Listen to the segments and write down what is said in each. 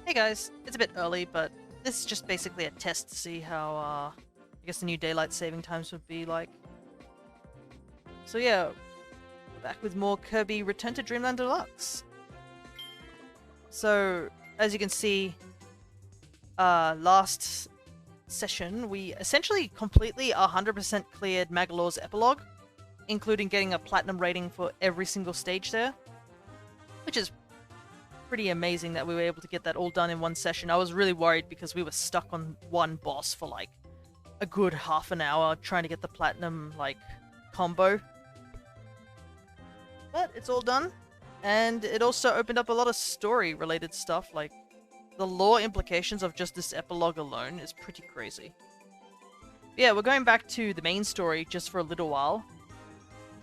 Hey guys, it's a bit early, but this is just basically a test to see how, I guess the new daylight saving times would be like. So yeah, we're back with more Kirby Return to Dreamland Deluxe. So, as you can see, last session, we essentially completely 100% cleared Magoland's epilogue, including getting a platinum rating for every single stage there, which is pretty amazing that we were able to get that all done in one session. I was really worried because we were stuck on one boss for like a good half an hour trying to get the platinum like combo. But it's all done, and it also opened up a lot of story related stuff. Like the lore implications of just this epilogue alone is pretty crazy. Yeah, we're going back to the main story just for a little while.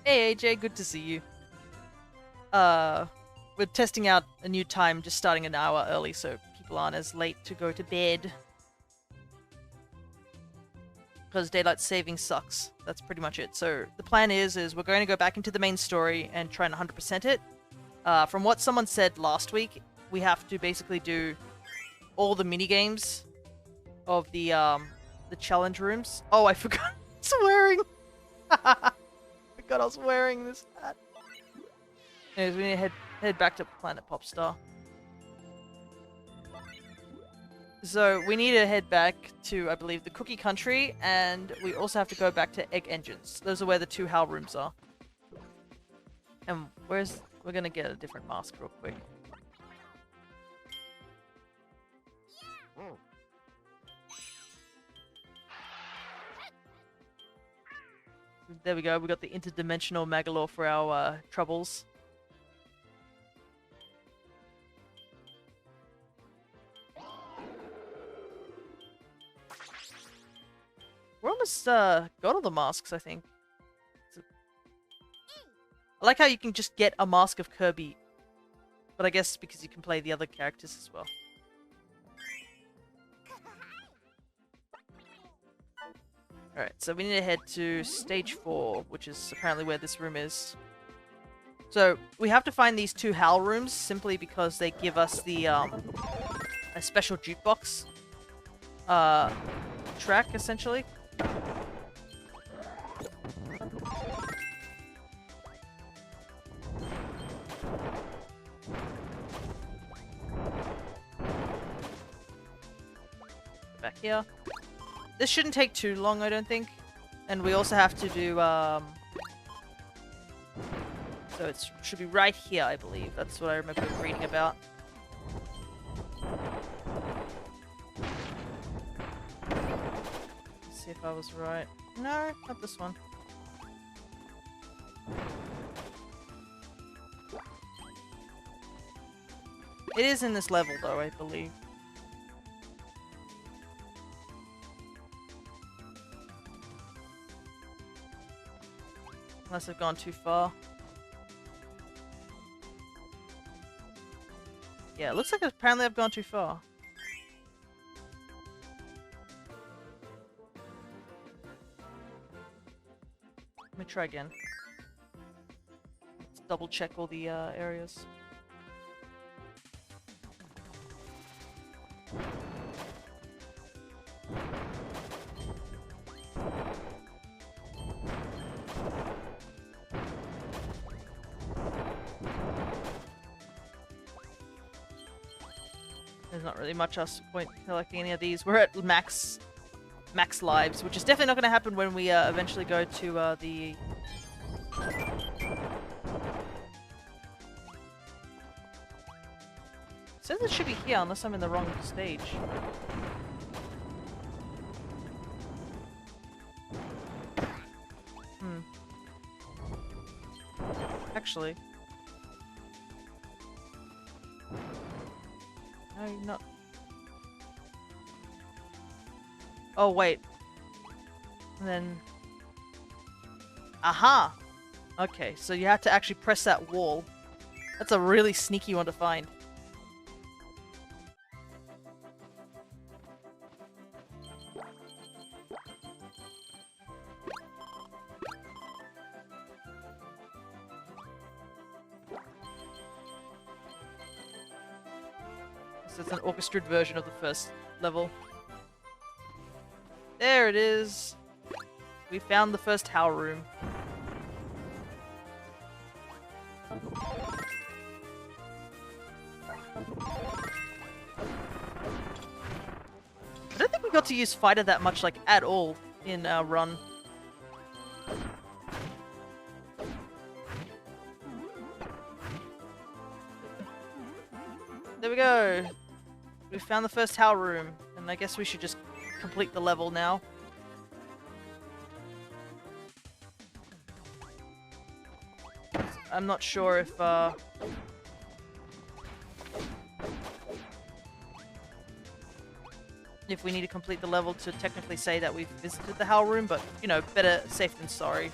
Hey AJ, good to see you. We're testing out a new time, just starting an hour early so people aren't as late to go to bed. Because daylight saving sucks. That's pretty much it. So the plan is we're going to go back into the main story and try and 100% it. From what someone said last week, we have to basically do all the minigames of the challenge rooms. Oh, I forgot I was wearing. I forgot I was wearing this hat. Anyways, we need to head back to Planet Popstar. So we need to head back to, I believe, the Cookie Country, and we also have to go back to Egg Engines. Those are where the two HAL rooms are. And we're gonna get a different mask real quick. There we go, we got the interdimensional Magoland for our troubles. We're almost got all the masks, I think. I like how you can just get a mask of Kirby, but I guess because you can play the other characters as well. Alright, so we need to head to stage 4, which is apparently where this room is. So, we have to find these two HAL rooms simply because they give us the, a special jukebox track, essentially. Back here. This shouldn't take too long, I don't think. And we also have to do, so it should be right here, I believe. That's what I remember reading about. Let's see if I was right. No, not this one. It is in this level, though, I believe. Unless I've gone too far. Yeah, it looks like apparently I've gone too far. Let me try again. Let's double check all the areas. There's not really much else point collecting any of these. We're at max lives, which is definitely not going to happen when we eventually go to the... So this should be here, unless I'm in the wrong stage. Actually... No, not... Oh, wait. And then... Aha! Okay, so you have to actually press that wall. That's a really sneaky one to find. So it's an orchestrated version of the first level. There it is. We found the first Howl Room. I don't think we got to use Fighter that much, like, at all in our run. There we go. We found the first Howl Room, and I guess we should just complete the level now. I'm not sure if we need to complete the level to technically say that we've visited the Howl Room, but, you know, better safe than sorry.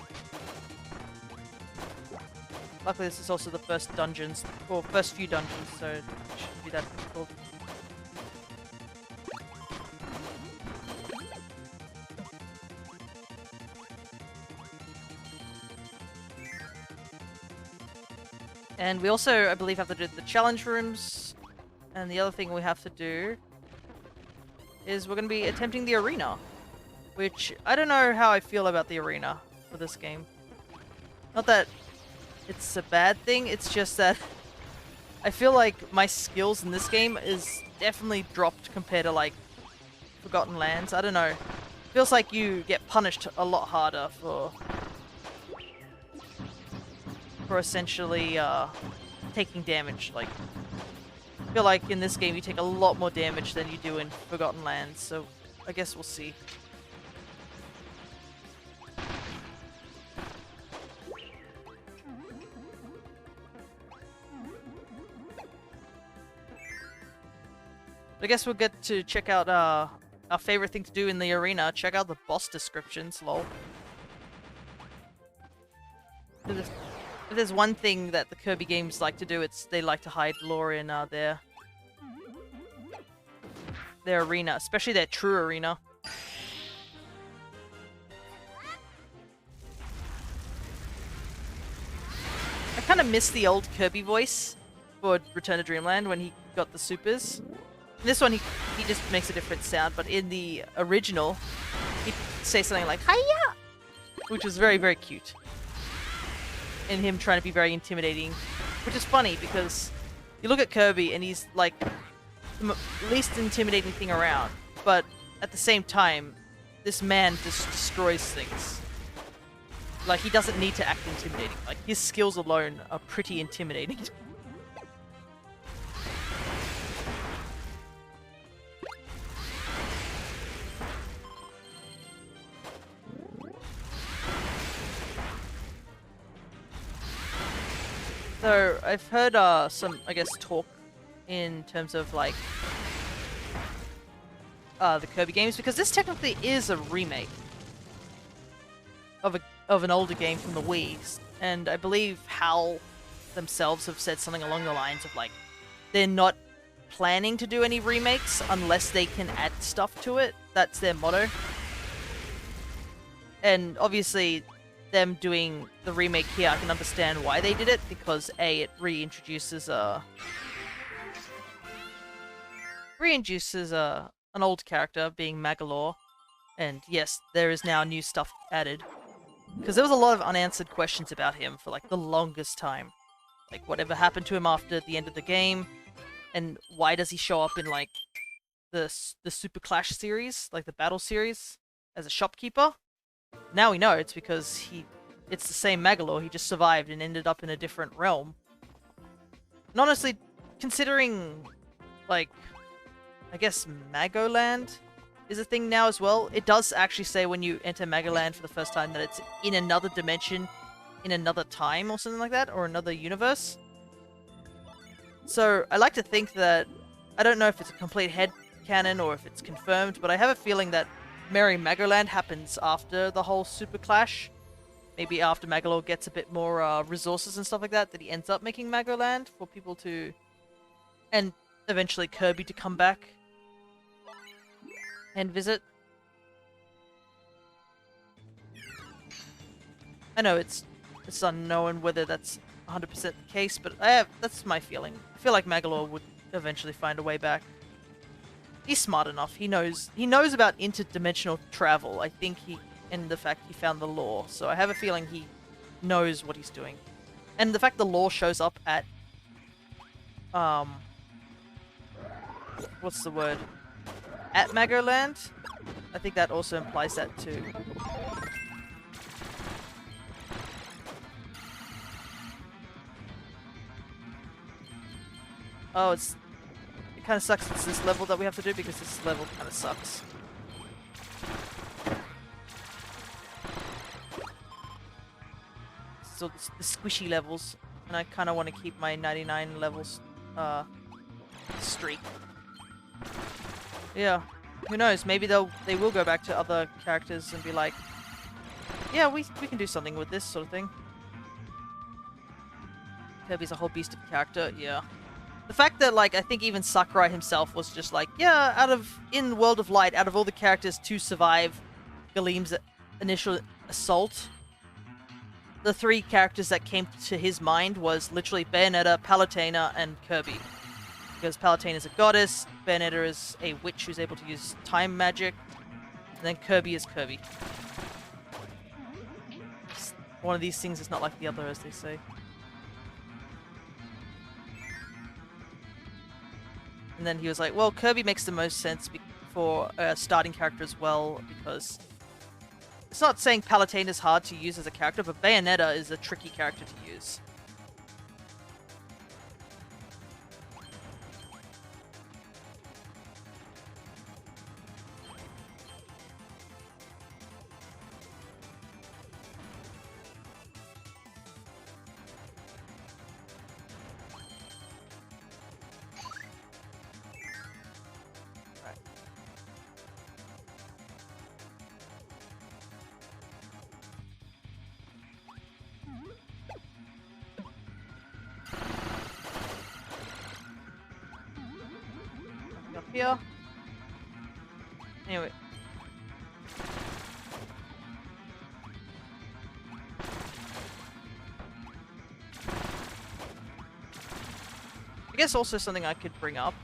Luckily, this is also the first dungeons, or first few dungeons, so it shouldn't be that difficult. And we also, I believe, have to do the challenge rooms. And the other thing we have to do is we're going to be attempting the arena. Which, I don't know how I feel about the arena for this game. Not that it's a bad thing, it's just that I feel like my skills in this game is definitely dropped compared to, like, Forgotten Lands. I don't know. Feels like you get punished a lot harder for essentially taking damage. Like, I feel like in this game you take a lot more damage than you do in Forgotten Lands, so I guess we'll see. I guess we'll get to check out our favorite thing to do in the arena. Check out the boss descriptions, lol. If there's one thing that the Kirby games like to do, it's they like to hide lore in their arena, especially their true arena. I kind of miss the old Kirby voice for Return to Dreamland when he got the supers. In this one, he just makes a different sound, but in the original, he'd say something like "Hiya," which was very, very cute. And him trying to be very intimidating, which is funny because you look at Kirby and he's like the least intimidating thing around, but at the same time, this man just destroys things. Like, he doesn't need to act intimidating. Like, his skills alone are pretty intimidating. So, I've heard some, I guess, talk in terms of, like, the Kirby games, because this technically is a remake of an older game from the Wii, and I believe HAL themselves have said something along the lines of, like, they're not planning to do any remakes unless they can add stuff to it. That's their motto. And obviously, them doing the remake here, I can understand why they did it, because A, it reintroduces an old character, being Magoland, and yes, there is now new stuff added. Because there was a lot of unanswered questions about him for, like, the longest time. Like, whatever happened to him after the end of the game, and why does he show up in, like, the Super Clash series, like the Battle series, as a shopkeeper? Now we know it's because it's the same Magoland, he just survived and ended up in a different realm. And honestly, considering, like, I guess Magoland is a thing now as well, it does actually say when you enter Magoland for the first time that it's in another dimension, in another time or something like that, or another universe. So I like to think that, I don't know if it's a complete headcanon or if it's confirmed, but I have a feeling that Merry Magoland happens after the whole Super Clash. Maybe after Magoland gets a bit more resources and stuff like that he ends up making Magoland for people to... and eventually Kirby to come back and visit. I know it's unknown whether that's 100% the case, but that's my feeling. I feel like Magoland would eventually find a way back. He's smart enough. He knows about interdimensional travel. I think and the fact he found the lore. So I have a feeling he knows what he's doing. And the fact the lore shows up at what's the word? At Magoland? I think that also implies that too. Oh, it kind of sucks it's this level that we have to do because this level kind of sucks. So the squishy levels, and I kind of want to keep my 99 levels streak. Yeah, who knows? Maybe they will go back to other characters and be like, yeah, we can do something with this sort of thing. Kirby's a whole beast of a character, yeah. The fact that, like, I think even Sakurai himself was just like, yeah, in World of Light, out of all the characters to survive Galeem's initial assault, the 3 characters that came to his mind was literally Bayonetta, Palutena, and Kirby. Because Palutena is a goddess, Bayonetta is a witch who's able to use time magic, and then Kirby is Kirby. One of these things is not like the other, as they say. And then he was like, well, Kirby makes the most sense for a starting character as well, because it's not saying Palutena is hard to use as a character, but Bayonetta is a tricky character to use. Up here. Anyway. I guess also something I could bring up,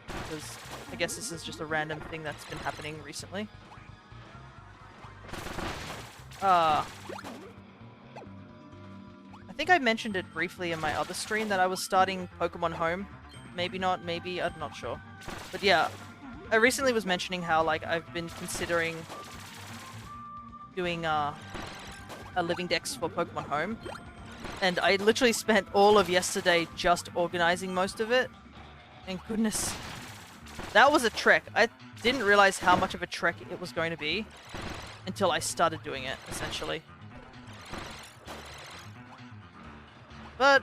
because I guess this is just a random thing that's been happening recently. I think I mentioned it briefly in my other stream that I was starting Pokemon Home. Maybe not, maybe, I'm not sure. But yeah, I recently was mentioning how, like, I've been considering doing a living dex for Pokemon Home. And I literally spent all of yesterday just organizing most of it. And goodness, that was a trek. I didn't realize how much of a trek it was going to be until I started doing it, essentially. But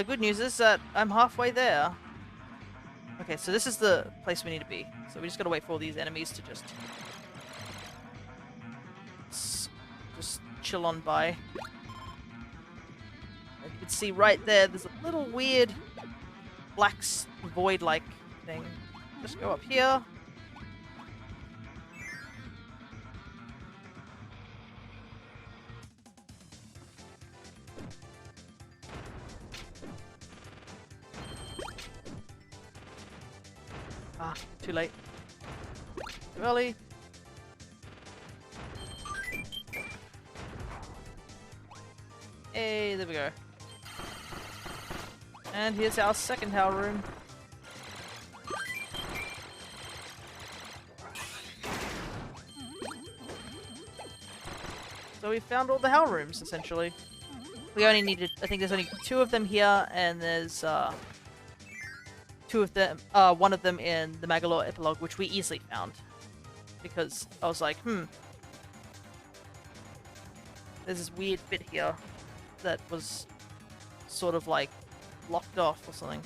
good news is that I'm halfway there. Okay, so this is the place we need to be. So we just gotta wait for all these enemies to just chill on by. And you can see right there, there's a little weird black void-like thing. Just go up here. Ah, too late. Too early. Hey, there we go. And here's our second Howl Room. So we found all the Howl Rooms, essentially. We only needed, I think there's only 2 of them here, and there's, 2 of them, 1 of them in the Magoland epilogue, which we easily found. Because I was like, there's this weird bit here that was sort of like locked off or something.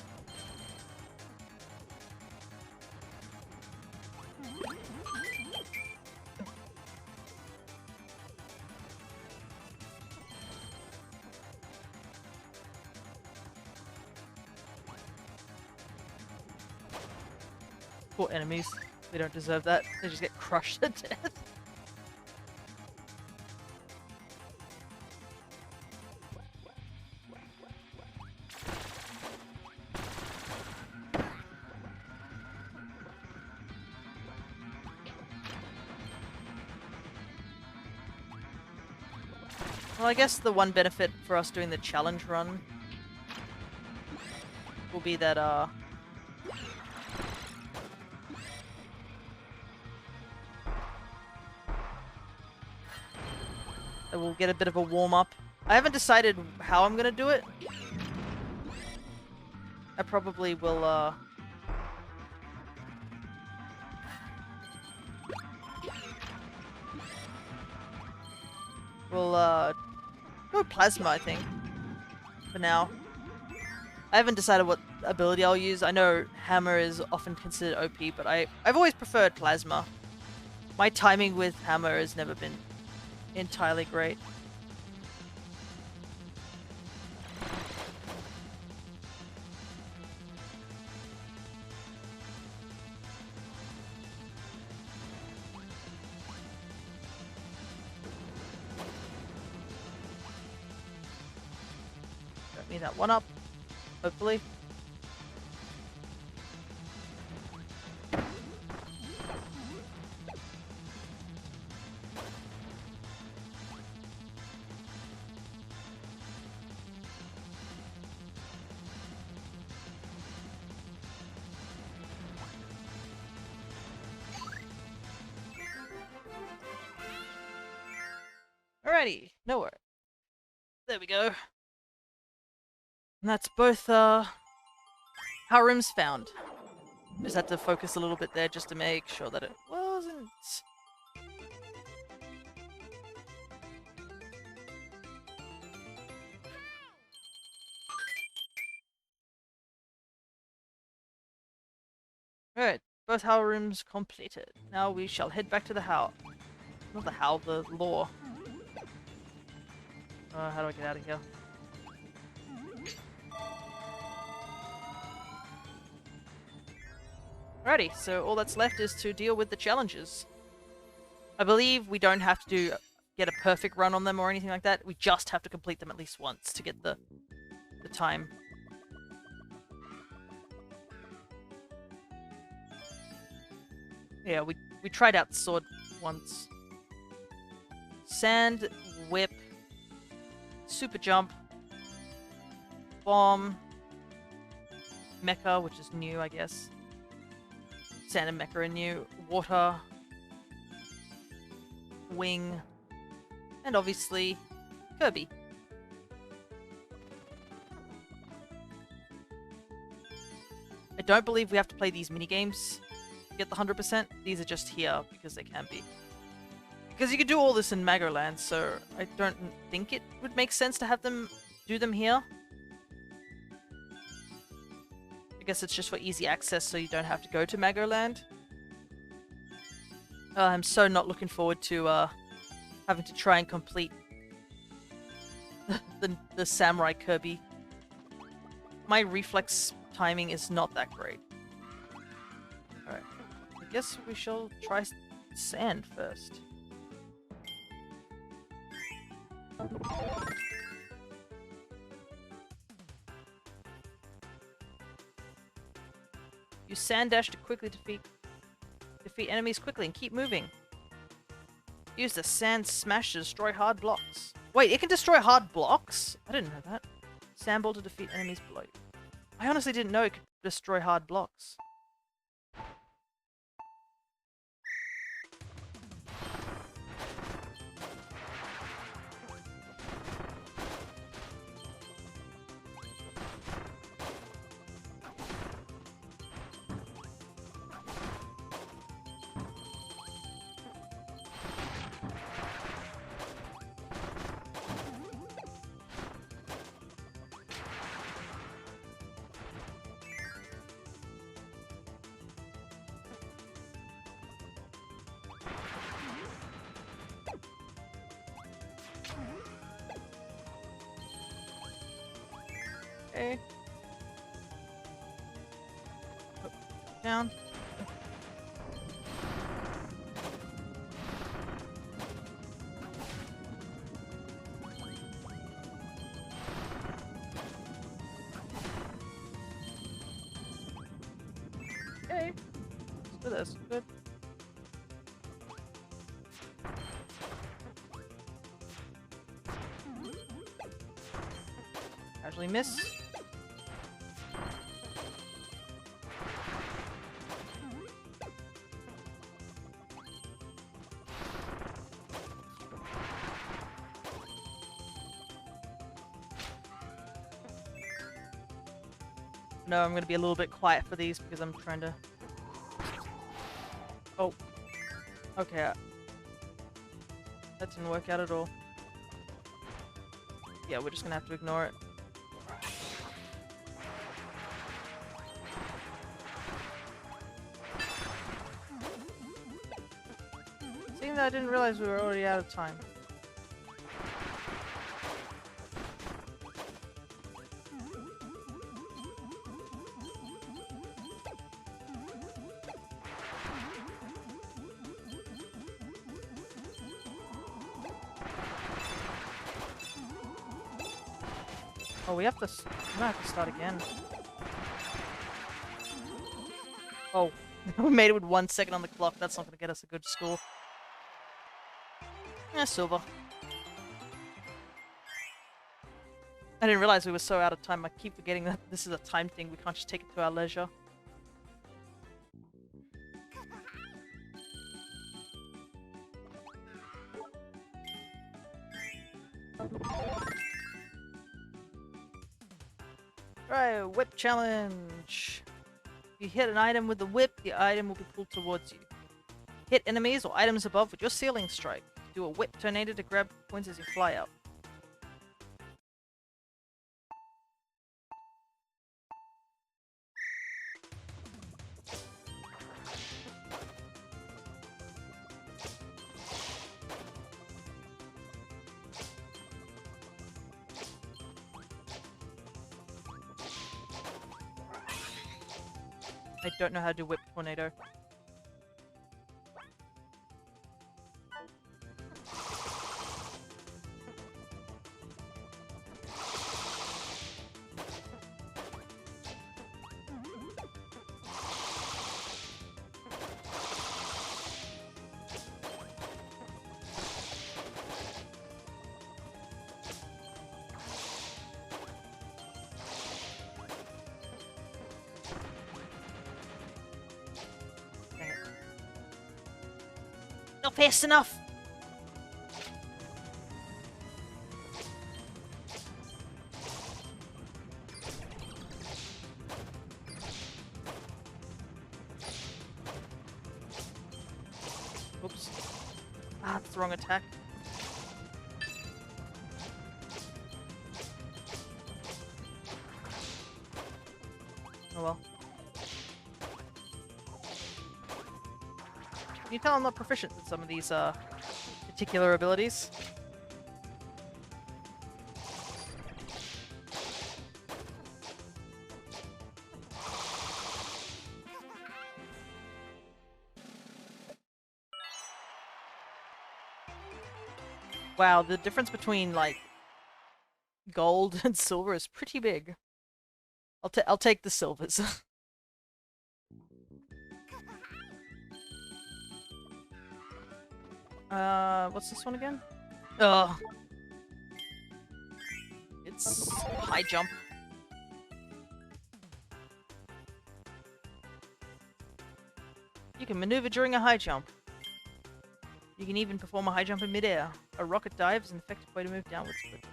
Poor enemies. They don't deserve that. They just get crushed to death. Well, I guess the one benefit for us doing the challenge run will be that, we'll get a bit of a warm-up. I haven't decided how I'm gonna do it. I probably will, go Plasma, I think, for now. I haven't decided what ability I'll use. I know Hammer is often considered OP, but I've always preferred Plasma. My timing with Hammer has never been entirely great. Got me that one up, hopefully. Alrighty, nowhere. There we go. And that's both, how rooms found. Just had to focus a little bit there just to make sure that it wasn't... Alright, both Howl rooms completed. Now we shall head back to the Howl. Not the Howl, the Lore. How do I get out of here? Alrighty, so all that's left is to deal with the challenges. I believe we don't have to get a perfect run on them or anything like that. We just have to complete them at least once to get the time. Yeah, we tried out Sword once. Sand, Whip, Super Jump, Bomb, Mecha, which is new, I guess. Sand and Mecha are new. Water, Wing, and obviously Kirby. I don't believe we have to play these minigames to get the 100%. These are just here because they can be. Because you could do all this in Magoland, so I don't think it would make sense to have them do them here. I guess it's just for easy access so you don't have to go to Magoland. I'm so not looking forward to having to try and complete the Samurai Kirby. My reflex timing is not that great. Alright, I guess we shall try sand first. Use sand dash to quickly defeat enemies quickly and keep moving. Use the sand smash to destroy hard blocks. Wait, it can destroy hard blocks? I didn't know that. Sandball to defeat enemies below you. I honestly didn't know it could destroy hard blocks. Okay. Oh, down. Okay. Let's do this. Good. Casually miss. No, I'm going to be a little bit quiet for these because I'm trying to... Oh. Okay. That didn't work out at all. Yeah, we're just going to have to ignore it. Seeing that I didn't realize we were already out of time. Oh, we have to start again. Oh, we made it with 1 second on the clock. That's not going to get us a good score. Silver. I didn't realize we were so out of time. I keep forgetting that this is a time thing. We can't just take it to our leisure. Right, whip challenge. If you hit an item with the whip, the item will be pulled towards you. Hit enemies or items above with your ceiling strike. Do a whip tornado to grab points as you fly up. I don't know how to do whip tornado. Not fast enough! Oops. Ah, that's the wrong attack. Oh well. Can you tell I'm not proficient in some of these particular abilities? Wow, the difference between like gold and silver is pretty big. I'll take the silvers. What's this one again? Ugh. It's high jump. You can maneuver during a high jump. You can even perform a high jump in midair. A rocket dive is an effective way to move downwards quickly.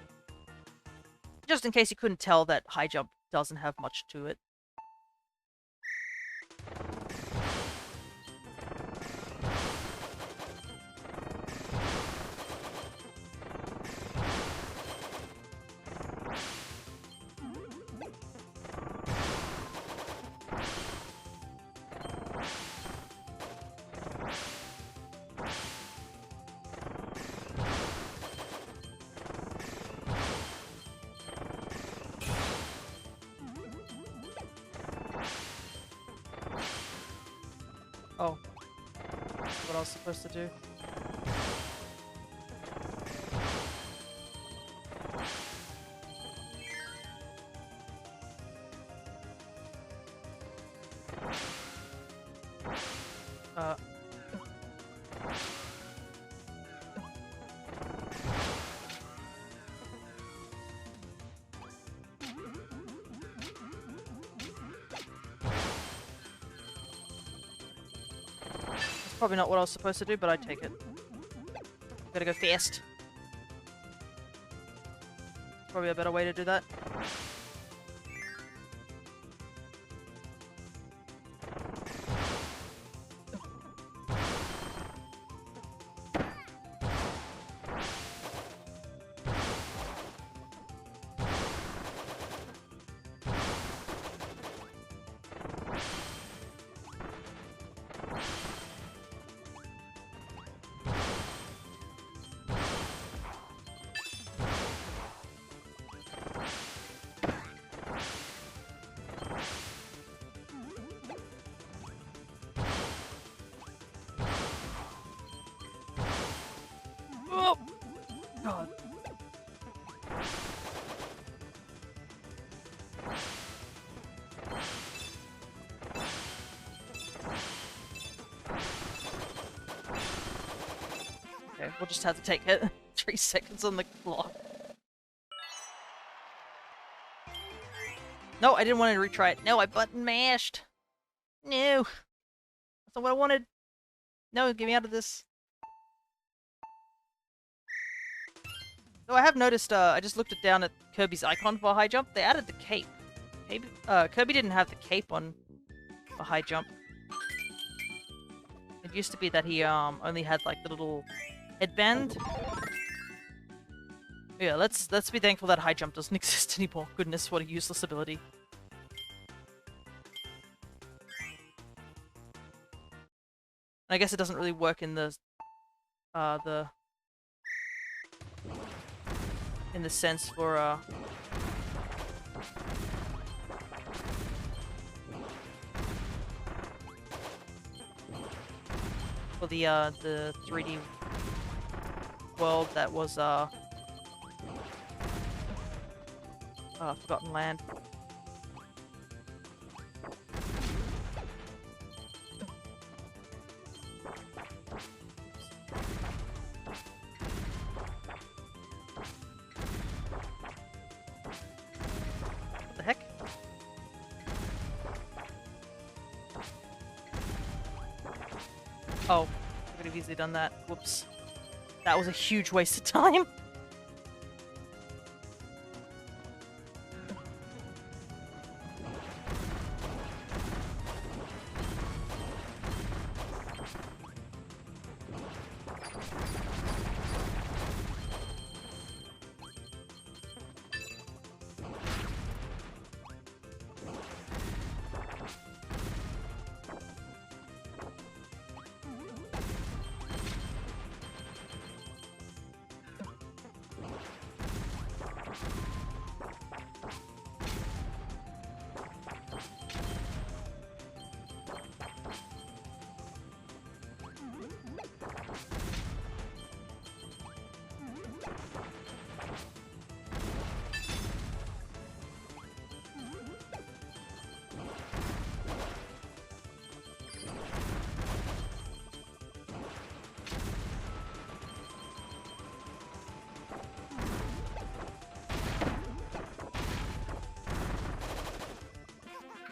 Just in case you couldn't tell that high jump doesn't have much to it. Oh. That's what I was supposed to do. probably not what I was supposed to do, but I take it. Gotta go fast. Probably a better way to do that. Oh! God. Okay, we'll just have to take it. 3 seconds on the clock. No, I didn't want to retry it. No, I button mashed. No. That's not what I wanted. No, get me out of this. So I have noticed, I just looked it down at Kirby's icon for high jump. They added the cape. Maybe, Kirby didn't have the cape on for high jump. It used to be that he, only had, like, the little headband. Yeah, let's be thankful that high jump doesn't exist anymore. Goodness, what a useless ability. I guess it doesn't really work in the sense for, the 3D world that was, Forgotten Land. What the heck? Oh, I could have easily done that. Whoops. That was a huge waste of time.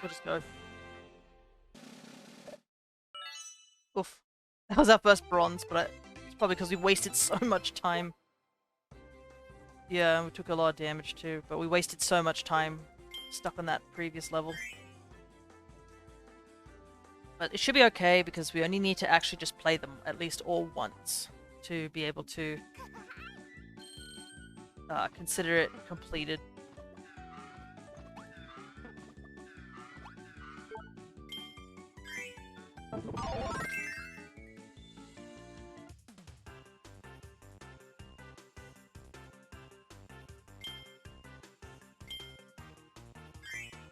We'll just go. Oof. That was our first bronze, but it's probably because we wasted so much time. Yeah, we took a lot of damage too, but we wasted so much time stuck on that previous level. But it should be okay because we only need to actually just play them at least all once to be able to consider it completed.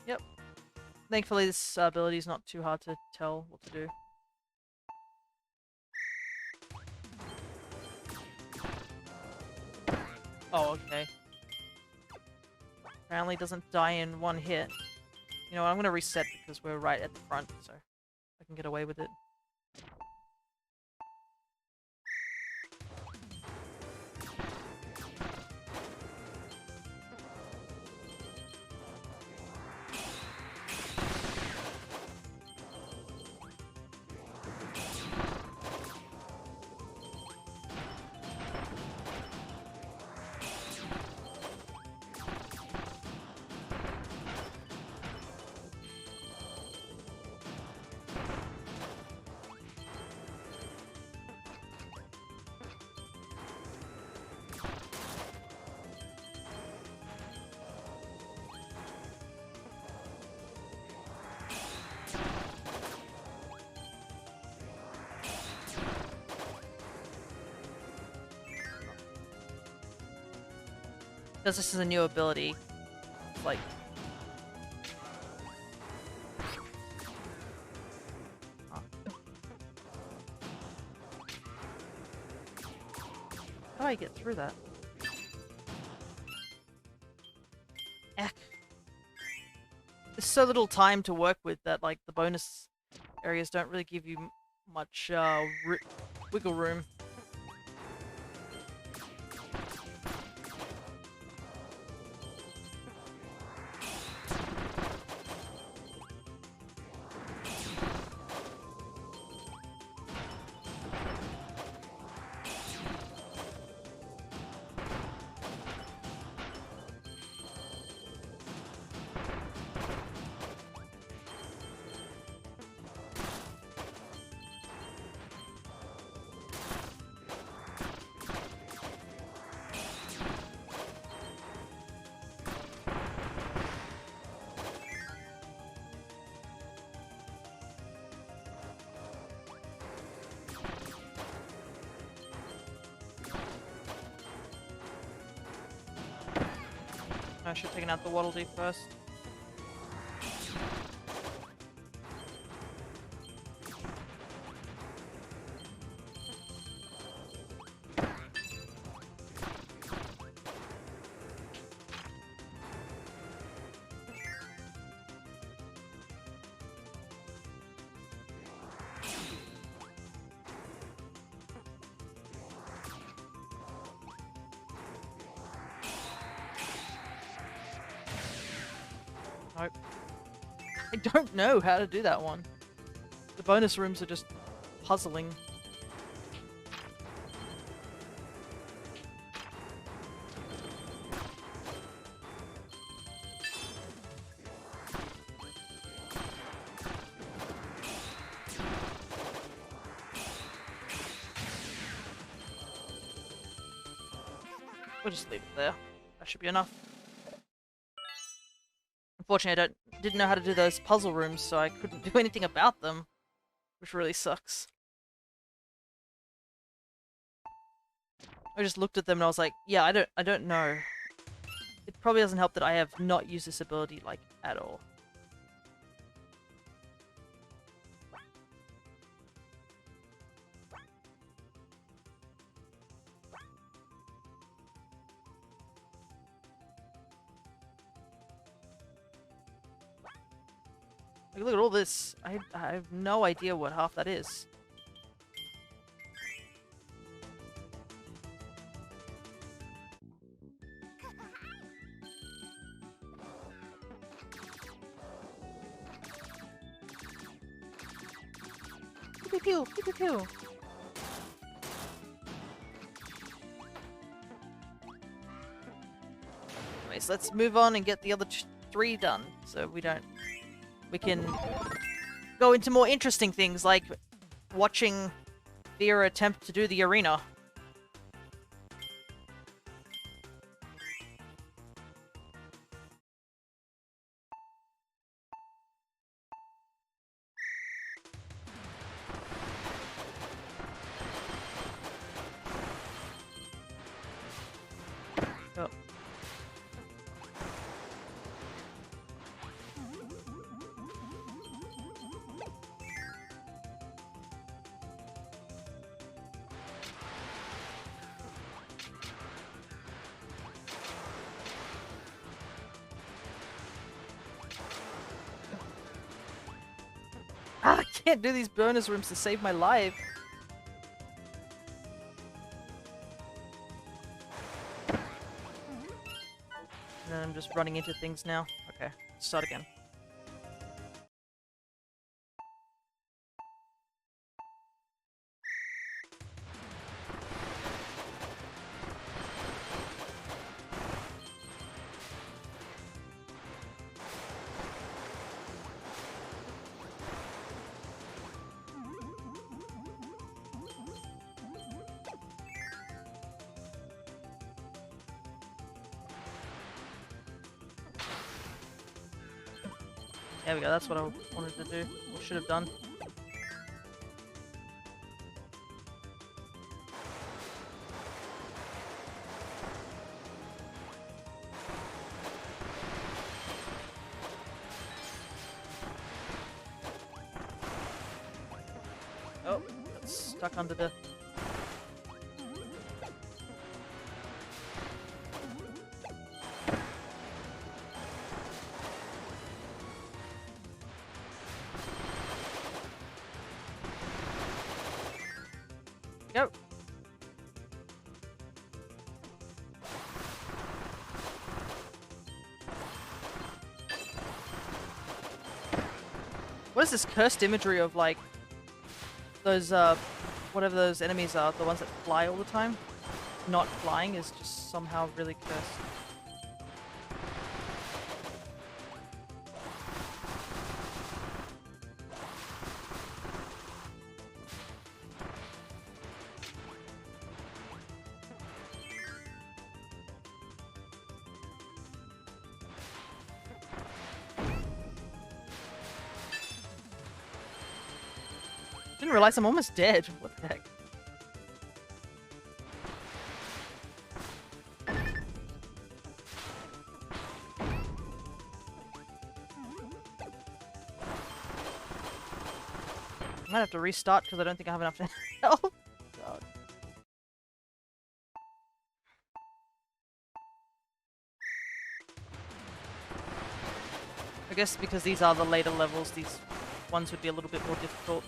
Yep. Thankfully this ability is not too hard to tell what to do. Oh, okay. Apparently it doesn't die in one hit. You know what, I'm gonna reset because we're right at the front, so I can get away with it. Because this is a new ability, like... How do I get through that? Eck. There's so little time to work with that, like, the bonus areas don't really give you much, wiggle room. I should have taken out the Waddle Dee first. Nope. I don't know how to do that one. The bonus rooms are just puzzling. We'll just leave it there. That should be enough. Unfortunately, I didn't know how to do those puzzle rooms, so I couldn't do anything about them, which really sucks. I just looked at them and I was like, yeah, I don't know. It probably doesn't help that I have not used this ability, like, at all. Like, look at all this. I have no idea what half that is. Pew pew pew pew pew. Anyways, let's move on and get the other 3 done, so we can go into more interesting things, like watching Vera attempt to do the arena. Oh. I can't do these bonus rooms to save my life. And then I'm just running into things now. Okay, start again. There we go, that's what I wanted to do, or should have done. stuck under the... Go. What is this cursed imagery of, like, those, whatever those enemies are, the ones that fly all the time? Not flying is just somehow really cursed. Didn't realize I'm almost dead. What the heck? I might have to restart because I don't think I have enough health. God. I guess because these are the later levels, these ones would be a little bit more difficult.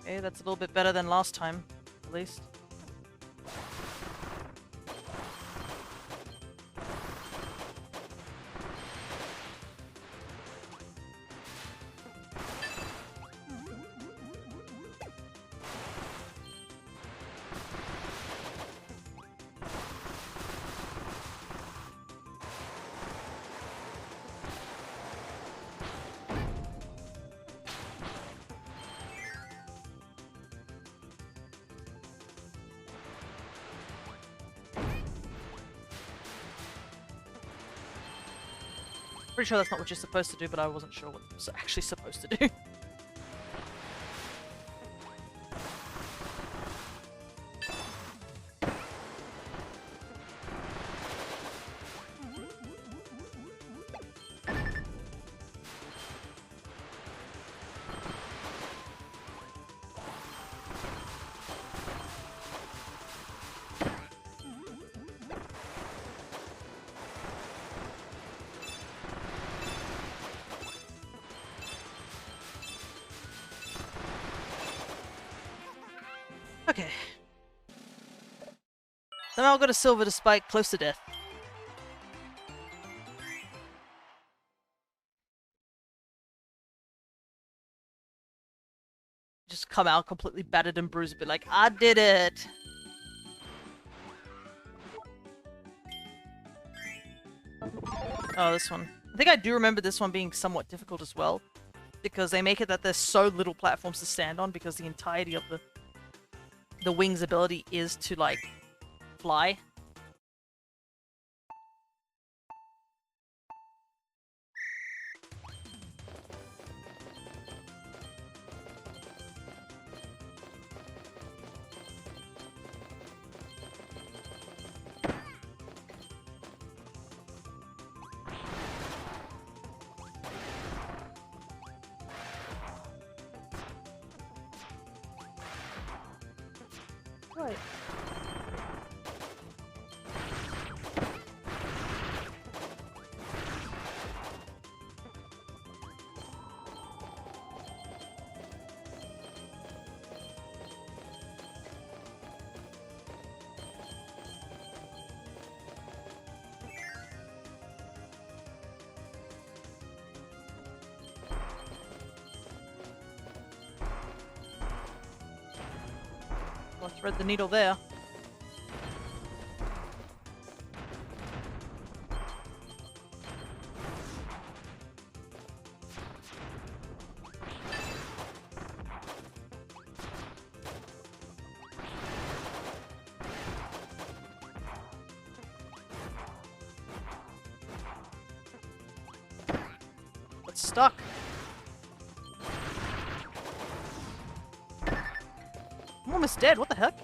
Okay, that's a little bit better than last time, at least. Pretty sure that's not what you're supposed to do, but I wasn't sure what I was actually supposed to do. Okay. Somehow got a silver despite close to death. Just come out completely battered and bruised, but like, I did it! Oh, this one. I think I do remember this one being somewhat difficult as well, because they make it that there's so little platforms to stand on because the entirety of the wing's ability is to, like, fly. Right. Thread the needle there. It's stuck. I'm almost dead. What the heck?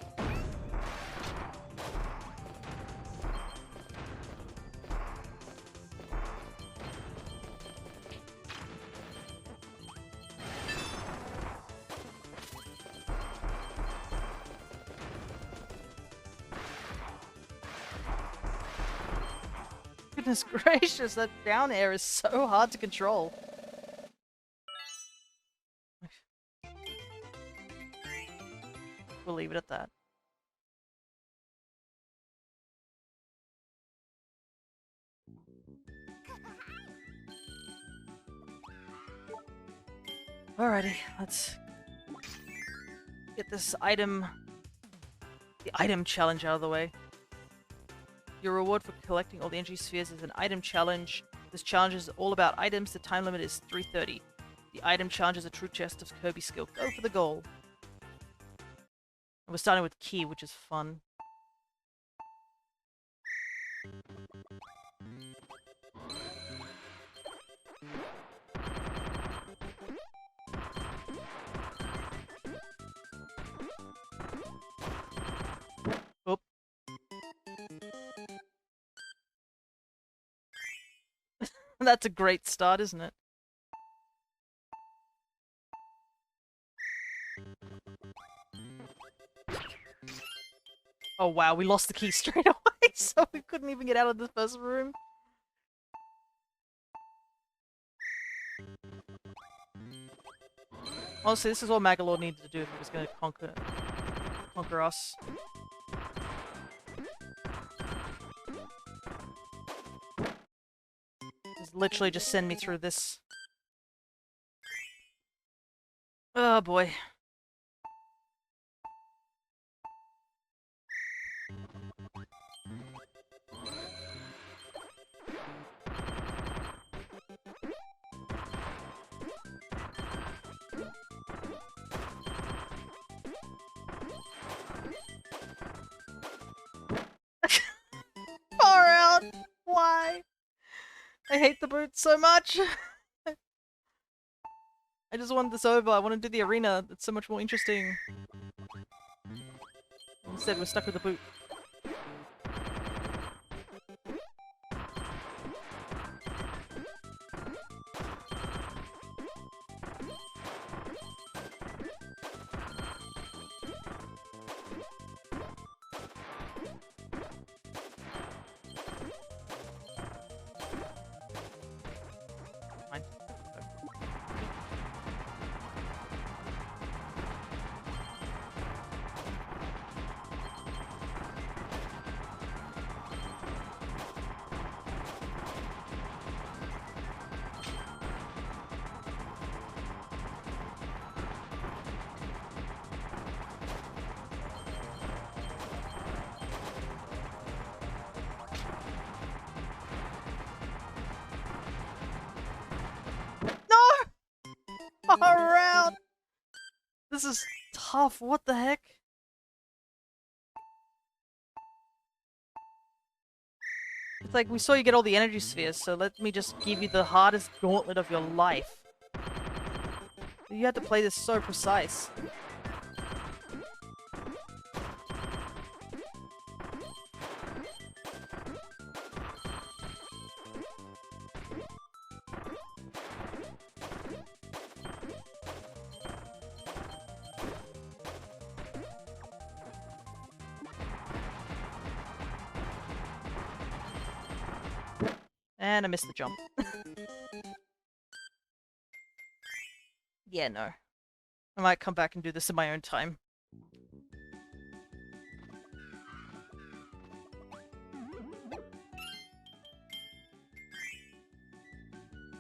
Goodness gracious, that down air is so hard to control. We'll leave it at that. Alrighty, let's get this item, the item challenge out of the way. Your reward for collecting all the energy spheres is an item challenge. This challenge is all about items. The time limit is 3:30. The item challenge is a true test of Kirby skill. Go for the goal. And we're starting with Key, which is fun. Oop. That's a great start, isn't it? Oh wow, we lost the key straight away, so we couldn't even get out of the first room. Honestly, this is all Magoland needed to do if he was going to conquer us. Just literally just send me through this. Oh boy. Far out! Why? I hate the boot so much! I just wanted this over. I want to do the arena. It's so much more interesting. Instead, we're stuck with the boot. Fine. Around. This is tough. What the heck? It's like we saw you get all the energy spheres, so let me just give you the hardest gauntlet of your life. You had to play this so precise. And I missed the jump. Yeah, no. I might come back and do this in my own time.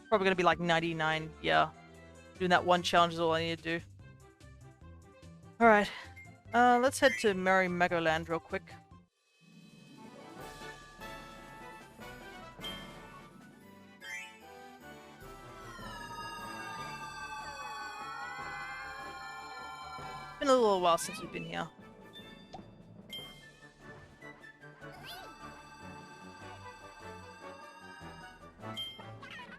Probably gonna be like 99, yeah. Doing that one challenge is all I need to do. Alright. Let's head to Merry Magoland real quick. Been a little while since we've been here.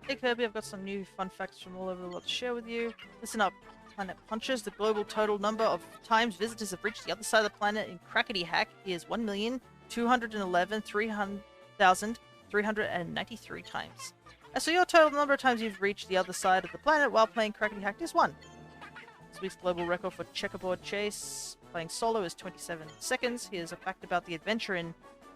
Hey Kirby, I've got some new fun facts from all over the world to share with you. Listen up, Planet Punches. The global total number of times visitors have reached the other side of the planet in Crackety Hack is 1,211,393 times. So your total number of times you've reached the other side of the planet while playing Crackety Hack is 1. This week's global record for checkerboard chase playing solo is 27 seconds. Here's a fact about the adventure in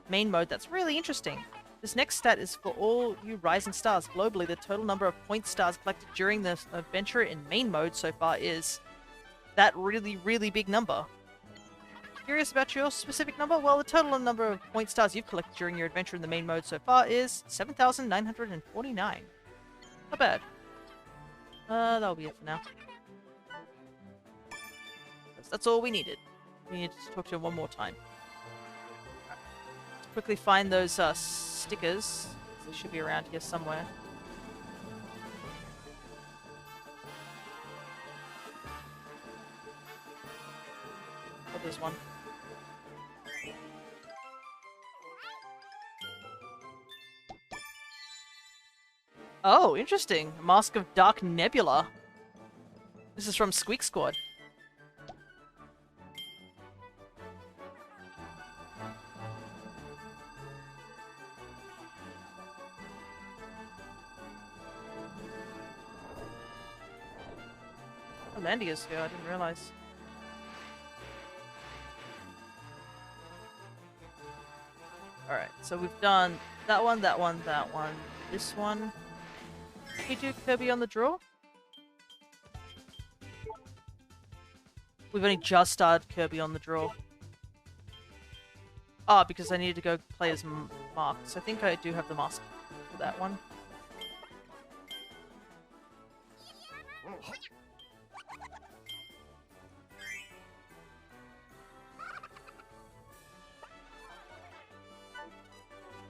main mode that's really interesting. This next stat is for all you rising stars. Globally, the total number of point stars collected during the adventure in main mode so far is that really, really big number. Curious about your specific number? Well, the total number of point stars you've collected during your adventure in the main mode so far is 7,949. Not bad. That'll be it for now. That's all we needed. We need to talk to him one more time. Let's quickly find those stickers. They should be around here somewhere. Oh, there's one. Oh, interesting. Mask of Dark Nebula. This is from Squeak Squad. Landia's here, I didn't realize. Alright, so we've done that one, that one, that one, this one. Can we do Kirby on the draw? We've only just started Kirby on the draw. Ah, because I needed to go play as Mark, so I think I do have the mask for that one.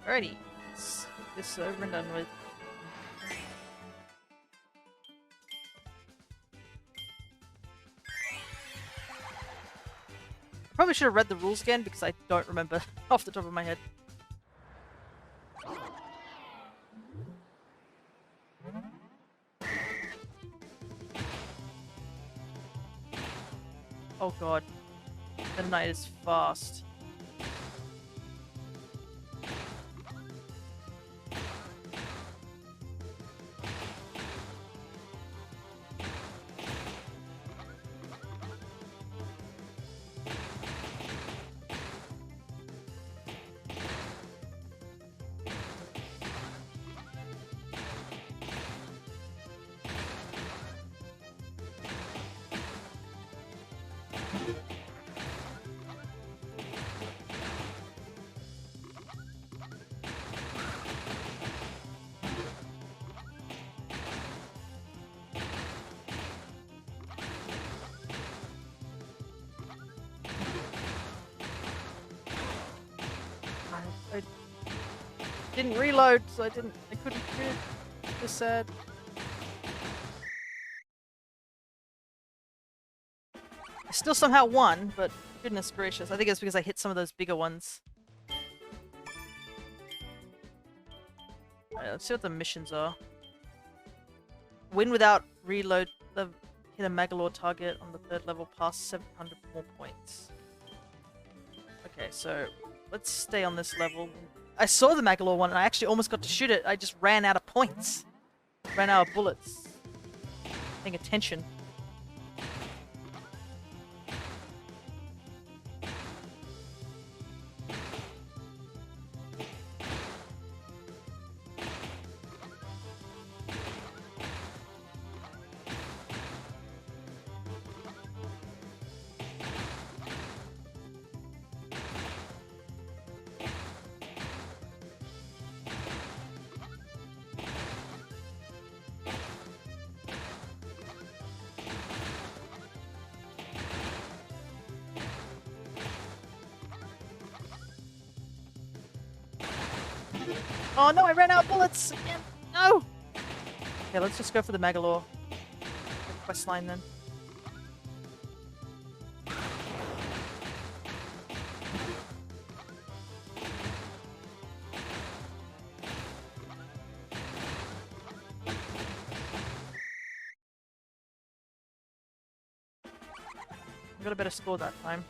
Alrighty, let's get this over and done with. Probably should have read the rules again because I don't remember off the top of my head. Oh god, the night is fast. I didn't reload, so I couldn't do it. Just sad. I still somehow won, but goodness gracious. I think it's because I hit some of those bigger ones. Alright, let's see what the missions are. Win without reload. Hit a Magoland target on the 3rd level past 700 more points. Okay, so let's stay on this level. I saw the Magoland one and I actually almost got to shoot it. I just ran out of points. Ran out of bullets. Paying attention. Oh no, I ran out of bullets again. No! Okay, let's just go for the Magalore quest line then. I got a better score that time.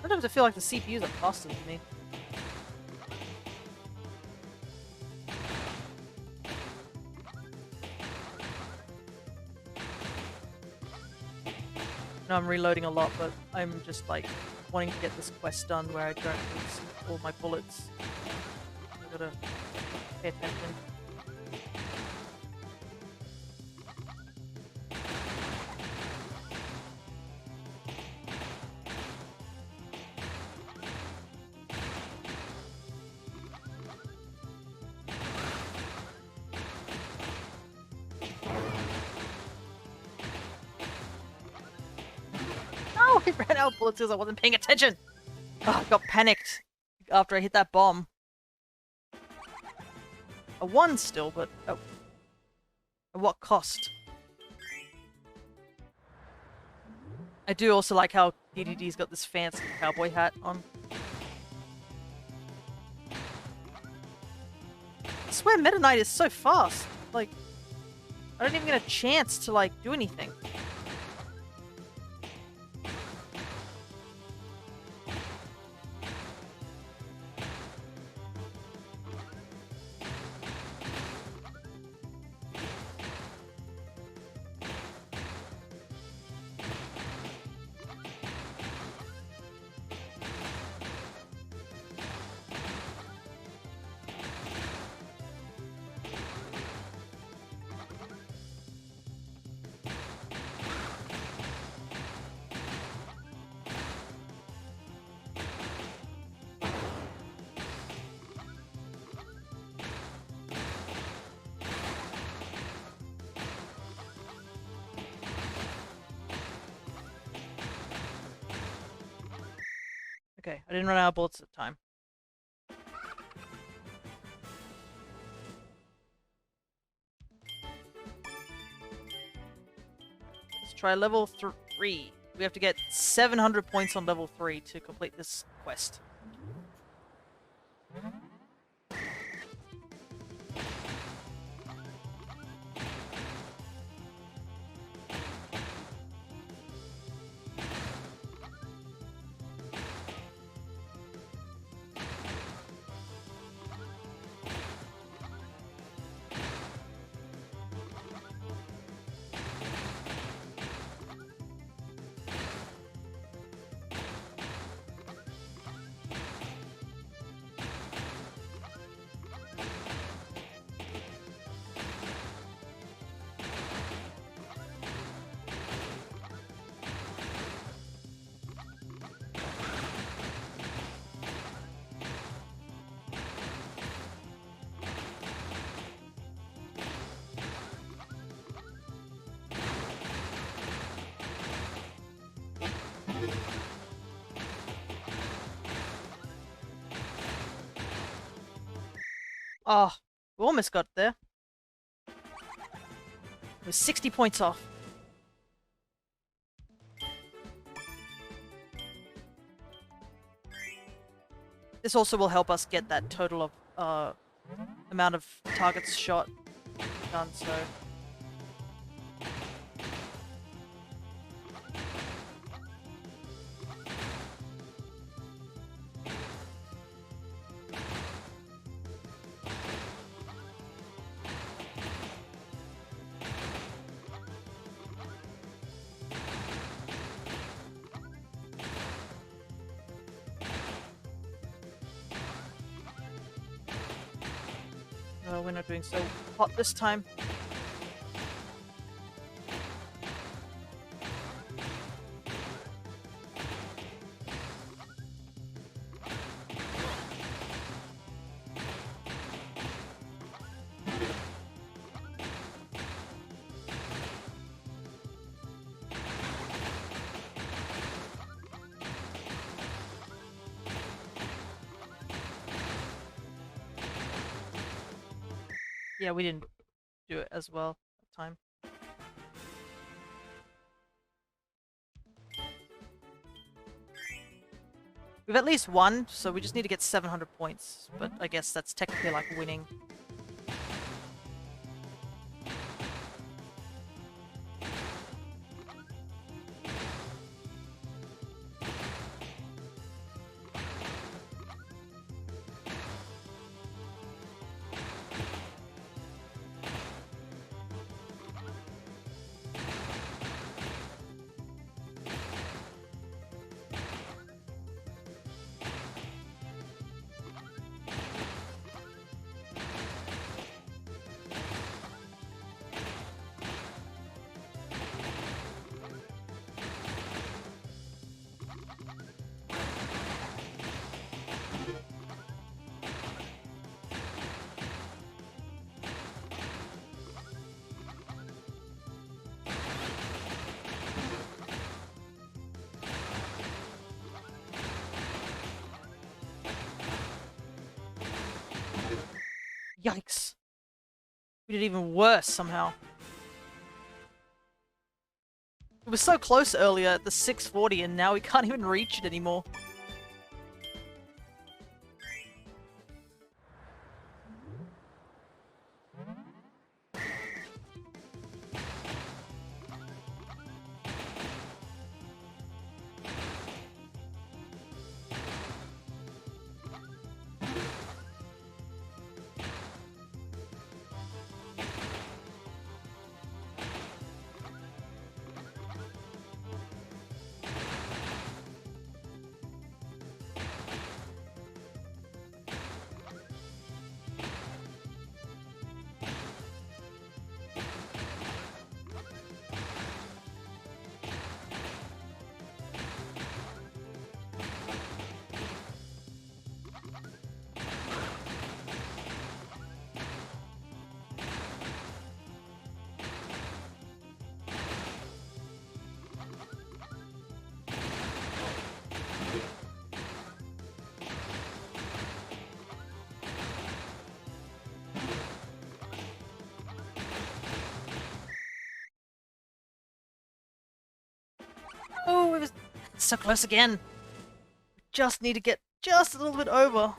Sometimes I feel like the CPUs are faster than me. No, I'm reloading a lot, but I'm just like wanting to get this quest done where I don't lose all my bullets. I gotta pay attention. I ran out of bullets because I wasn't paying attention! Oh, I got panicked after I hit that bomb. A 1 still, but at what cost? I do also like how DDD's got this fancy cowboy hat on. I swear Meta Knight is so fast. Like, I don't even get a chance to, like, do anything. Okay, I didn't run out of bullets at the time. Let's try level 3. We have to get 700 points on level 3 to complete this quest. Oh, we almost got there. We're 60 points off. This also will help us get that total of amount of targets shot done, so... we're not doing so hot this time. Yeah, we didn't do it as well that time. We've at least won, so we just need to get 700 points. But I guess that's technically like winning. Yikes. We did even worse somehow. It was so close earlier at the 640 and now we can't even reach it anymore. Oh, it was so close again. Just need to get just a little bit over.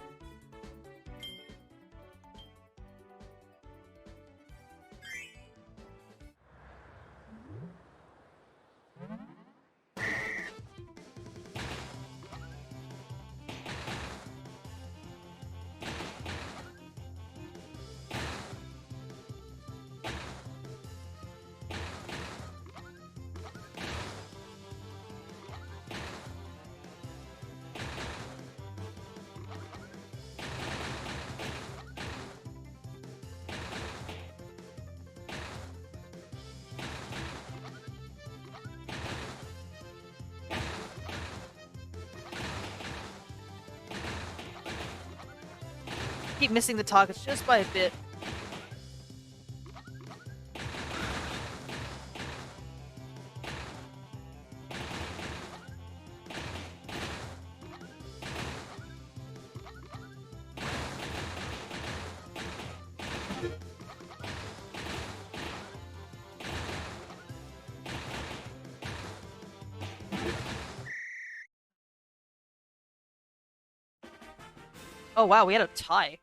Keep missing the targets just by a bit. Oh wow, we had a tie.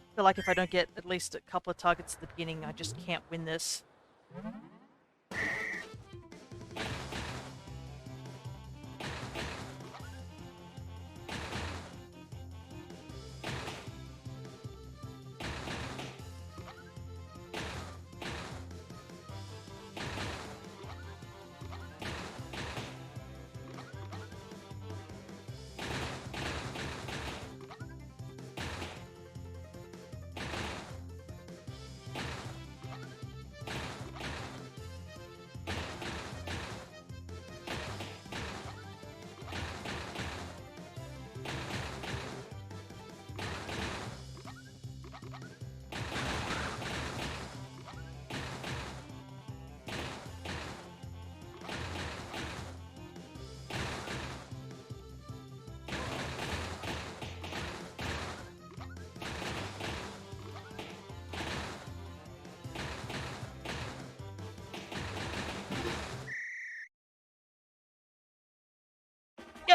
I feel like if I don't get at least a couple of targets at the beginning, I just can't win this.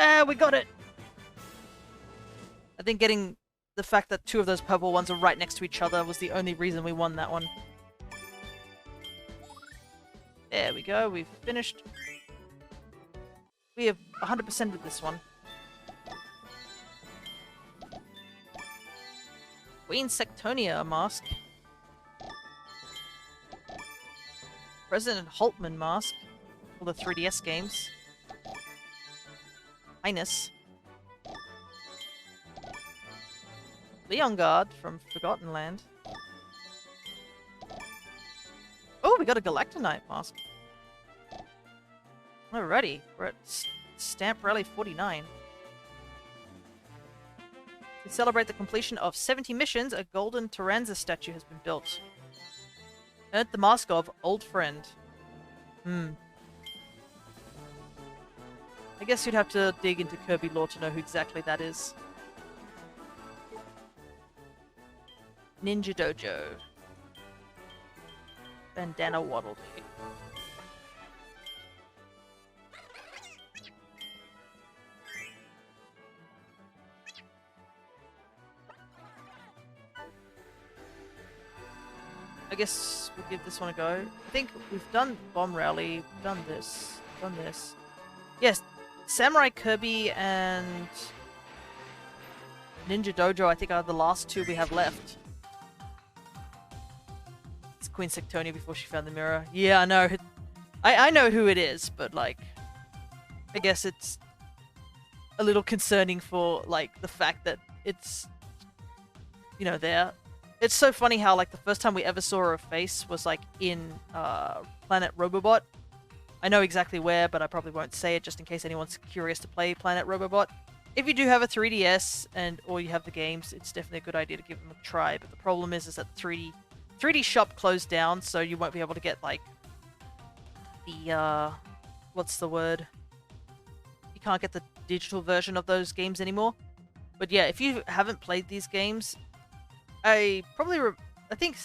Yeah, we got it! I think getting the fact that 2 of those purple ones are right next to each other was the only reason we won that one. There we go, we've finished. We have 100% with this one. Queen Sectonia mask. President Holtman mask. All the 3DS games. Highness. Leon Guard from Forgotten Land. Oh, we got a Galactonite mask. Alrighty, we're at Stamp Rally 49. To celebrate the completion of 70 missions, a golden Tyranza statue has been built. Earned the mask of Old Friend. I guess you'd have to dig into Kirby lore to know who exactly that is. Ninja Dojo. Bandana Waddle Dee. I guess we'll give this one a go. I think we've done Bomb Rally, we've done this, done this. Yes, Samurai Kirby and Ninja Dojo I think are the last 2 we have left. It's Queen Sectonia before she found the mirror. Yeah, I know. I know who it is, but like, I guess it's a little concerning for like the fact that it's, you know, there. It's so funny how, like, the first time we ever saw her face was, like, in Planet Robobot. I know exactly where, but I probably won't say it just in case anyone's curious to play Planet Robobot. If you do have a 3DS or you have the games, it's definitely a good idea to give them a try. But the problem is that the 3D shop closed down, so you won't be able to get, like, the, what's the word? You can't get the digital version of those games anymore. But yeah, if you haven't played these games, I think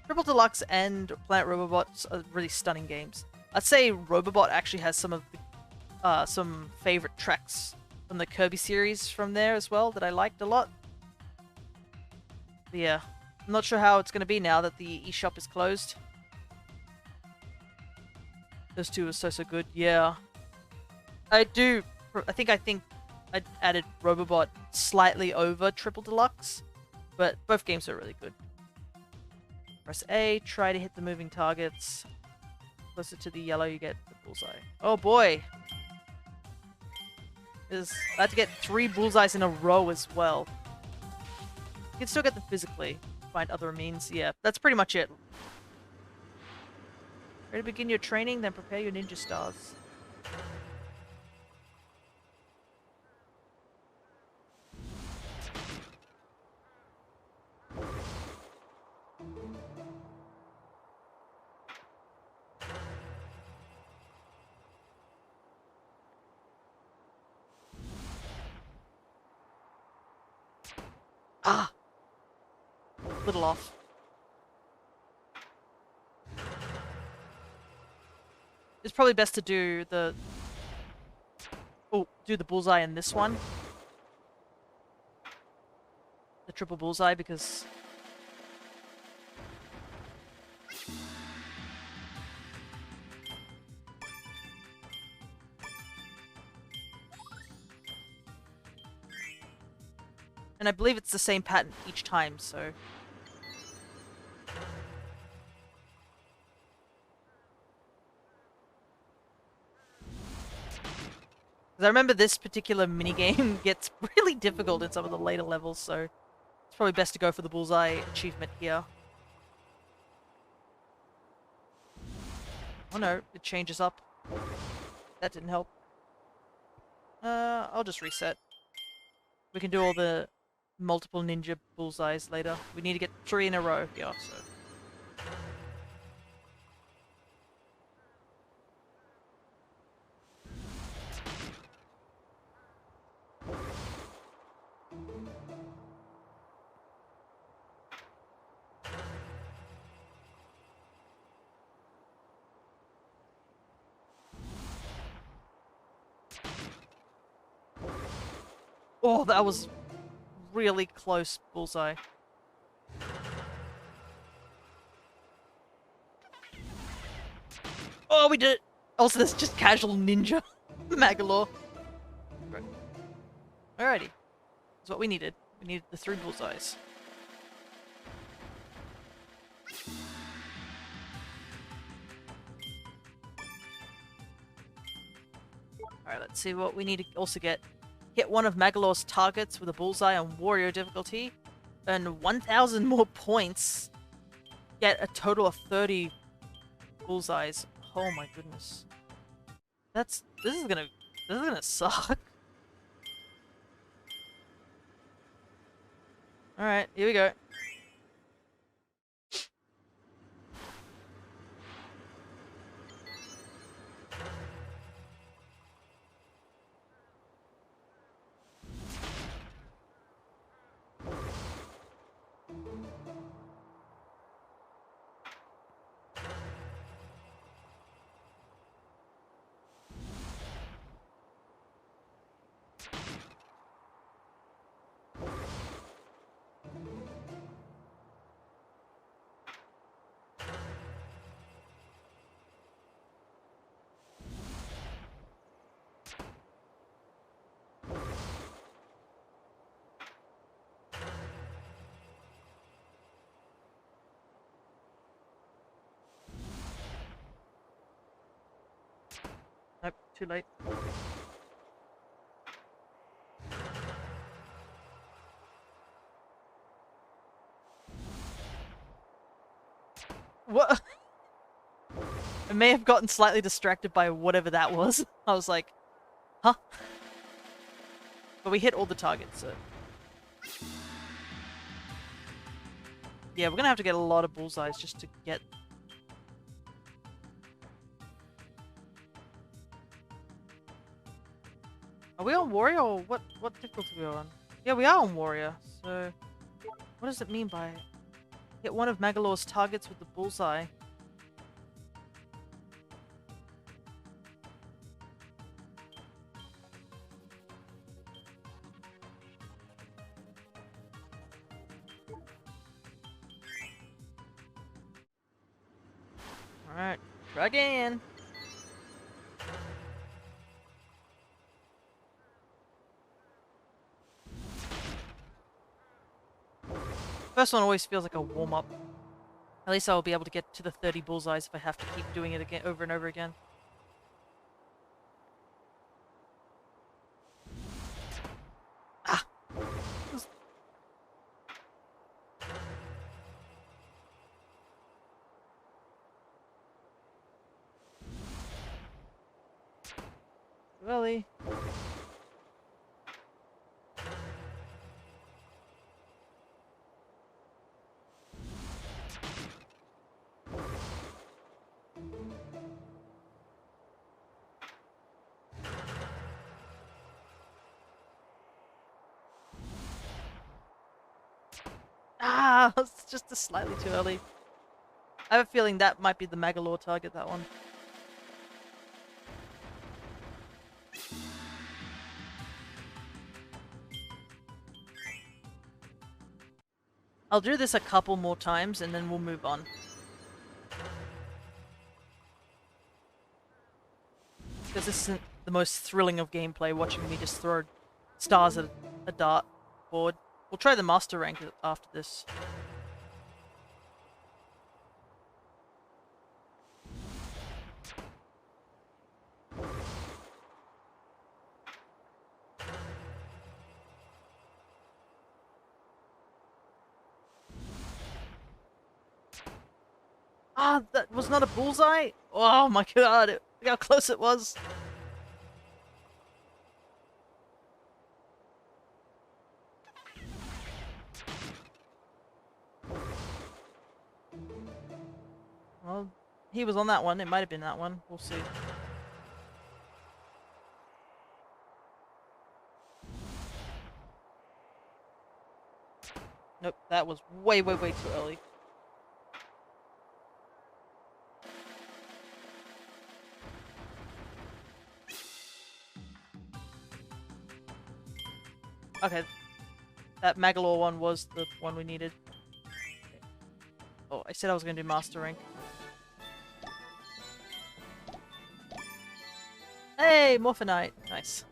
Triple Deluxe and Planet Robobot are really stunning games. I'd say Robobot actually has some of the, some favorite tracks from the Kirby series from there as well that I liked a lot. But yeah, I'm not sure how it's going to be now that the eShop is closed. Those 2 are so good. Yeah, I think I added Robobot slightly over Triple Deluxe. But both games are really good. Press A, try to hit the moving targets. Closer to the yellow, you get the bullseye. Oh boy! I had to get 3 bullseyes in a row as well. You can still get them physically. Find other means. Yeah, that's pretty much it. Ready to begin your training? Then prepare your ninja stars. Ah! Little off. It's probably best to do the... Oh, do the bullseye in this one. The triple bullseye, because... And I believe it's the same pattern each time, so... Because I remember this particular minigame gets really difficult in some of the later levels, so... It's probably best to go for the bullseye achievement here. Oh no, it changes up. That didn't help. I'll just reset. We can do all the multiple ninja bullseyes later. We need to get 3 in a row. Yeah, so... Oh, that was really close bullseye. Oh, we did it! Also, there's just casual ninja Magalore. Right. Alrighty. That's what we needed. We needed the 3 bullseyes. Alright, let's see what we need to also get. Hit one of Magalore's targets with a bullseye on warrior difficulty. Earn 1,000 more points. Get a total of 30 bullseyes. Oh my goodness. This is gonna suck. Alright, here we go. Nope, too late. What? I may have gotten slightly distracted by whatever that was. I was like, huh? But we hit all the targets, so... Yeah, we're gonna have to get a lot of bullseyes just to get... Are we on warrior or what difficulty are we on? Yeah, we are on warrior, so... What does it mean by... Hit one of Magalore's targets with the bullseye? Alright, try again. First one always feels like a warm-up. At least I'll be able to get to the 30 bullseyes if I have to keep doing it again over and over again. Ah! Really? Ah! It's just slightly too early. I have a feeling that might be the Magalore target, that one. I'll do this a couple more times and then we'll move on. Because this isn't the most thrilling of gameplay, watching me just throw stars at a dart board. We'll try the master rank after this. Ah, that was not a bullseye? Oh my god, look how close it was. Well, he was on that one. It might have been that one. We'll see. Nope, that was way, way, way too early. Okay. That Magalore one was the one we needed. Oh, I said I was going to do Master Rank. Hey, Morphinite. Nice.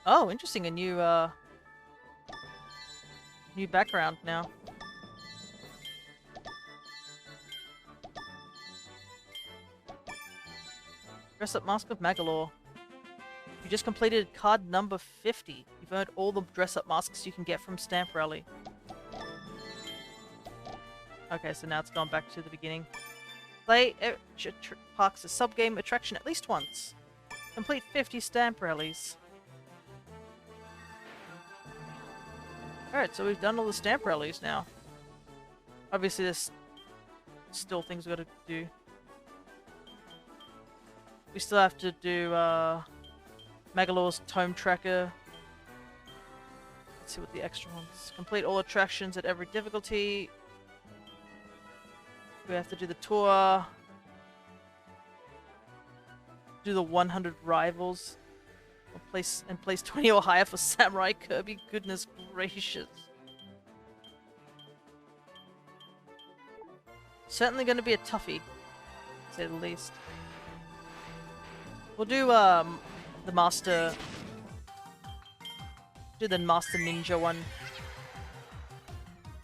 Oh, interesting. A new background now. Dress up Mask of Magalore. You just completed card number 50. You've earned all the dress-up masks you can get from Stamp Rally. Okay, so now it's gone back to the beginning. Play Parks a sub-game attraction at least once. Complete 50 Stamp Rallies. Alright, so we've done all the Stamp Rallies now. Obviously there's still things we've got to do. We still have to do, Magalore's Tome Tracker. Let's see what the extra ones. Complete all attractions at every difficulty. We have to do the tour. Do the 100 rivals. Or place 20 or higher for Samurai Kirby. Goodness gracious. Certainly going to be a toughie, to say the least. We'll do the Master... Do the Master Ninja one.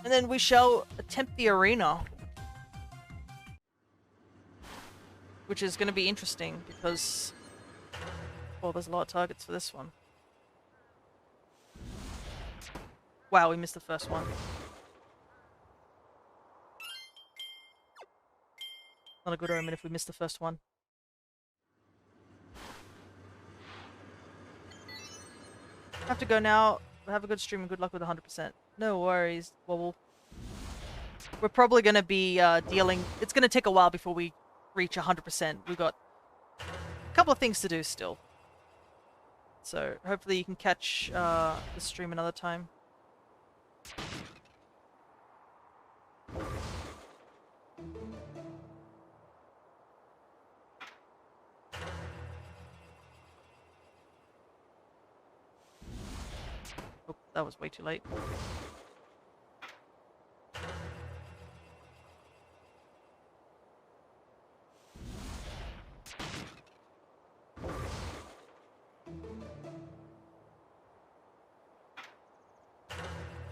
And then we shall attempt the arena. Which is going to be interesting because... Well, there's a lot of targets for this one. Wow, we missed the first one. Not a good omen if we missed the first one. Have to go now. Have a good stream and good luck with 100%. No worries, Wobble. We're probably going to be dealing... It's going to take a while before we reach 100%. We've got a couple of things to do still. So hopefully you can catch the stream another time. Oh, that was way too late.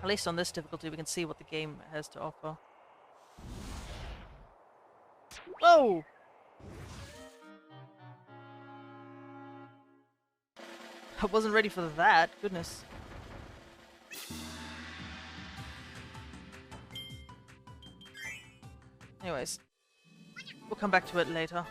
At least on this difficulty we can see what the game has to offer. Whoa! I wasn't ready for that, goodness. Anyways, we'll come back to it later.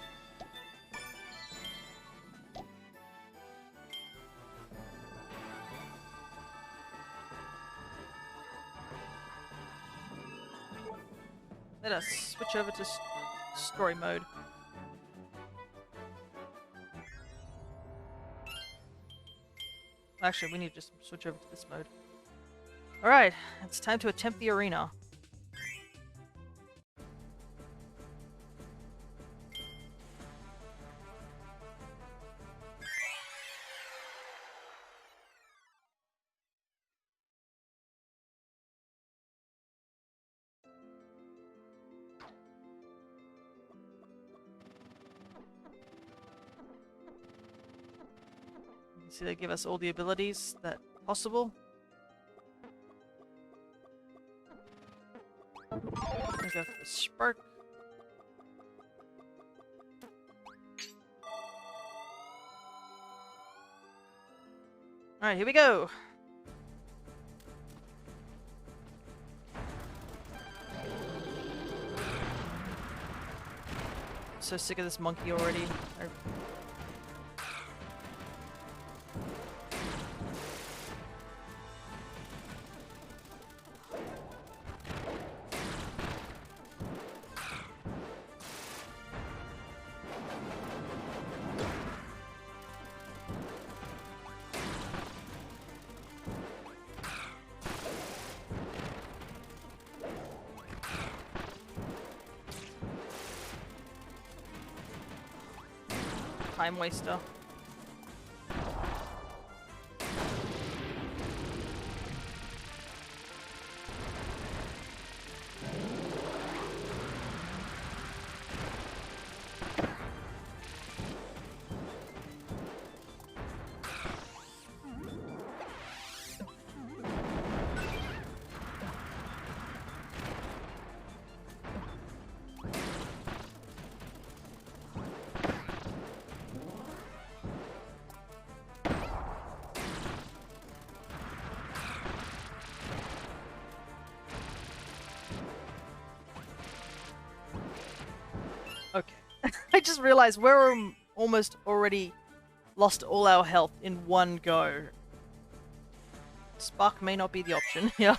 Let us switch over to story mode. Actually, we need to just switch over to this mode. Alright, it's time to attempt the arena. See, they give us all the abilities that possible. I go for the spark. Alright, here we go! I'm so sick of this monkey already. Time waster. I just realized we're almost already lost all our health in one go. Spark may not be the option here.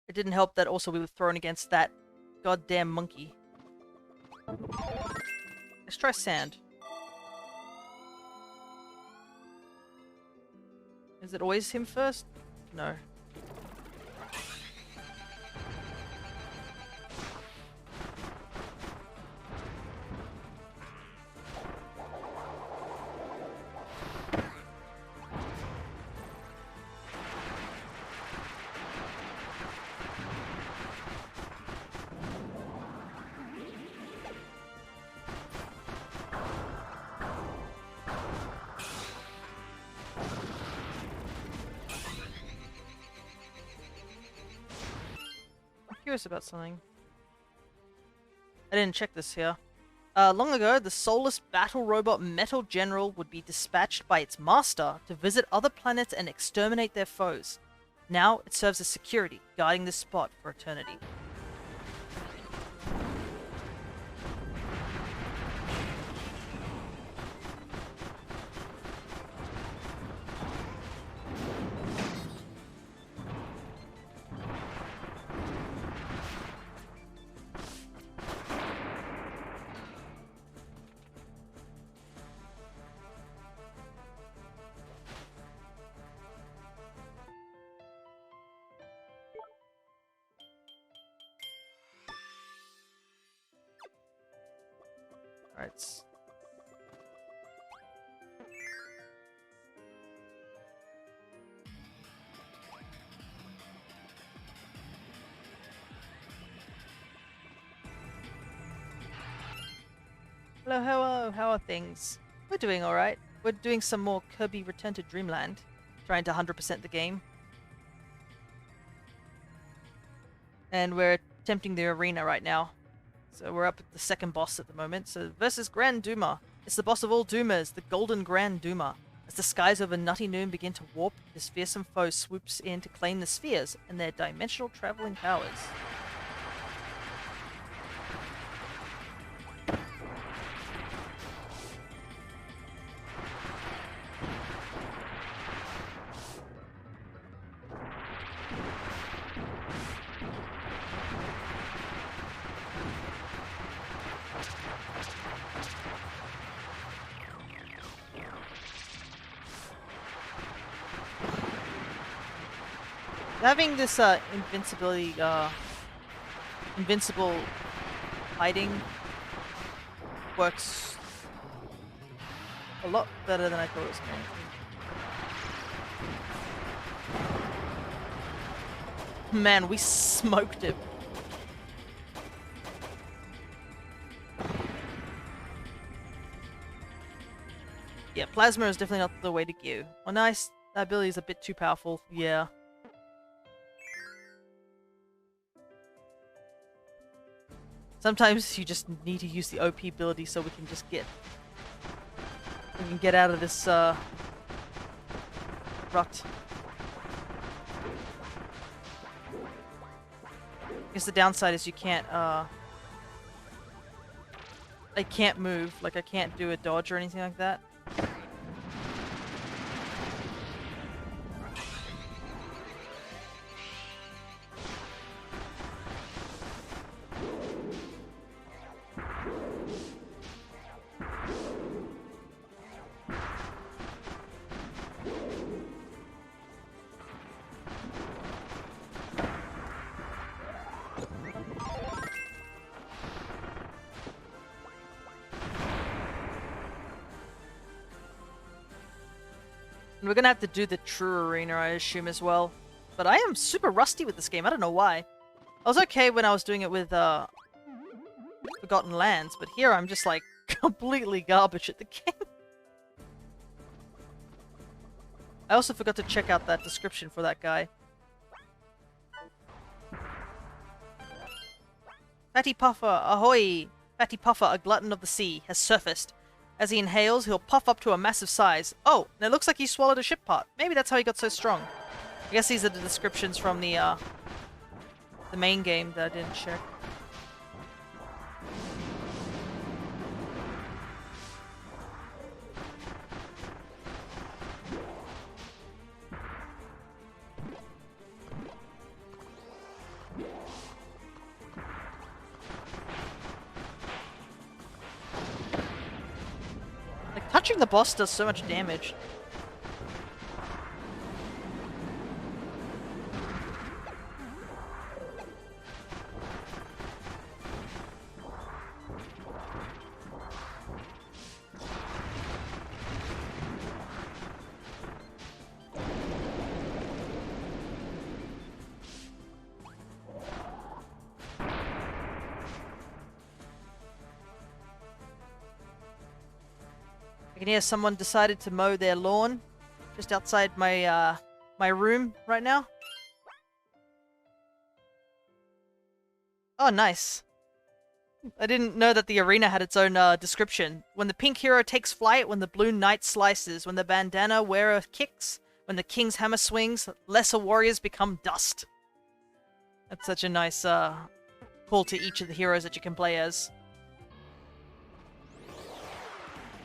It didn't help that also we were thrown against that goddamn monkey. Let's try sand. Is it always him first? No. Curious about something. I didn't check this here. Long ago, the soulless battle robot Metal General would be dispatched by its master to visit other planets and exterminate their foes. Now, it serves as security, guarding this spot for eternity. Alright. Hello, how are things? We're doing alright. We're doing some more Kirby Return to Dreamland. Trying to 100% the game. And we're attempting the arena right now. So we're up at the second boss at the moment. So versus Grand Duma. It's the boss of all Dumas, the Golden Grand Duma. As the skies over Nutty Noon begin to warp, this fearsome foe swoops in to claim the spheres and their dimensional traveling powers. Having this invincible hiding works a lot better than I thought it was going to. Man, we smoked him. Yeah, plasma is definitely not the way to go. Oh, nice. That ability is a bit too powerful. Yeah. Sometimes you just need to use the OP ability so we can just get out of this rut. I guess the downside is you can't I can't move, like I can't do a dodge or anything like that. And we're gonna have to do the true arena, I assume, as well. But I am super rusty with this game, I don't know why. I was okay when I was doing it with, Forgotten Lands, but here I'm just, like, completely garbage at the game. I also forgot to check out that description for that guy. Fatty Puffer, ahoy! Fatty Puffer, a glutton of the sea, has surfaced. As he inhales, he'll puff up to a massive size. Oh, and it looks like he swallowed a ship part. Maybe that's how he got so strong. I guess these are the descriptions from the main game that I didn't check. Like, touching the boss does so much damage. I can hear someone decided to mow their lawn just outside my my room right now. Oh, nice. I didn't know that the arena had its own description. When the pink hero takes flight, when the blue knight slices, when the bandana wearer kicks, when the king's hammer swings, lesser warriors become dust. That's such a nice pull to each of the heroes that you can play as.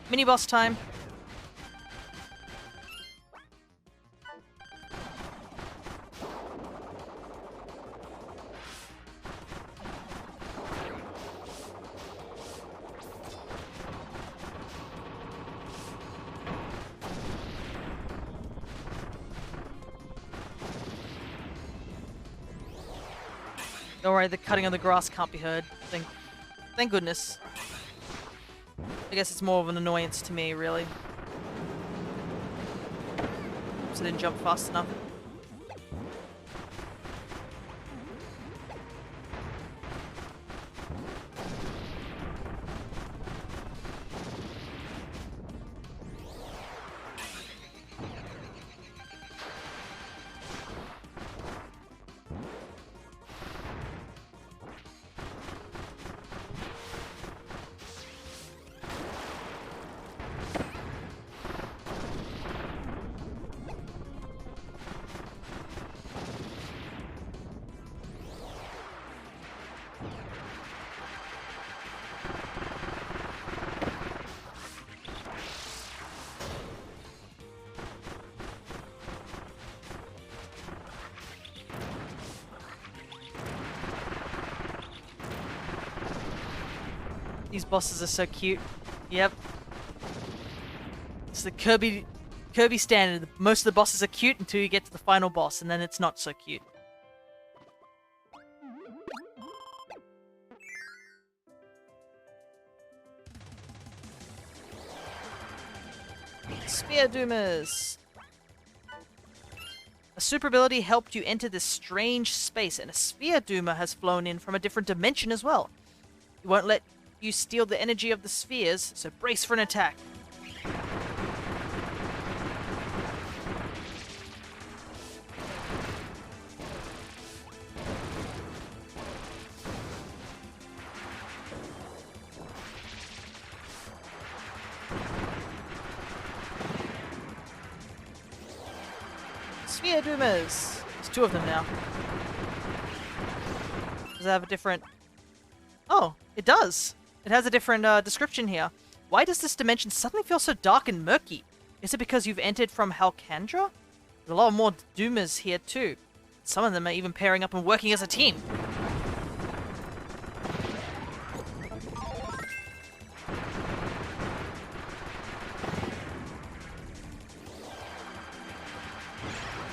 Mini boss time. Don't worry, the cutting of the grass can't be heard. Thank goodness. I guess it's more of an annoyance to me, really. Oops, I didn't jump fast enough. These bosses are so cute. Yep. It's the Kirby standard. Most of the bosses are cute until you get to the final boss, and then it's not so cute. Sphere Doomers! A super ability helped you enter this strange space, and a Sphere Doomer has flown in from a different dimension as well. It won't let you steal the energy of the spheres, so brace for an attack. Sphere Doomers! There's two of them now. Does it have a different... Oh, it does! It has a different description here. Why does this dimension suddenly feel so dark and murky? Is it because you've entered from Halcandra? There's a lot more Doomers here too. Some of them are even pairing up and working as a team.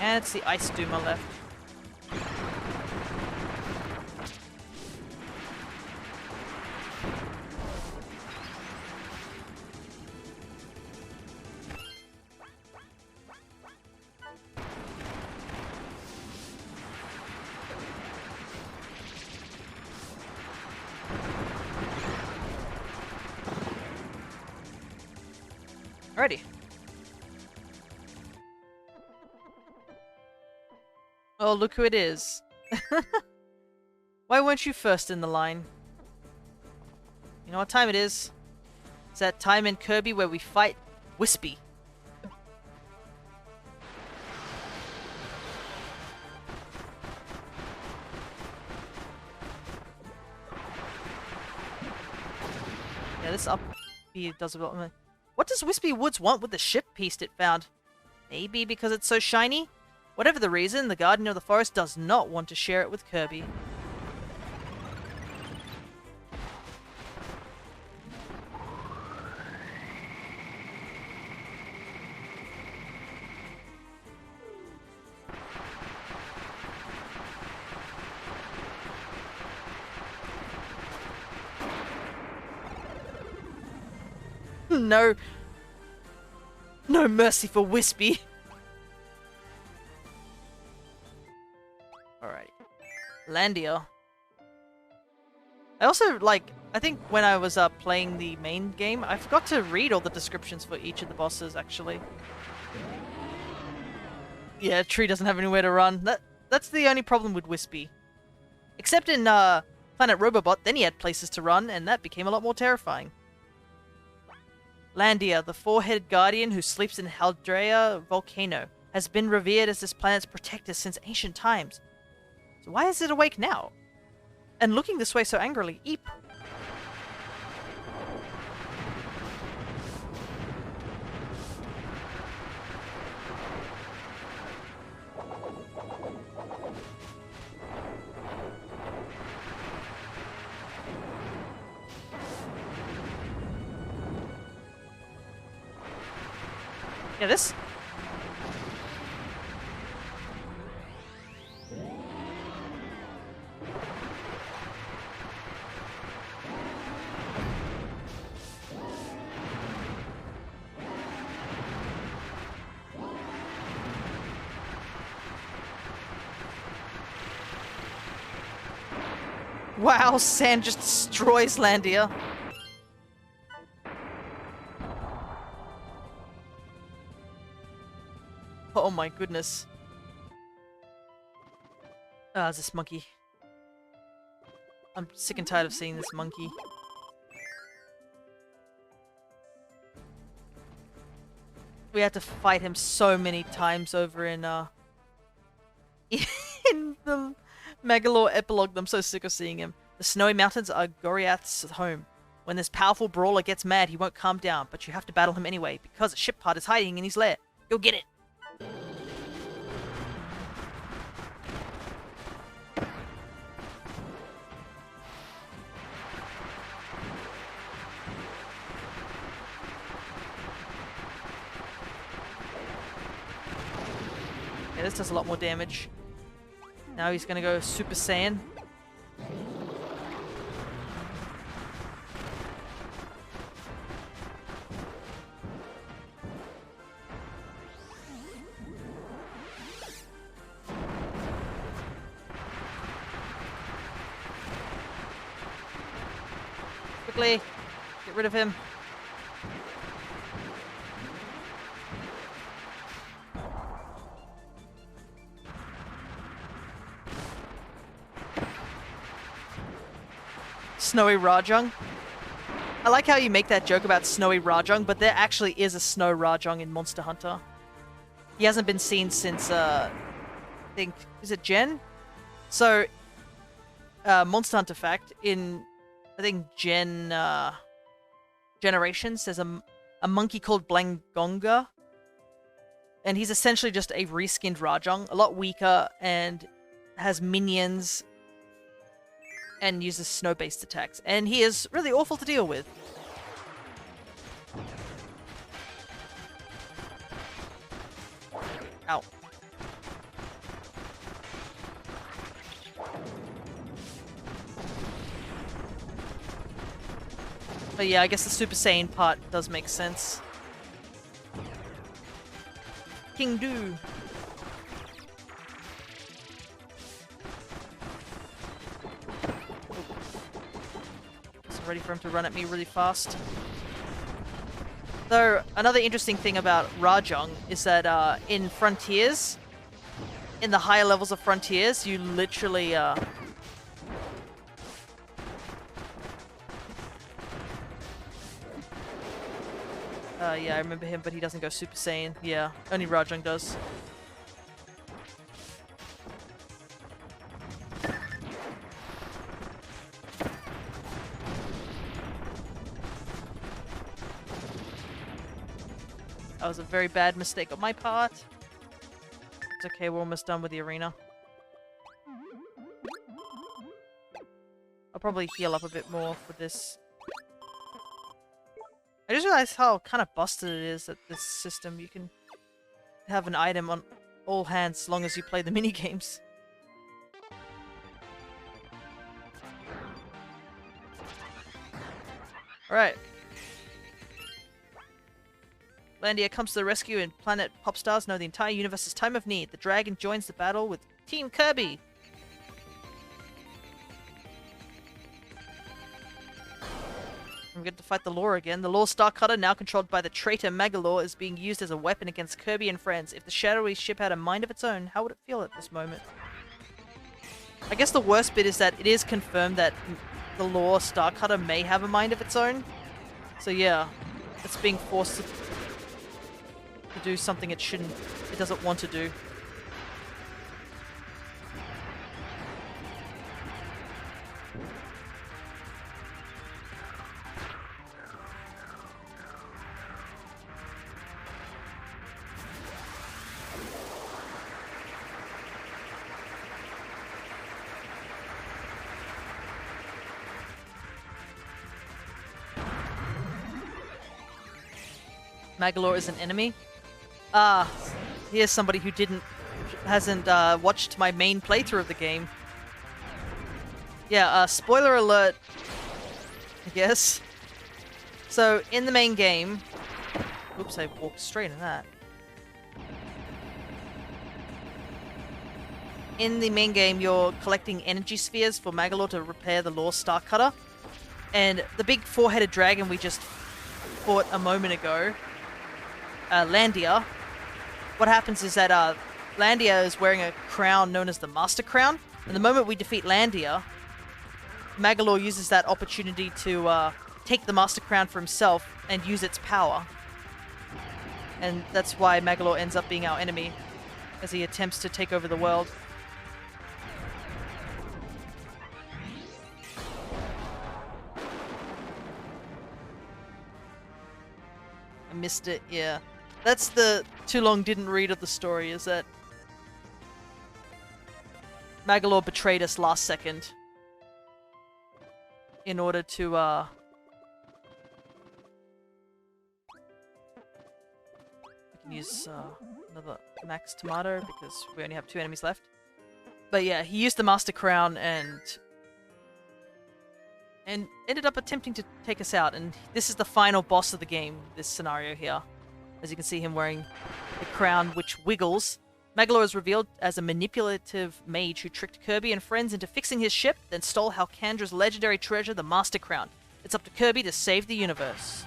And it's the Ice Doomer left. Alrighty. Oh, look who it is. Why weren't you first in the line? You know what time it is? It's that time in Kirby where we fight this up here does a. What does Wispy Woods want with the ship piece it found? Maybe because it's so shiny? Whatever the reason, the Guardian of the Forest does not want to share it with Kirby. No. No mercy for Wispy. Alright. Landia. I also, I think when I was playing the main game, I forgot to read all the descriptions for each of the bosses, actually. Yeah, Tree doesn't have anywhere to run. That's the only problem with Wispy. Except in Planet Robobot, then he had places to run, and that became a lot more terrifying. Landia, the four-headed guardian who sleeps in Haldrea Volcano, has been revered as this planet's protector since ancient times. So why is it awake now? And looking this way so angrily? Eep. Yeah, this... Wow, sand just destroys Landia. Oh my goodness. Ah, it's this monkey. I'm sick and tired of seeing this monkey. We had to fight him so many times over in in the Magoland epilogue. I'm so sick of seeing him. The snowy mountains are Goriath's home. When this powerful brawler gets mad, he won't calm down, but you have to battle him anyway, because a ship part is hiding in his lair. Go get it! Yeah, this does a lot more damage. Now he's gonna go Super Saiyan. Quickly, get rid of him. Snowy Rajang. I like how you make that joke about Snowy Rajang, but there actually is a Snow Rajang in Monster Hunter. He hasn't been seen since, I think, is it Gen? So, Monster Hunter fact, in, I think, Generations, there's a monkey called Blangonga, and he's essentially just a reskinned Rajang, a lot weaker, and has minions, and uses snow-based attacks. And he is really awful to deal with. Ow. But yeah, I guess the Super Saiyan part does make sense. King Do. Ready for him to run at me really fast. Though, another interesting thing about Rajang is that in Frontiers, in the higher levels of Frontiers, you literally yeah, I remember him, but he doesn't go Super Saiyan. Yeah, only Rajang does. That was a very bad mistake on my part. It's okay, we're almost done with the arena. I'll probably heal up a bit more for this. I just realized how kind of busted it is at this system. You can have an item on all hands as long as you play the minigames. Alright. Landia comes to the rescue and planet Popstars know the entire universe's time of need. The dragon joins the battle with Team Kirby. I'm going to fight the Law again. The Law Star Cutter, now controlled by the traitor Magoland, is being used as a weapon against Kirby and friends. If the shadowy ship had a mind of its own, how would it feel at this moment? I guess the worst bit is that it is confirmed that the Law Star Cutter may have a mind of its own. So yeah, it's being forced to do something it doesn't want to do. Magoland is an enemy. Here's somebody who hasn't watched my main playthrough of the game. Yeah, spoiler alert, I guess. So, in the main game... Oops, I walked straight into that. In the main game, you're collecting energy spheres for Magoland to repair the Law Star Cutter. And the big four-headed dragon we just fought a moment ago, Landia, what happens is that Landia is wearing a crown known as the Master Crown, and the moment we defeat Landia, Magoland uses that opportunity to take the Master Crown for himself and use its power. And that's why Magoland ends up being our enemy, as he attempts to take over the world. I missed it, yeah. That's the too long didn't read of the story, is that Magoland betrayed us last second in order to, I can use another max tomato because we only have 2 enemies left. But yeah, he used the Master Crown and ended up attempting to take us out, and this is the final boss of the game, this scenario here. As you can see him wearing the crown which wiggles. Magoland is revealed as a manipulative mage who tricked Kirby and friends into fixing his ship, then stole Halkandra's legendary treasure, the Master Crown. It's up to Kirby to save the universe.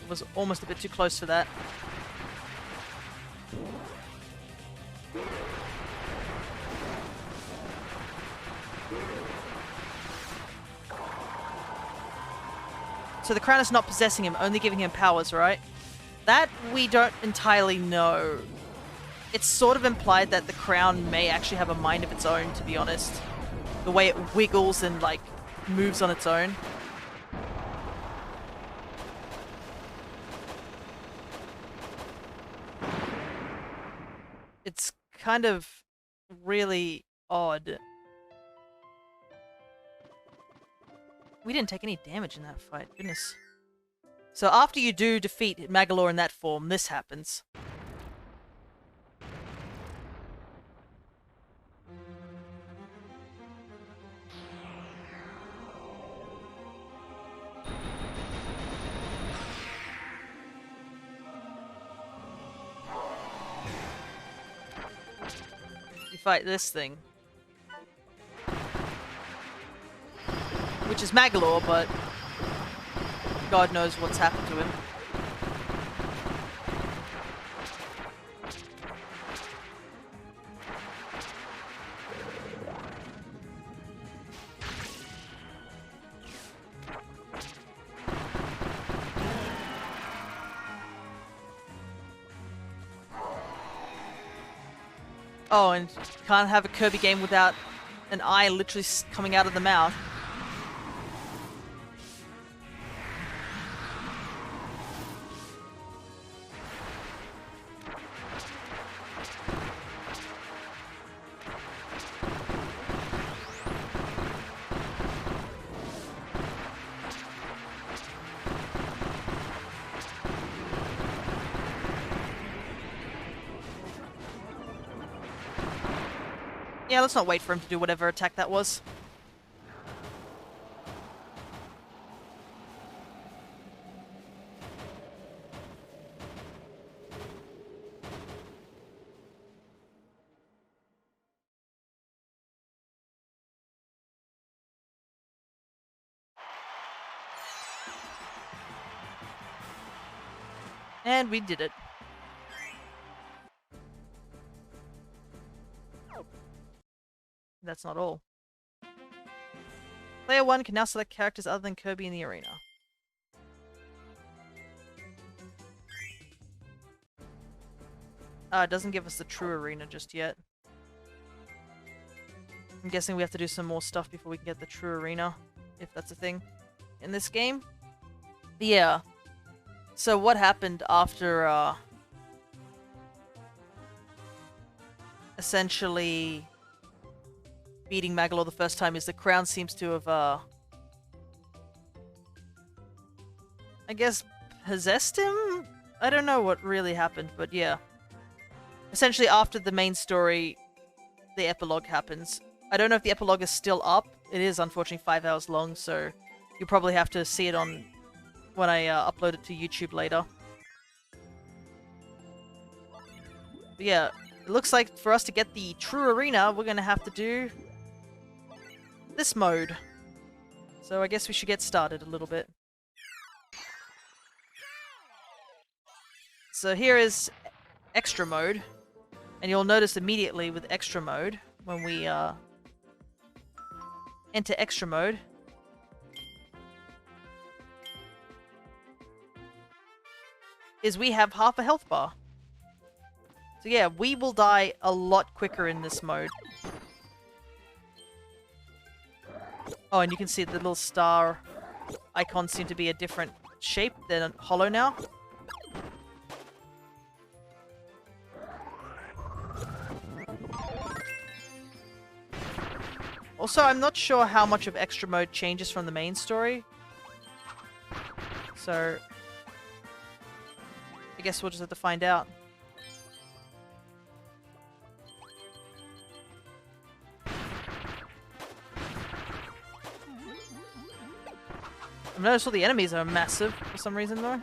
Was almost a bit too close for that. So the crown is not possessing him, only giving him powers, right? That we don't entirely know. It's sort of implied that the crown may actually have a mind of its own, to be honest. The way it wiggles and, like, moves on its own. It's kind of really odd. We didn't take any damage in that fight, goodness. So after you do defeat Magoland in that form, this happens. Fight this thing, which is Magoland, but God knows what's happened to him. Oh, and can't have a Kirby game without an eye literally coming out of the mouth. Yeah, let's not wait for him to do whatever attack that was. And we did it. That's not all. Player 1 can now select characters other than Kirby in the arena. It doesn't give us the true arena just yet. I'm guessing we have to do some more stuff before we can get the true arena, if that's a thing in this game. But yeah. So what happened after, essentially beating Magoland the first time is the crown seems to have, I guess, possessed him? I don't know what really happened, but yeah. Essentially, after the main story, the epilogue happens. I don't know if the epilogue is still up. It is, unfortunately, 5 hours long, so you'll probably have to see it on when I upload it to YouTube later. But yeah, it looks like for us to get the true arena, we're going to have to do this mode. So I guess we should get started a little bit. So here is extra mode. And you'll notice immediately with extra mode, when we enter extra mode, is we have half a health bar. So yeah, we will die a lot quicker in this mode. Oh, and you can see the little star icons seem to be a different shape. They're hollow now. Also, I'm not sure how much of extra mode changes from the main story. So I guess we'll just have to find out. I've noticed all the enemies are massive for some reason though.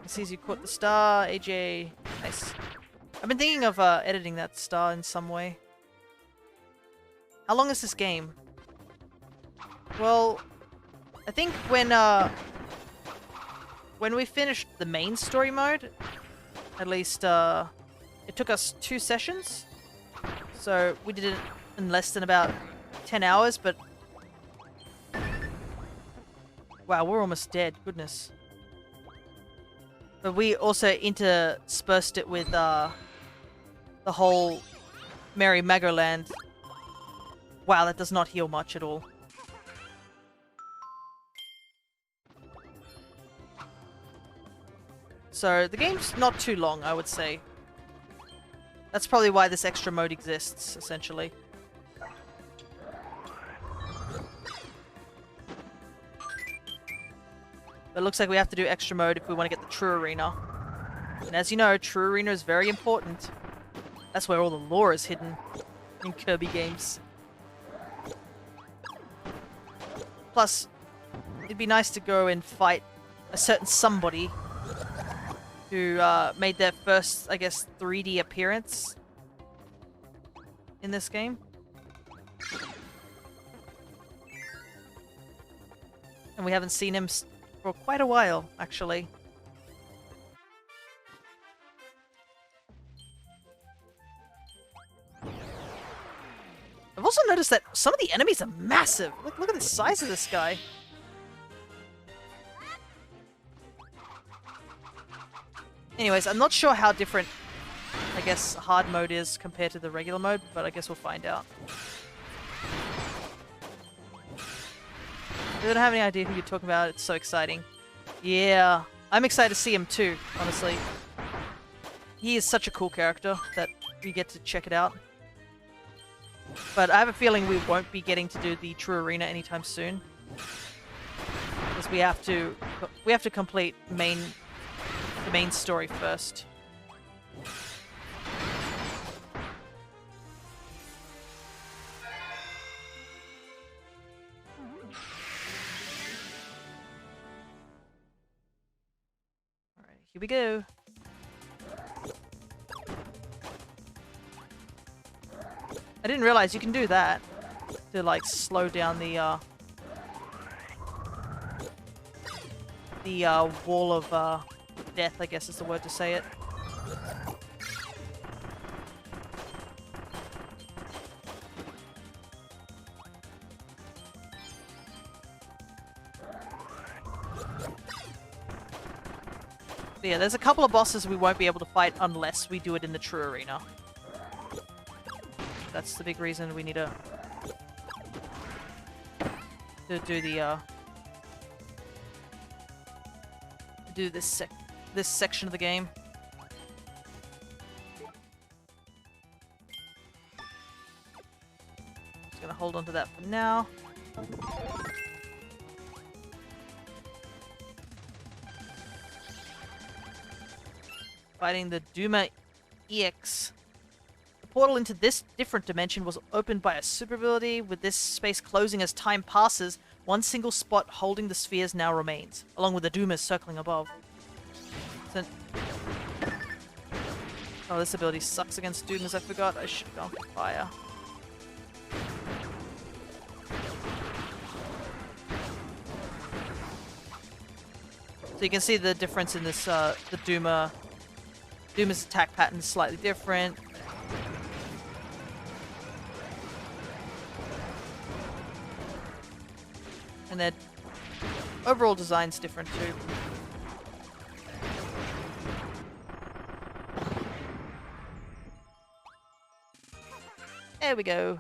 It sees you caught the star, AJ. Nice. I've been thinking of editing that star in some way. How long is this game? Well, I think when we finished the main story mode, at least it took us 2 sessions. So we did it in less than about 10 hours, but wow, we're almost dead, goodness. But we also interspersed it with the whole Merry Magoland. Wow, that does not heal much at all. So, the game's not too long, I would say. That's probably why this extra mode exists, essentially. But it looks like we have to do extra mode if we want to get the true arena. And as you know, true arena is very important. That's where all the lore is hidden in Kirby games. Plus, it'd be nice to go and fight a certain somebody who made their first, I guess, 3D appearance in this game. And we haven't seen him for quite a while, actually. I've also noticed that some of the enemies are massive. Look at the size of this guy. Anyways, I'm not sure how different I guess hard mode is compared to the regular mode, but I guess we'll find out. I don't have any idea who you're talking about. It's so exciting. Yeah, I'm excited to see him too, honestly. He is such a cool character that we get to check it out. But I have a feeling we won't be getting to do the true arena anytime soon. Because we have to complete the main story first. Alright, here we go. I didn't realize you can do that to like slow down the wall of death, I guess is the word to say it. But yeah, there's a couple of bosses we won't be able to fight unless we do it in the true arena. That's the big reason we need to do the do this section of the game. Just gonna hold on to that for now. Fighting the Duma EX. The portal into this different dimension was opened by a super ability. With this space closing as time passes, one single spot holding the spheres now remains, along with the Dumas circling above. So... oh, this ability sucks against Dumas, I forgot. I should go on fire. So you can see the difference in this, the Duma's attack pattern is slightly different. And their overall design's different too. There we go.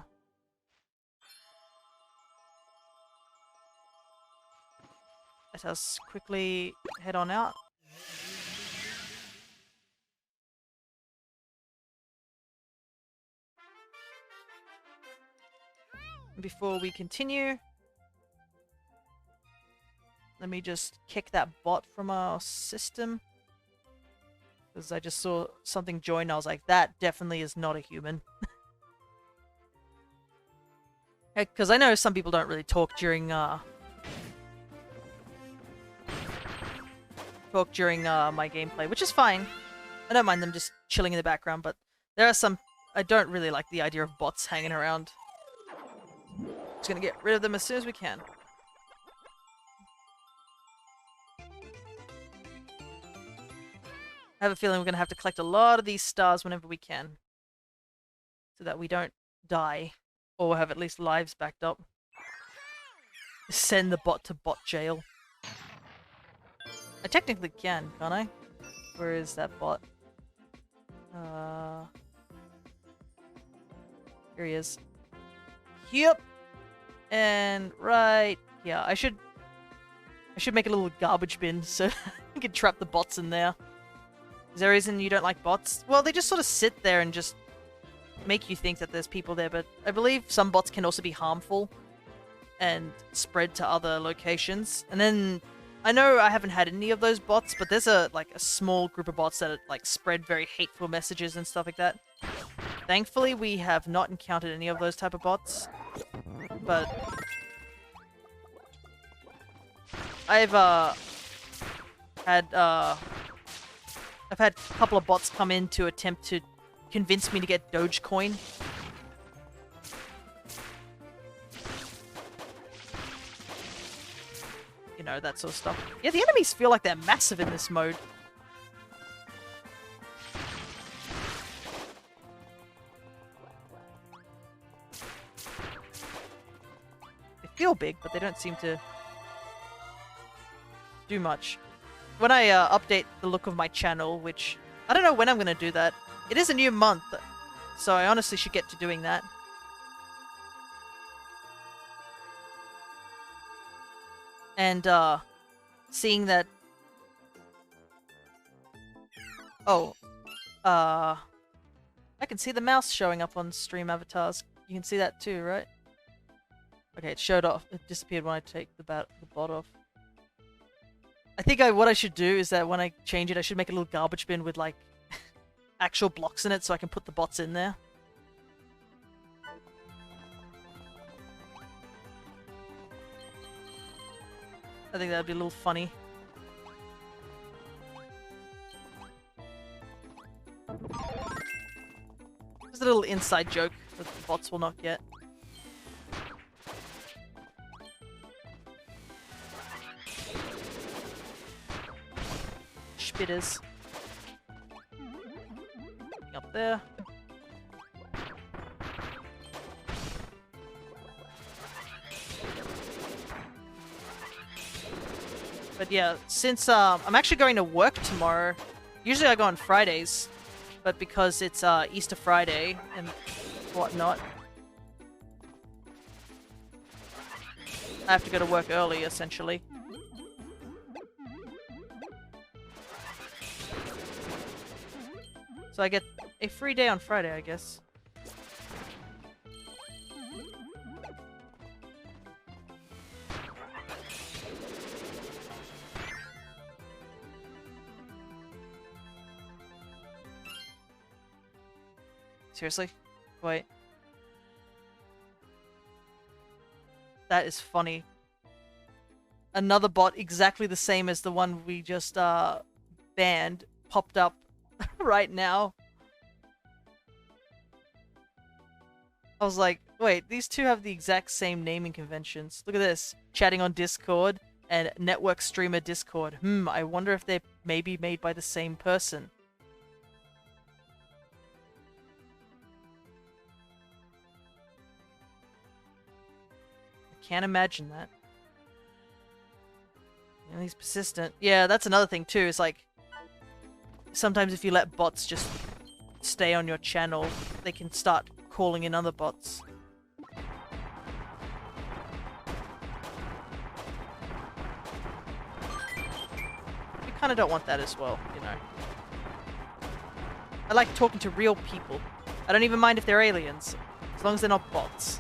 Let us quickly head on out. Before we continue, let me just kick that bot from our system. Because I just saw something join and I was like, that definitely is not a human. Because I know some people don't really talk during my gameplay, which is fine. I don't mind them just chilling in the background, but there are some... I don't really like the idea of bots hanging around. Just gonna get rid of them as soon as we can. I have a feeling we're gonna have to collect a lot of these stars whenever we can. So that we don't die. Or have at least lives backed up. Send the bot to bot jail. I technically can, can't I? Where is that bot? Here he is. Yep. And right, yeah, I should make a little garbage bin so I can trap the bots in there. Is there a reason you don't like bots? Well, they just sort of sit there and just make you think that there's people there, but I believe some bots can also be harmful and spread to other locations. And then I know I haven't had any of those bots, but there's a small group of bots that like spread very hateful messages and stuff like that. Thankfully, we have not encountered any of those type of bots. But I've had a couple of bots come in to attempt to convince me to get Dogecoin. You know, that sort of stuff. Yeah, the enemies feel like they're massive in this mode. Feel big, but they don't seem to do much. When I update the look of my channel, which I don't know when I'm going to do that. It is a new month, so I honestly should get to doing that. And, seeing that... Oh, I can see the mouse showing up on stream avatars. You can see that too, right? Okay, it showed off. It disappeared when I take the bot off. I think what I should do is that when I change it, I should make a little garbage bin with, like, actual blocks in it so I can put the bots in there. I think that'd be a little funny. Just a little inside joke that the bots will not get. Spitters. Up there. But yeah, since I'm actually going to work tomorrow. Usually I go on Fridays, but because it's Easter Friday and whatnot, I have to go to work early, essentially. So I get a free day on Friday, I guess. Seriously? Wait. That is funny. Another bot exactly the same as the one we just banned popped up right now. I was like, wait, these two have the exact same naming conventions. Look at this. Chatting on Discord and network streamer Discord. I wonder if they're maybe made by the same person. I can't imagine that. And he's persistent. Yeah, that's another thing too. It's like, sometimes if you let bots just stay on your channel, they can start calling in other bots. You kind of don't want that as well, you know. I like talking to real people. I don't even mind if they're aliens, as long as they're not bots.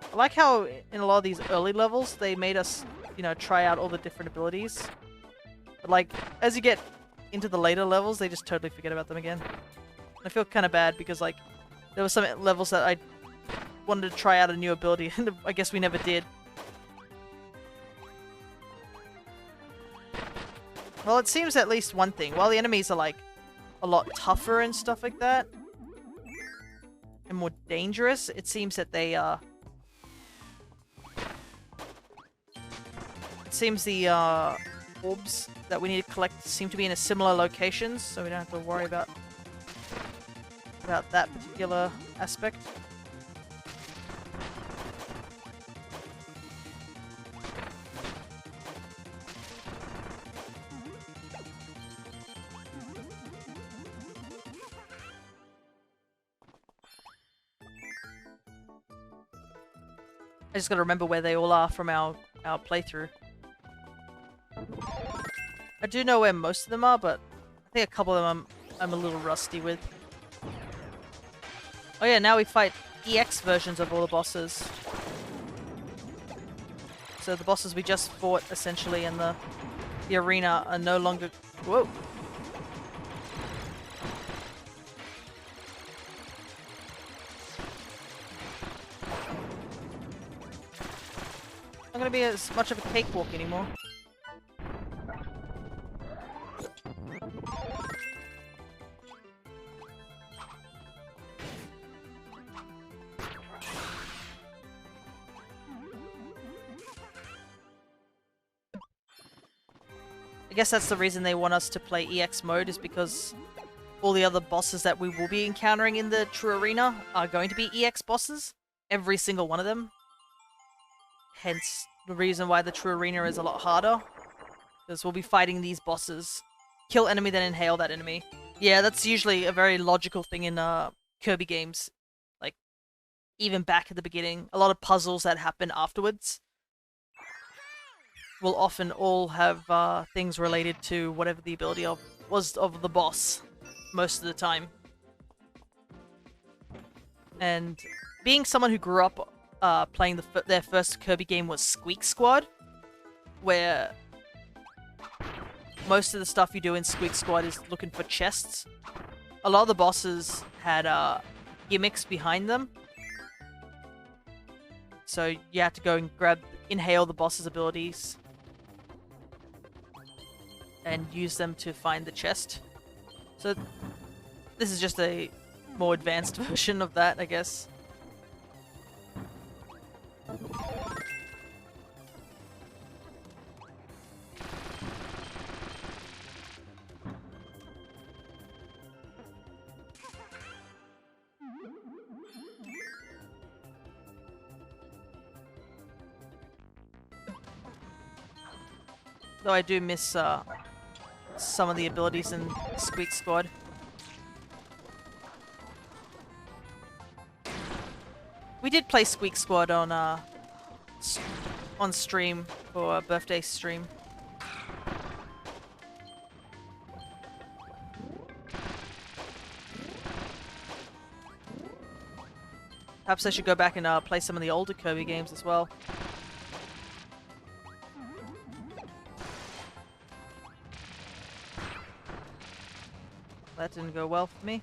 I like how in a lot of these early levels they made us, you know, try out all the different abilities. But like, as you get into the later levels, they just totally forget about them again. I feel kind of bad because like, there were some levels that I wanted to try out a new ability and I guess we never did. Well, it seems at least one thing. While the enemies are like a lot tougher and stuff like that, and more dangerous, it seems that they it seems the orbs that we need to collect seem to be in a similar locations, so we don't have to worry about that particular aspect. I just gotta remember where they all are from our playthrough. I do know where most of them are, but I think a couple of them I'm a little rusty with. Oh yeah, now we fight EX versions of all the bosses. So the bosses we just fought, essentially, in the arena are no longer... Whoa! Not gonna be as much of a cakewalk anymore. I guess that's the reason they want us to play EX mode, is because all the other bosses that we will be encountering in the true arena are going to be EX bosses. Every single one of them. Hence the reason why the true arena is a lot harder. Because we'll be fighting these bosses. Kill enemy, then inhale that enemy. Yeah, that's usually a very logical thing in Kirby games. Like, even back at the beginning, a lot of puzzles that happen afterwards will often all have things related to whatever the ability was of the boss, most of the time. And being someone who grew up playing their first Kirby game was Squeak Squad, where most of the stuff you do in Squeak Squad is looking for chests. A lot of the bosses had gimmicks behind them. So you had to go and inhale the boss's abilities and use them to find the chest. So this is just a more advanced version of that, I guess. Though I do miss some of the abilities in Squeak Squad. We did play Squeak Squad on stream for a birthday stream. Perhaps I should go back and play some of the older Kirby games as well. That didn't go well for me.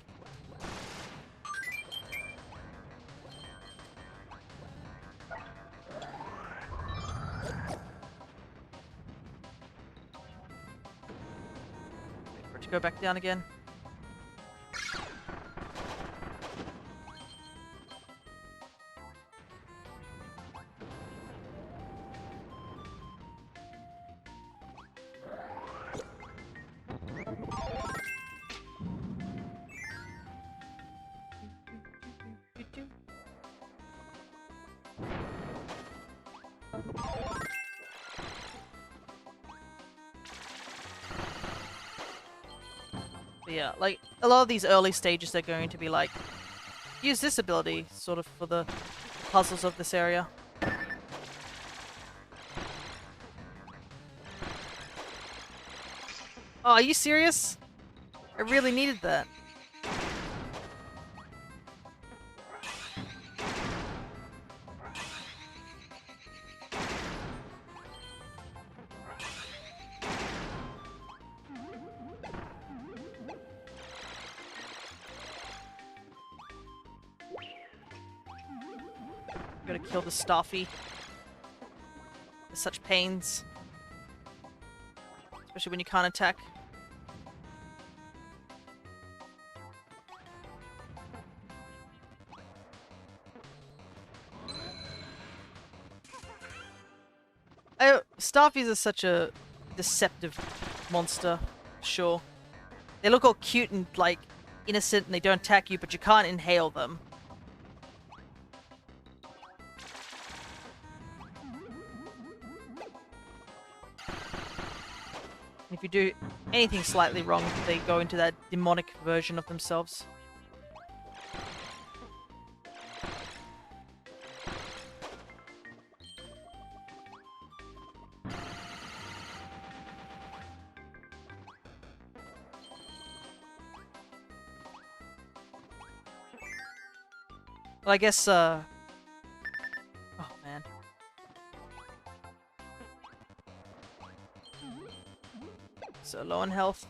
Wait for it to go back down again. But yeah, like, a lot of these early stages are going to be like, use this ability, sort of, for the puzzles of this area. Oh, are you serious? I really needed that. Gotta kill the Staffy. There's such pains. Especially when you can't attack. Starfies are such a deceptive monster, sure. They look all cute and, like, innocent and they don't attack you, but you can't inhale them. If you do anything slightly wrong, they go into that demonic version of themselves. Well, I guess, oh, man. So low on health.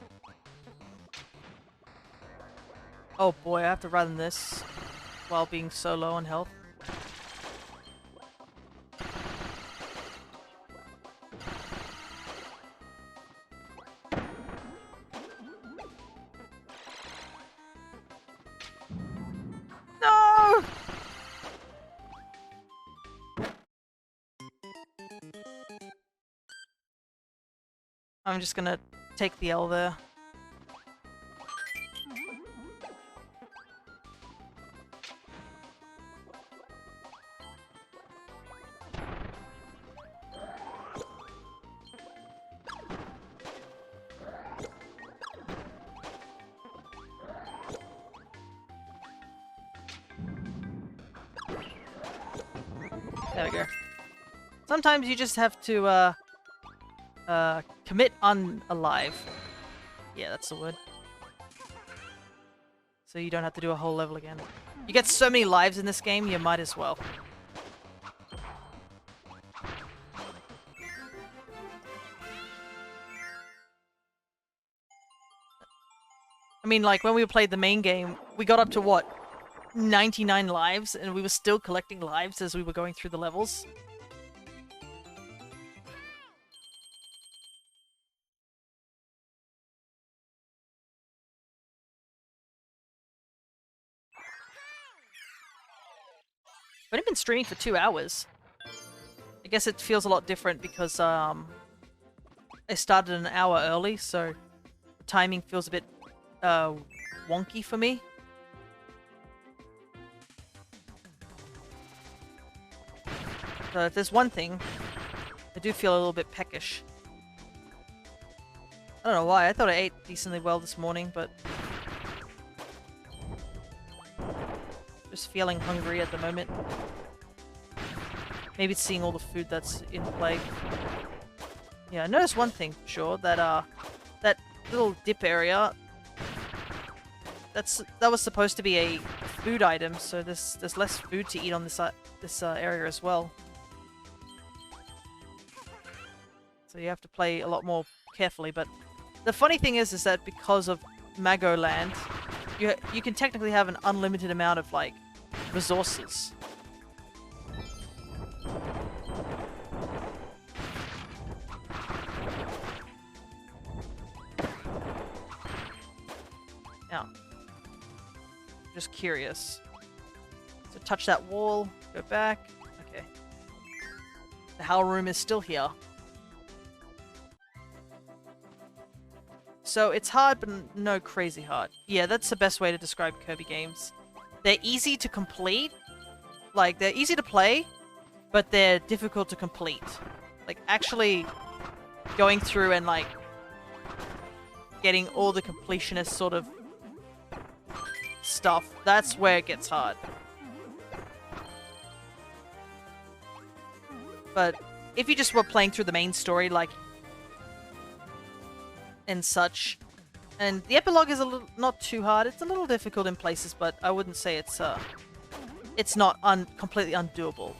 Oh boy, I have to run this while being so low on health. No! I'm just gonna take the L there. There we go. Sometimes you just have to, commit unalive. Yeah, that's the word. So you don't have to do a whole level again. You get so many lives in this game, you might as well. I mean, like, when we played the main game, we got up to, what, 99 lives, and we were still collecting lives as we were going through the levels. I've only been streaming for 2 hours. I guess it feels a lot different because I started an hour early, so the timing feels a bit wonky for me. So if there's one thing, I do feel a little bit peckish. I don't know why, I thought I ate decently well this morning, but just feeling hungry at the moment. Maybe it's seeing all the food that's in play. Yeah, I noticed one thing for sure, that that little dip area, that was supposed to be a food item, so there's less food to eat on this area as well. So you have to play a lot more carefully, but the funny thing is that because of Magoland, you can technically have an unlimited amount of, like, resources. Now, just curious. So touch that wall, go back. Okay. The Howl Room is still here. So it's hard, but no crazy hard. Yeah, that's the best way to describe Kirby games. They're easy to complete. Like, they're easy to play, but they're difficult to complete. Like, actually going through and, like, getting all the completionist sort of stuff, that's where it gets hard. But if you just were playing through the main story, like, and such, and the epilogue is a little not too hard. It's a little difficult in places, but I wouldn't say it's not completely undoable.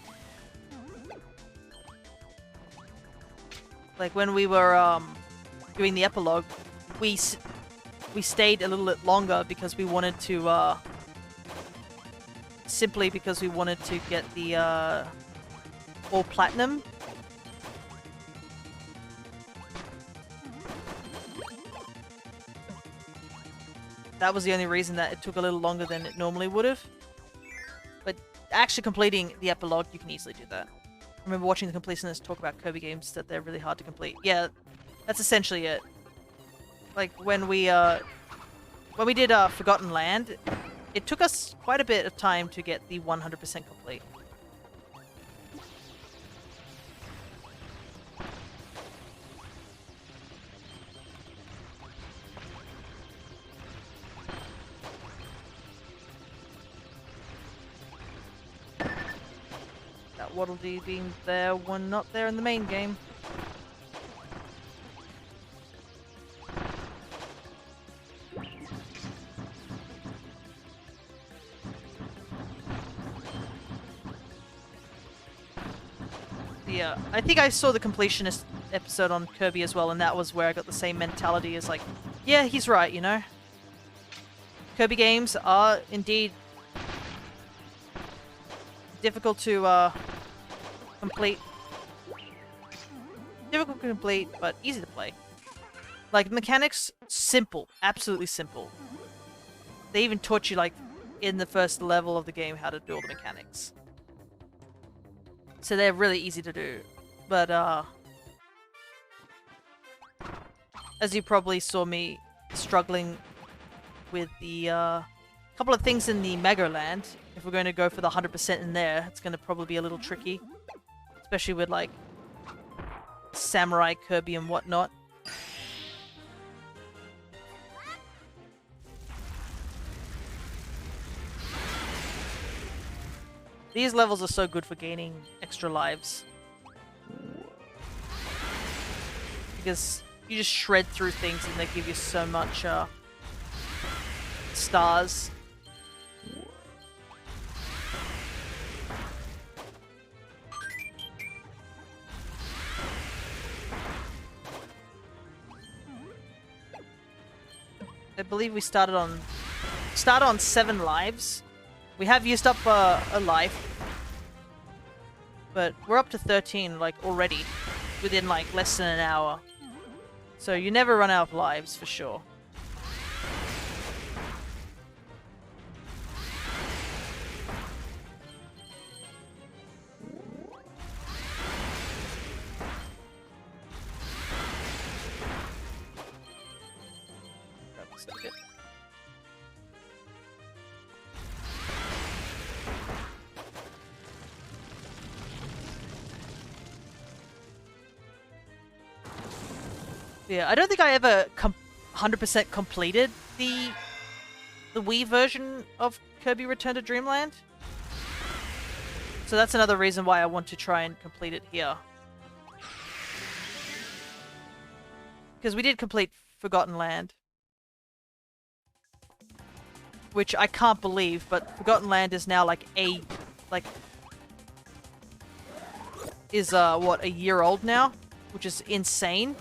Like when we were doing the epilogue, we stayed a little bit longer because we wanted to simply because we wanted to get the all platinum. That was the only reason that it took a little longer than it normally would have. But actually completing the epilogue, you can easily do that. I remember watching the completionists talk about Kirby games that they're really hard to complete. Yeah, that's essentially it. Like when we did Forgotten Land, it took us quite a bit of time to get the 100% complete. Waddle Dee being there when not there in the main game. Yeah, I think I saw the completionist episode on Kirby as well, and that was where I got the same mentality as like, yeah, he's right, you know? Kirby games are indeed difficult to complete. Difficult to complete, but easy to play. Like, mechanics, simple. Absolutely simple. They even taught you, like, in the first level of the game how to do all the mechanics. So they're really easy to do. But, as you probably saw me struggling with the couple of things in the Magoland. If we're going to go for the 100% in there, it's going to probably be a little tricky. Especially with, like, Samurai Kirby and whatnot. These levels are so good for gaining extra lives. Because you just shred through things and they give you so much stars. I believe we started on 7 lives. We have used up a life, but we're up to 13 like already within like less than an hour. So you never run out of lives for sure. Yeah, I don't think I ever 100% completed the Wii version of Kirby Return to Dreamland. So that's another reason why I want to try and complete it here. Because we did complete Forgotten Land. Which I can't believe, but Forgotten Land is now like what, a year old now? Which is insane.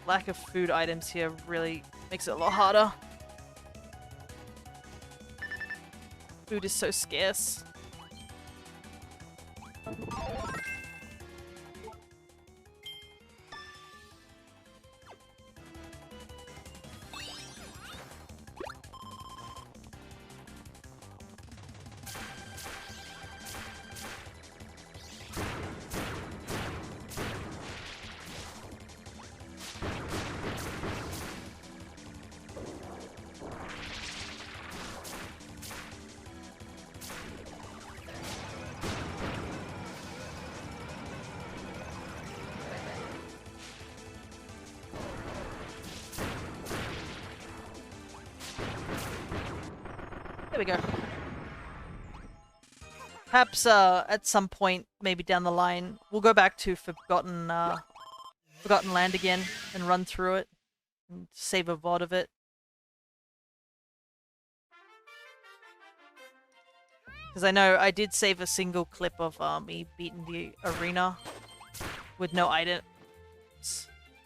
Lack of food items here really makes it a lot harder. Food is so scarce. There we go. Perhaps at some point, maybe down the line, we'll go back to Forgotten Land again and run through it and save a VOD of it. Because I know I did save a single clip of me beating the arena with no items,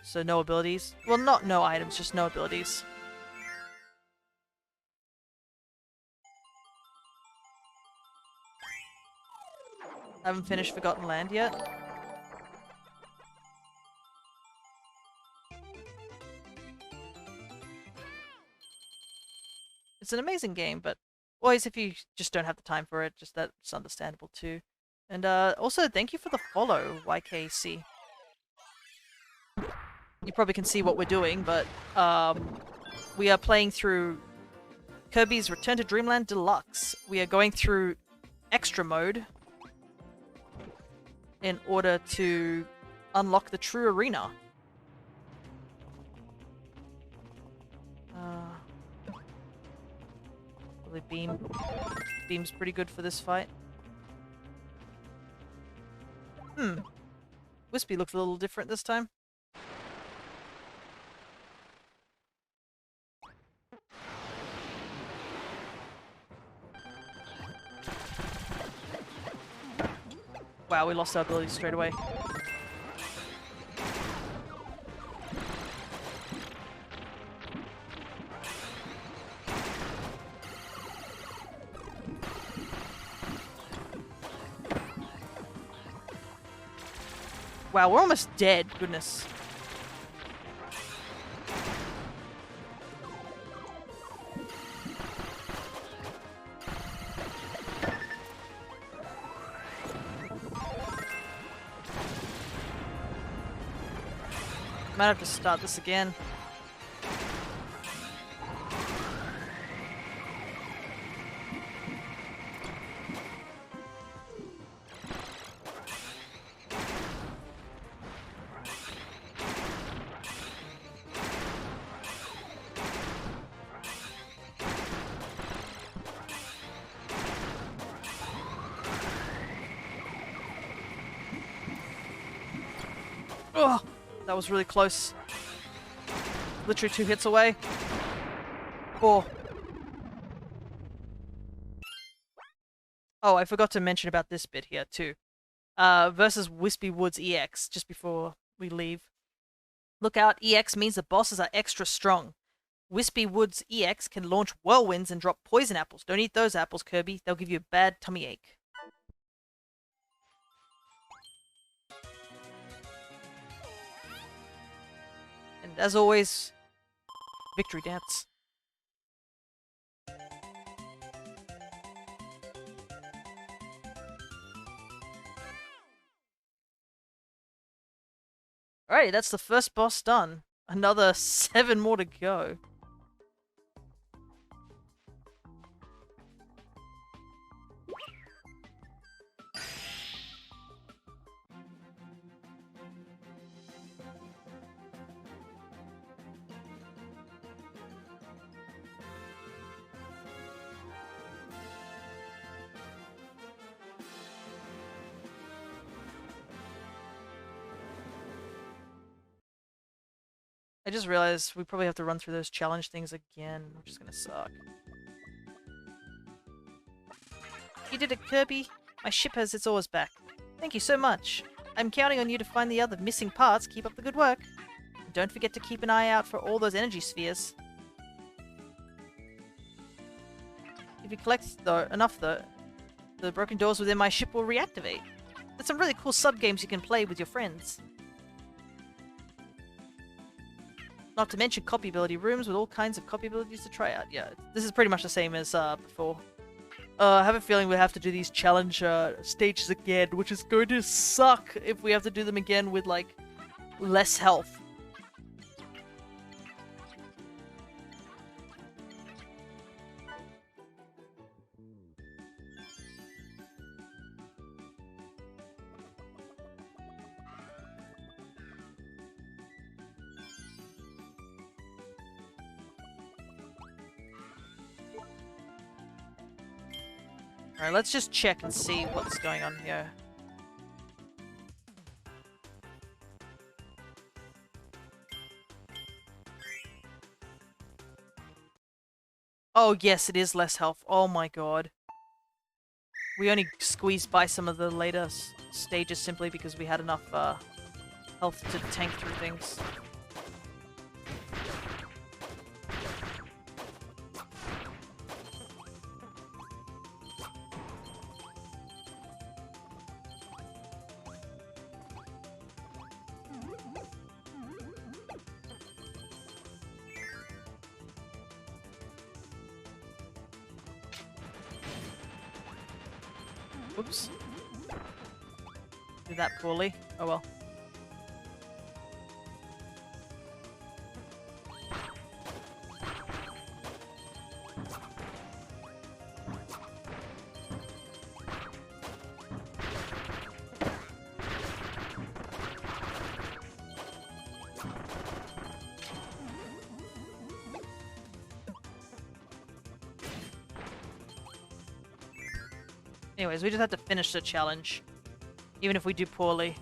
so no abilities. Well, not no items, just no abilities. I haven't finished Forgotten Land yet. It's an amazing game, but always if you just don't have the time for it, just that's understandable too. And also, thank you for the follow, YKC. You probably can see what we're doing, but we are playing through Kirby's Return to Dreamland Deluxe. We are going through Extra Mode in order to unlock the true arena. Probably Beam. Beam's pretty good for this fight. Wispy looks a little different this time. Wow, we lost our ability straight away. Wow, we're almost dead. Goodness. Might have to start this again. Oh, that was really close. Literally 2 hits away. 4. Oh, I forgot to mention about this bit here too. Versus Wispy Woods EX, just before we leave. Look out, EX means the bosses are extra strong. Wispy Woods EX can launch whirlwinds and drop poison apples. Don't eat those apples, Kirby. They'll give you a bad tummy ache. And as always, victory dance. Alright, that's the first boss done. Another 7 more to go. I just realized we probably have to run through those challenge things again, which is gonna suck. You did it, Kirby! My ship has its oars back. Thank you so much. I'm counting on you to find the other missing parts. Keep up the good work. And don't forget to keep an eye out for all those energy spheres. If you collect enough, the broken doors within my ship will reactivate. There's some really cool sub-games you can play with your friends. Not to mention copyability rooms with all kinds of copyabilities to try out. Yeah, this is pretty much the same as before. I have a feeling we'll have to do these challenge stages again, which is going to suck if we have to do them again with, like, less health. Alright, let's just check and see what's going on here. Oh yes, it is less health. Oh my god. We only squeezed by some of the later stages simply because we had enough health to tank through things. Oops. Did that poorly. Oh well. Anyways, we just have to finish the challenge, even if we do poorly.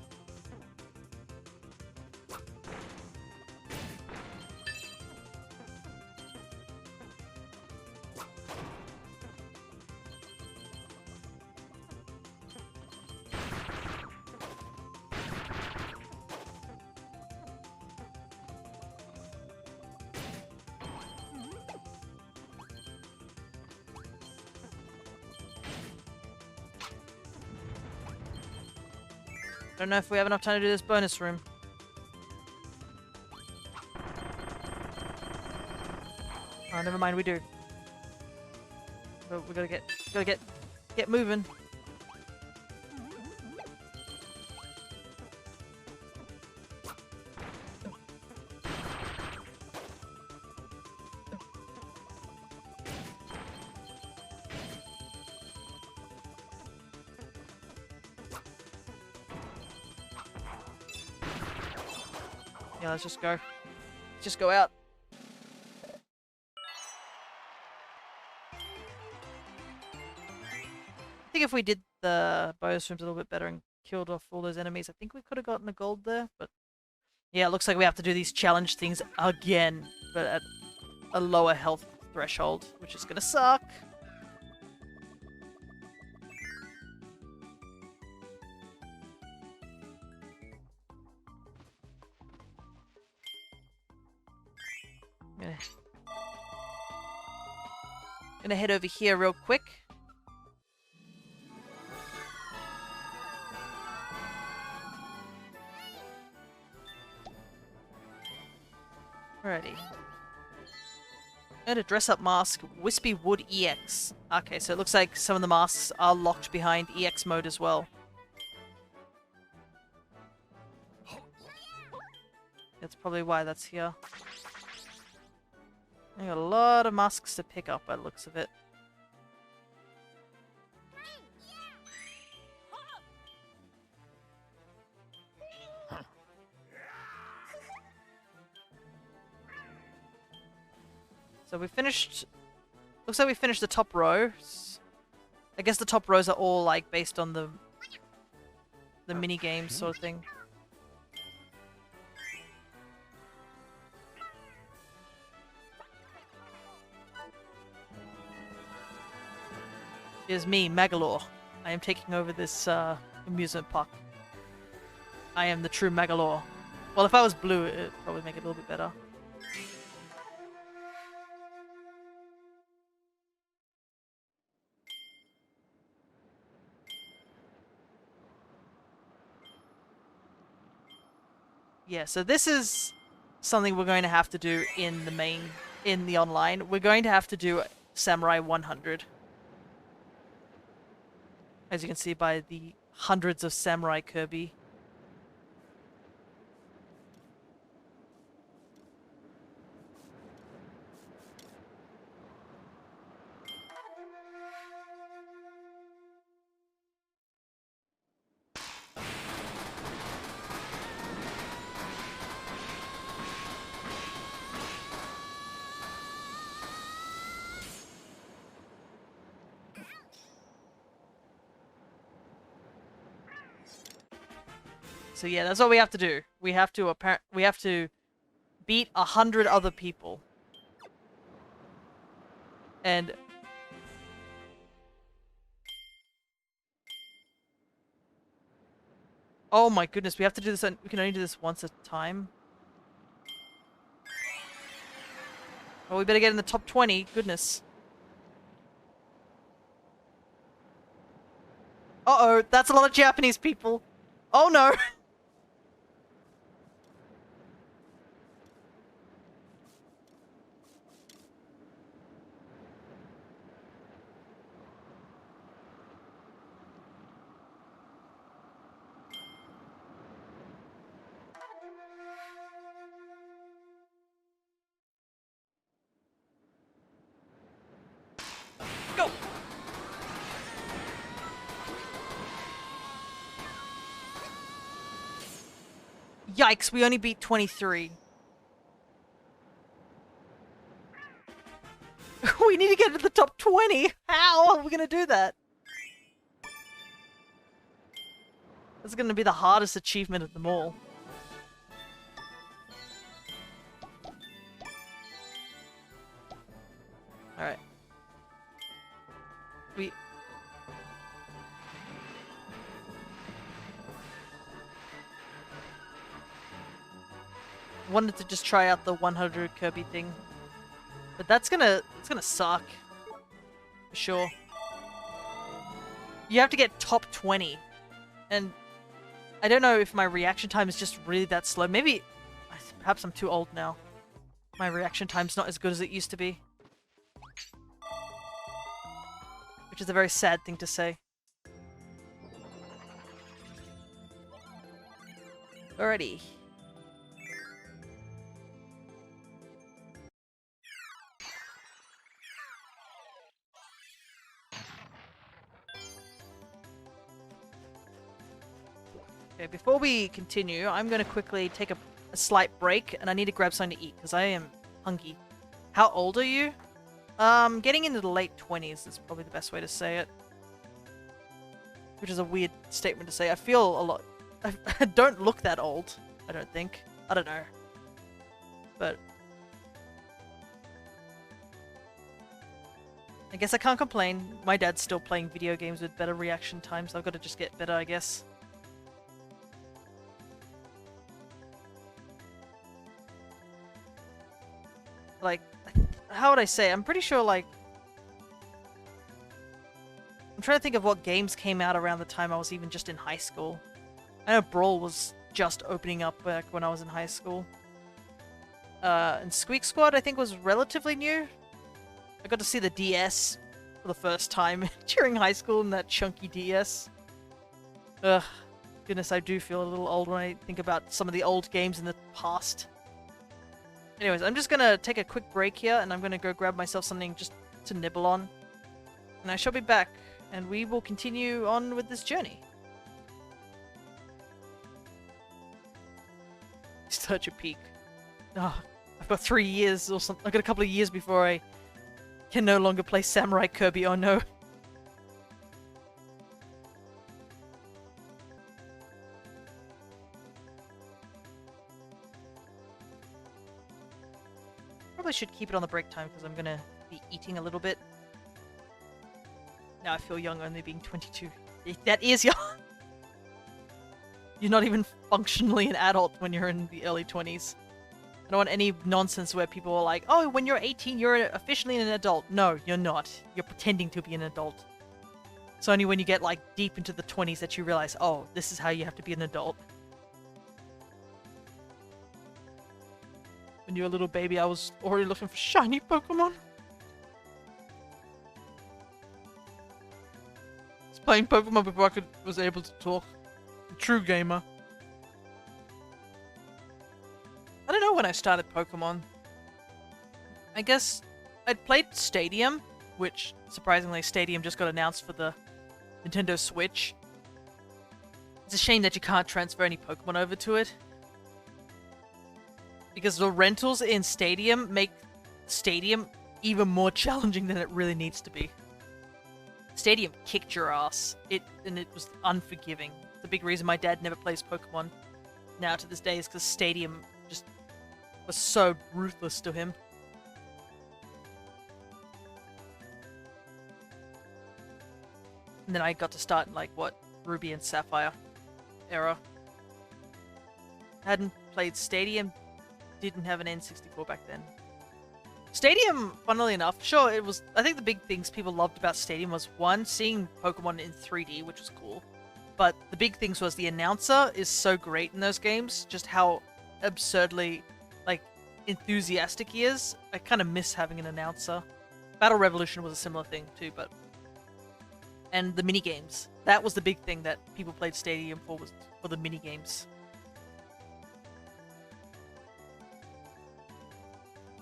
Don't know if we have enough time to do this bonus room. Oh, never mind, we do. But we gotta get moving. Yeah, let's just go. Let's just go out. I think if we did the bonus rooms a little bit better and killed off all those enemies, I think we could have gotten a gold there, but yeah, it looks like we have to do these challenge things again, but at a lower health threshold, which is gonna suck. Gonna head over here real quick. Alrighty. And a dress-up mask, Wispy Wood EX. Okay, so it looks like some of the masks are locked behind EX mode as well. That's probably why that's here. I got a lot of masks to pick up by the looks of it. So we finished... Looks like we finished the top rows. I guess the top rows are all like based on the mini game sort of thing. Here's me, Magoland. I am taking over this amusement park. I am the true Magoland. Well, if I was blue, it'd probably make it a little bit better. Yeah, so this is something we're going to have to do in the online. We're going to have to do Samurai 100. As you can see by the hundreds of Samurai Kirby. So yeah, that's what we have to do. We have to beat 100 other people. And oh my goodness, we have to do this. We can only do this once at a time. Oh, we better get in the top 20. Goodness. Uh-oh, that's a lot of Japanese people. Oh no! Go! Yikes, we only beat 23. We need to get to the top 20! How are we gonna do that? That's gonna be the hardest achievement of them all. Alright. We... wanted to just try out the 100 Kirby thing. But it's gonna suck. For sure. You have to get top 20. And I don't know if my reaction time is just really that slow. Maybe, perhaps I'm too old now. My reaction time's not as good as it used to be. Which is a very sad thing to say. Alrighty. Okay, before we continue, I'm going to quickly take a slight break, and I need to grab something to eat, because I am hungry. How old are you? Getting into the late 20s is probably the best way to say it. Which is a weird statement to say. I feel a lot... I don't look that old, I don't think. I don't know. But... I guess I can't complain. My dad's still playing video games with better reaction times. I've got to just get better, I guess. Like, how would I say? I'm pretty sure, like... I'm trying to think of what games came out around the time I was even just in high school. I know Brawl was just opening up back when I was in high school. And Squeak Squad, I think, was relatively new. I got to see the DS for the first time during high school in that chunky DS. Ugh. Goodness, I do feel a little old when I think about some of the old games in the past. Anyways, I'm just gonna take a quick break here, and I'm gonna go grab myself something just to nibble on. And I shall be back, and we will continue on with this journey. Such a peak. Oh, I've got 3 years or something. I've got a couple of years before I can no longer play Samurai Kirby. Oh no. Probably should keep it on the break time because I'm gonna be eating a little bit. Now I feel young only being 22. That is young! You're not even functionally an adult when you're in the early 20s. I don't want any nonsense where people are like, oh, when you're 18, you're officially an adult. No, you're not. You're pretending to be an adult. It's only when you get, like, deep into the 20s that you realize, oh, this is how you have to be an adult. When you're a little baby, I was already looking for shiny Pokemon. I was playing Pokemon before I was able to talk. A true gamer. I don't know when I started Pokemon. I guess I'd played Stadium, which, surprisingly, Stadium just got announced for the Nintendo Switch. It's a shame that you can't transfer any Pokemon over to it. Because the rentals in Stadium make Stadium even more challenging than it really needs to be. Stadium kicked your ass. And it was unforgiving. The big reason my dad never plays Pokemon now to this day is because Stadium just was so ruthless to him. And then I got to start in, like, what, Ruby and Sapphire era. Hadn't played Stadium, didn't have an N64 back then. Stadium, funnily enough, sure, it was... I think the big things people loved about Stadium was, one, seeing Pokemon in 3D, which was cool. But the big things was the announcer is so great in those games, just how absurdly, like, enthusiastic he is. I kind of miss having an announcer. Battle Revolution was a similar thing too, but... And the minigames. That was the big thing that people played Stadium for, was for the minigames.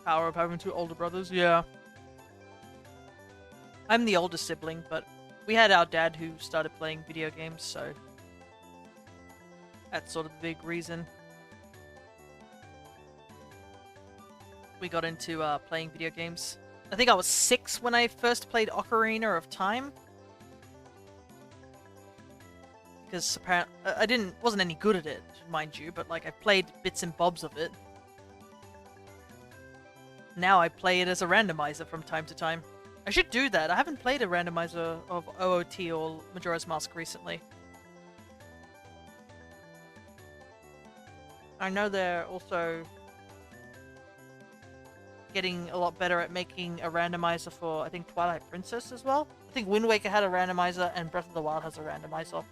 Power of having two older brothers, yeah. I'm the oldest sibling, but we had our dad who started playing video games, so that's sort of the big reason we got into playing video games. I think I was 6 when I first played Ocarina of Time. Because apparently I wasn't any good at it, mind you, but like I played bits and bobs of it. Now I play it as a randomizer from time to time. I should do that. I haven't played a randomizer of OOT or Majora's Mask recently. I know they're also getting a lot better at making a randomizer for, I think, Twilight Princess as well. I think Wind Waker had a randomizer and Breath of the Wild has a randomizer.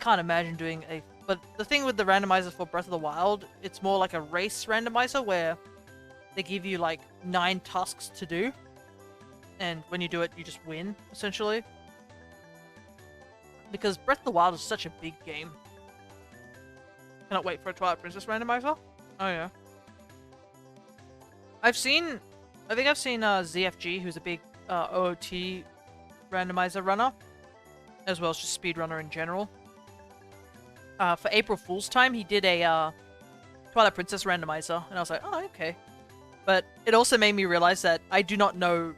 can't imagine doing a... But the thing with the randomizer for Breath of the Wild, it's more like a race randomizer where they give you like 9 tasks to do. And when you do it, you just win, essentially. Because Breath of the Wild is such a big game. Cannot wait for a Twilight Princess randomizer. Oh yeah. I think I've seen ZFG, who's a big OOT randomizer runner, as well as just speedrunner in general. For April Fool's time, he did a Twilight Princess randomizer, and I was like, oh, okay. But it also made me realize that I do not know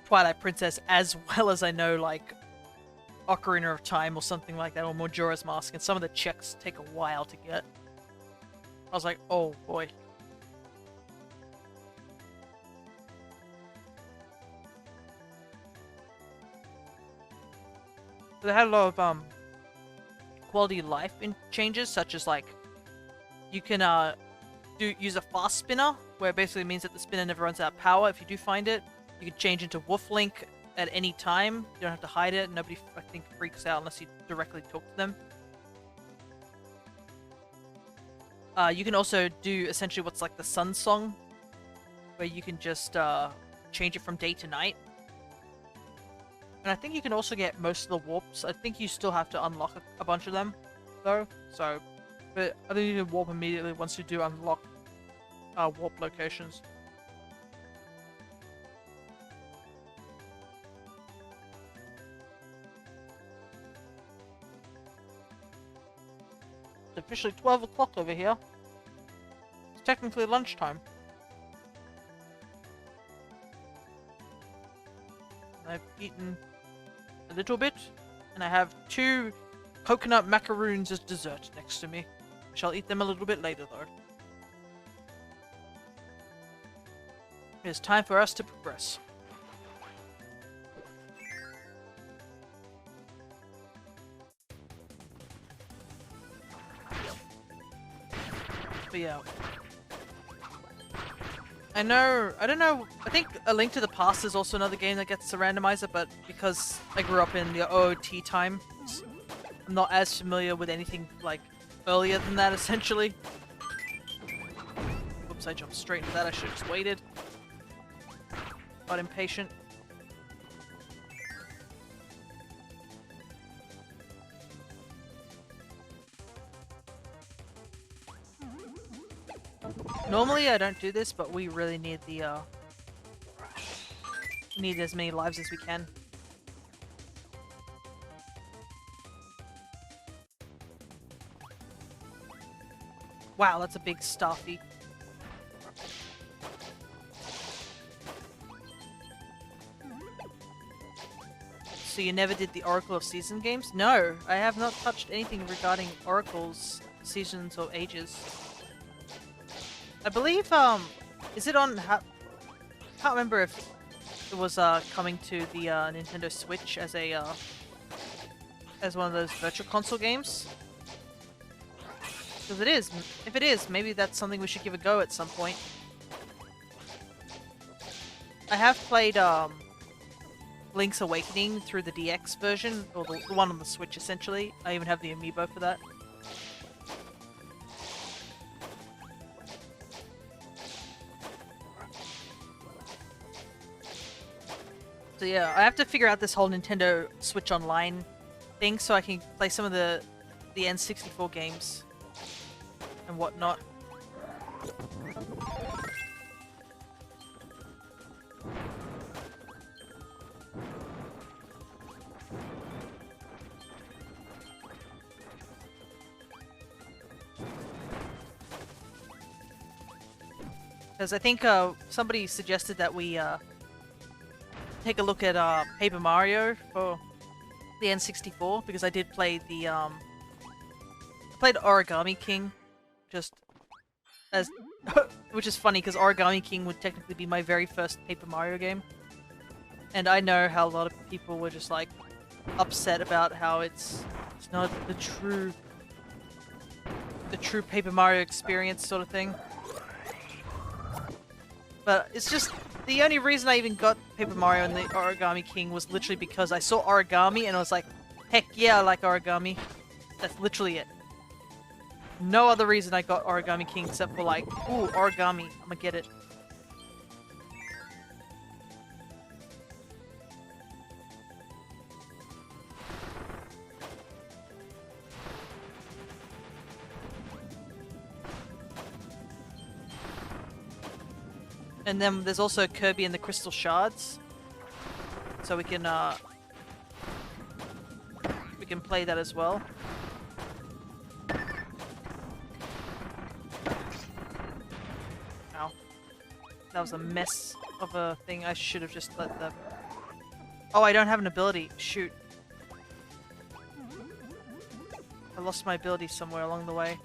Twilight Princess as well as I know, like, Ocarina of Time or something like that, or Majora's Mask, and some of the checks take a while to get. I was like, oh boy. So they had a lot of quality of life changes, such as like you can use a fast spinner, where it basically means that the spinner never runs out of power. If you do find it, you can change into Wolf Link at any time. You don't have to hide it. Nobody, I think, freaks out unless you directly talk to them. You can also do essentially what's like the Sun Song, where you can just change it from day to night. And I think you can also get most of the warps. I think you still have to unlock a bunch of them, though. So, but I think you can warp immediately once you do unlock warp locations. It's officially 12 o'clock over here. It's technically lunchtime. I've eaten a little bit, and I have 2 coconut macaroons as dessert next to me. I shall eat them a little bit later, though. It is time for us to progress. But yeah. I don't know, I think A Link to the Past is also another game that gets a randomizer, but because I grew up in the OOT time, I'm not as familiar with anything, like, earlier than that, essentially. Whoops, I jumped straight into that, I should have just waited. Got impatient. Normally I don't do this, but we really need the need as many lives as we can. Wow, that's a big Starfy. So you never did the Oracle of Season games? No, I have not touched anything regarding Oracle's Seasons or Ages. I believe, is it on, I can't remember if it was, coming to the, Nintendo Switch as a, as one of those virtual console games? Because it is. If it is, maybe that's something we should give a go at some point. I have played, Link's Awakening through the DX version, or the one on the Switch, essentially. I even have the amiibo for that. So yeah, I have to figure out this whole Nintendo Switch Online thing so I can play some of the N64 games and whatnot. Because I think somebody suggested that we take a look at Paper Mario for the N64, because I did play the I played Origami King, just as which is funny because Origami King would technically be my very first Paper Mario game, and I know how a lot of people were just like upset about how it's not the true Paper Mario experience sort of thing. But it's just, the only reason I even got Paper Mario and the Origami King was literally because I saw Origami and I was like, heck yeah, I like Origami. That's literally it. No other reason I got Origami King except for like, ooh, origami, I'm gonna get it. And then there's also Kirby and the Crystal Shards. So we can play that as well. Ow. That was a mess of a thing. I should have just let the... Oh, I don't have an ability. Shoot. I lost my ability somewhere along the way.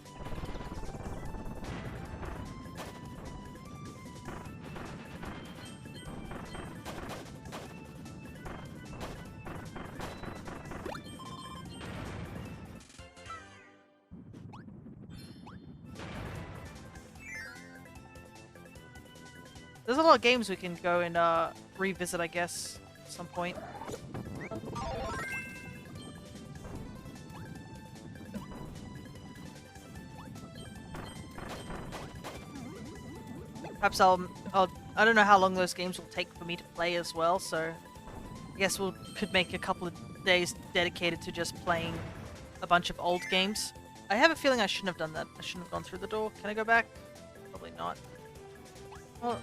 There's a lot of games we can go and revisit, I guess, at some point. Perhaps I don't know how long those games will take for me to play as well, so I guess could make a couple of days dedicated to just playing a bunch of old games. I have a feeling I shouldn't have done that. I shouldn't have gone through the door. Can I go back? Probably not. Well,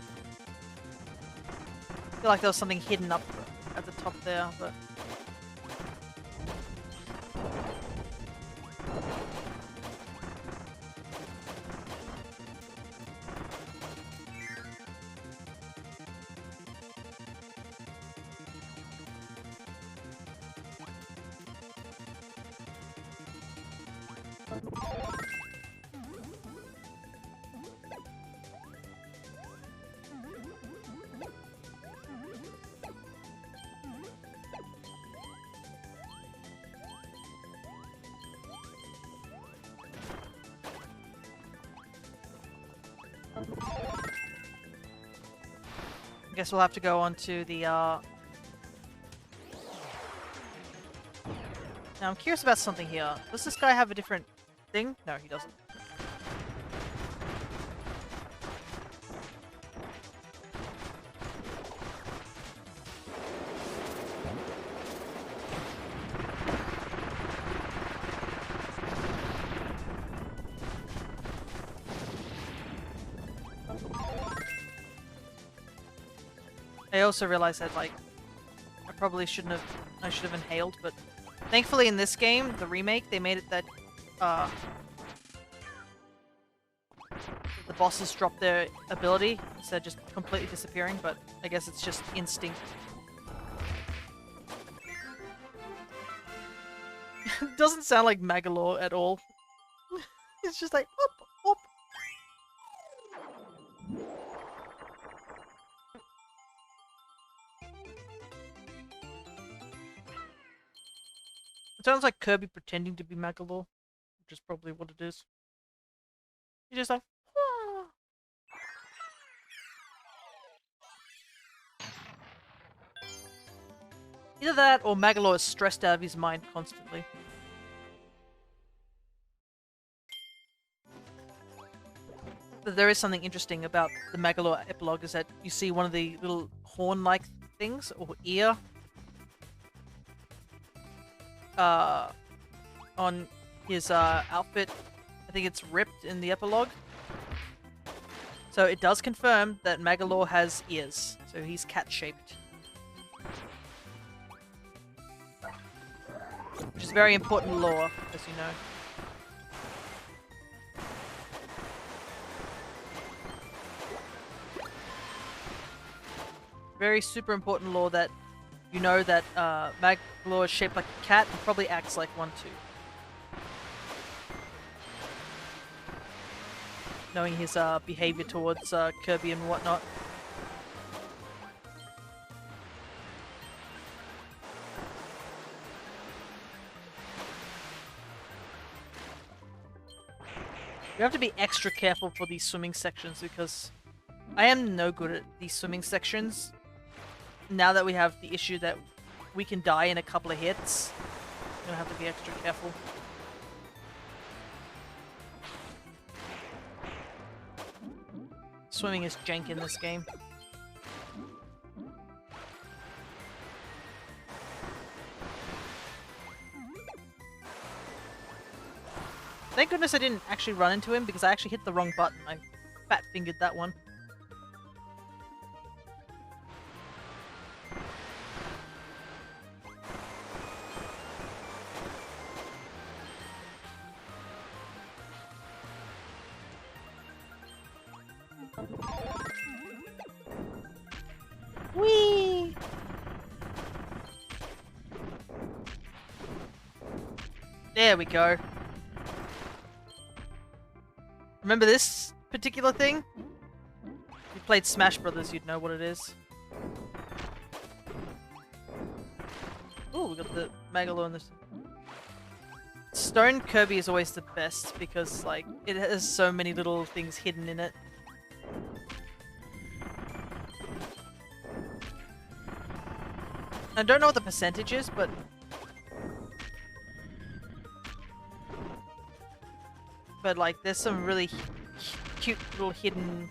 I feel like there was something hidden up at the top there, but... I guess we'll have to go on to the, Now I'm curious about something here. Does this guy have a different thing? No, he doesn't. I also realized that, like, I should have inhaled, but thankfully in this game, the remake, they made it that, the bosses drop their ability instead of just completely disappearing, but I guess it's just instinct. It doesn't sound like Magoland at all. It's just like, whoop, whoop. It sounds like Kirby pretending to be Magoland, which is probably what it is. He's just like, "Wah." Either that or Magoland is stressed out of his mind constantly. But there is something interesting about the Magoland epilogue, is that you see one of the little horn-like things, or ear, on his outfit. I think it's ripped in the epilogue. So it does confirm that Magoland has ears. So he's cat-shaped. Which is very important lore, as you know. Very super important lore that you know that Magoland is shaped like a cat and probably acts like one too. Knowing his behavior towards Kirby and whatnot. You have to be extra careful for these swimming sections because I am no good at these swimming sections. Now that we have the issue that we can die in a couple of hits, I'm gonna have to be extra careful. Swimming is jank in this game. Thank goodness I didn't actually run into him because I actually hit the wrong button. I fat-fingered that one. Whee! There we go. Remember this particular thing? If you played Smash Brothers, you'd know what it is. Oh, we got the Magoland. Stone Kirby is always the best because, like, it has so many little things hidden in it. I don't know what the percentage is, but like, there's some really cute little hidden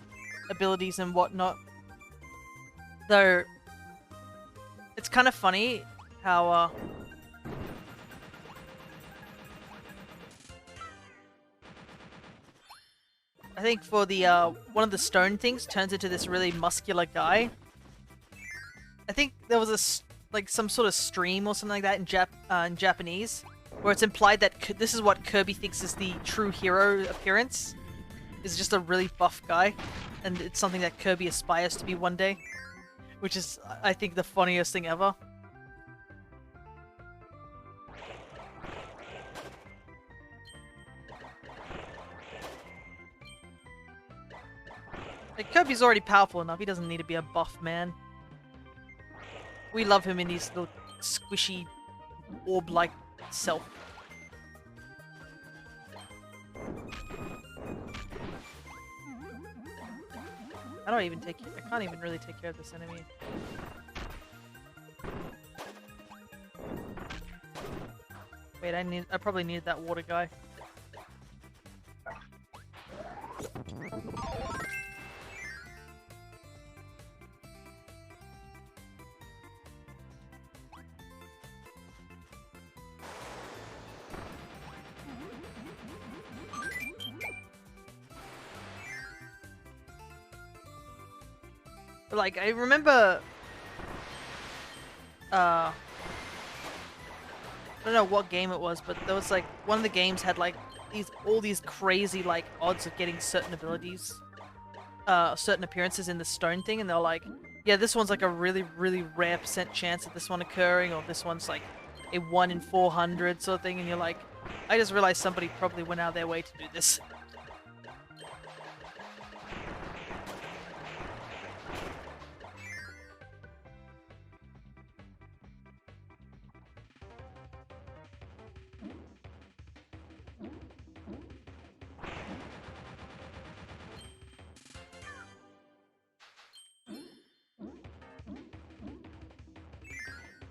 abilities and whatnot. Though, it's kind of funny how, I think for the, one of the stone things turns into this really muscular guy. I think there was like, some sort of stream or something like that in Japanese, where it's implied that this is what Kirby thinks is the true hero appearance. Is just a really buff guy, and it's something that Kirby aspires to be one day. Which is, I think, the funniest thing ever. Like, Kirby's already powerful enough, he doesn't need to be a buff man. We love him in his little squishy, orb-like self. I can't even really take care of this enemy. Wait, I probably needed that water guy. But, like, I remember, I don't know what game it was, but there was, like, one of the games had, like, all these crazy, like, odds of getting certain abilities, certain appearances in the stone thing, and they're like, yeah, this one's, like, a really, really rare % chance of this one occurring, or this one's, like, a 1 in 400 sort of thing, and you're like, I just realized somebody probably went out of their way to do this.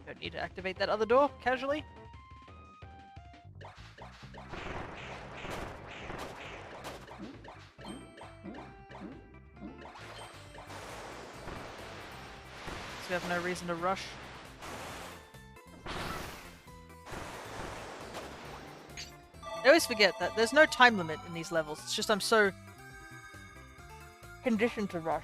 Don't need to activate that other door casually. So we have no reason to rush. I always forget that there's no time limit in these levels. It's just I'm so conditioned to rush.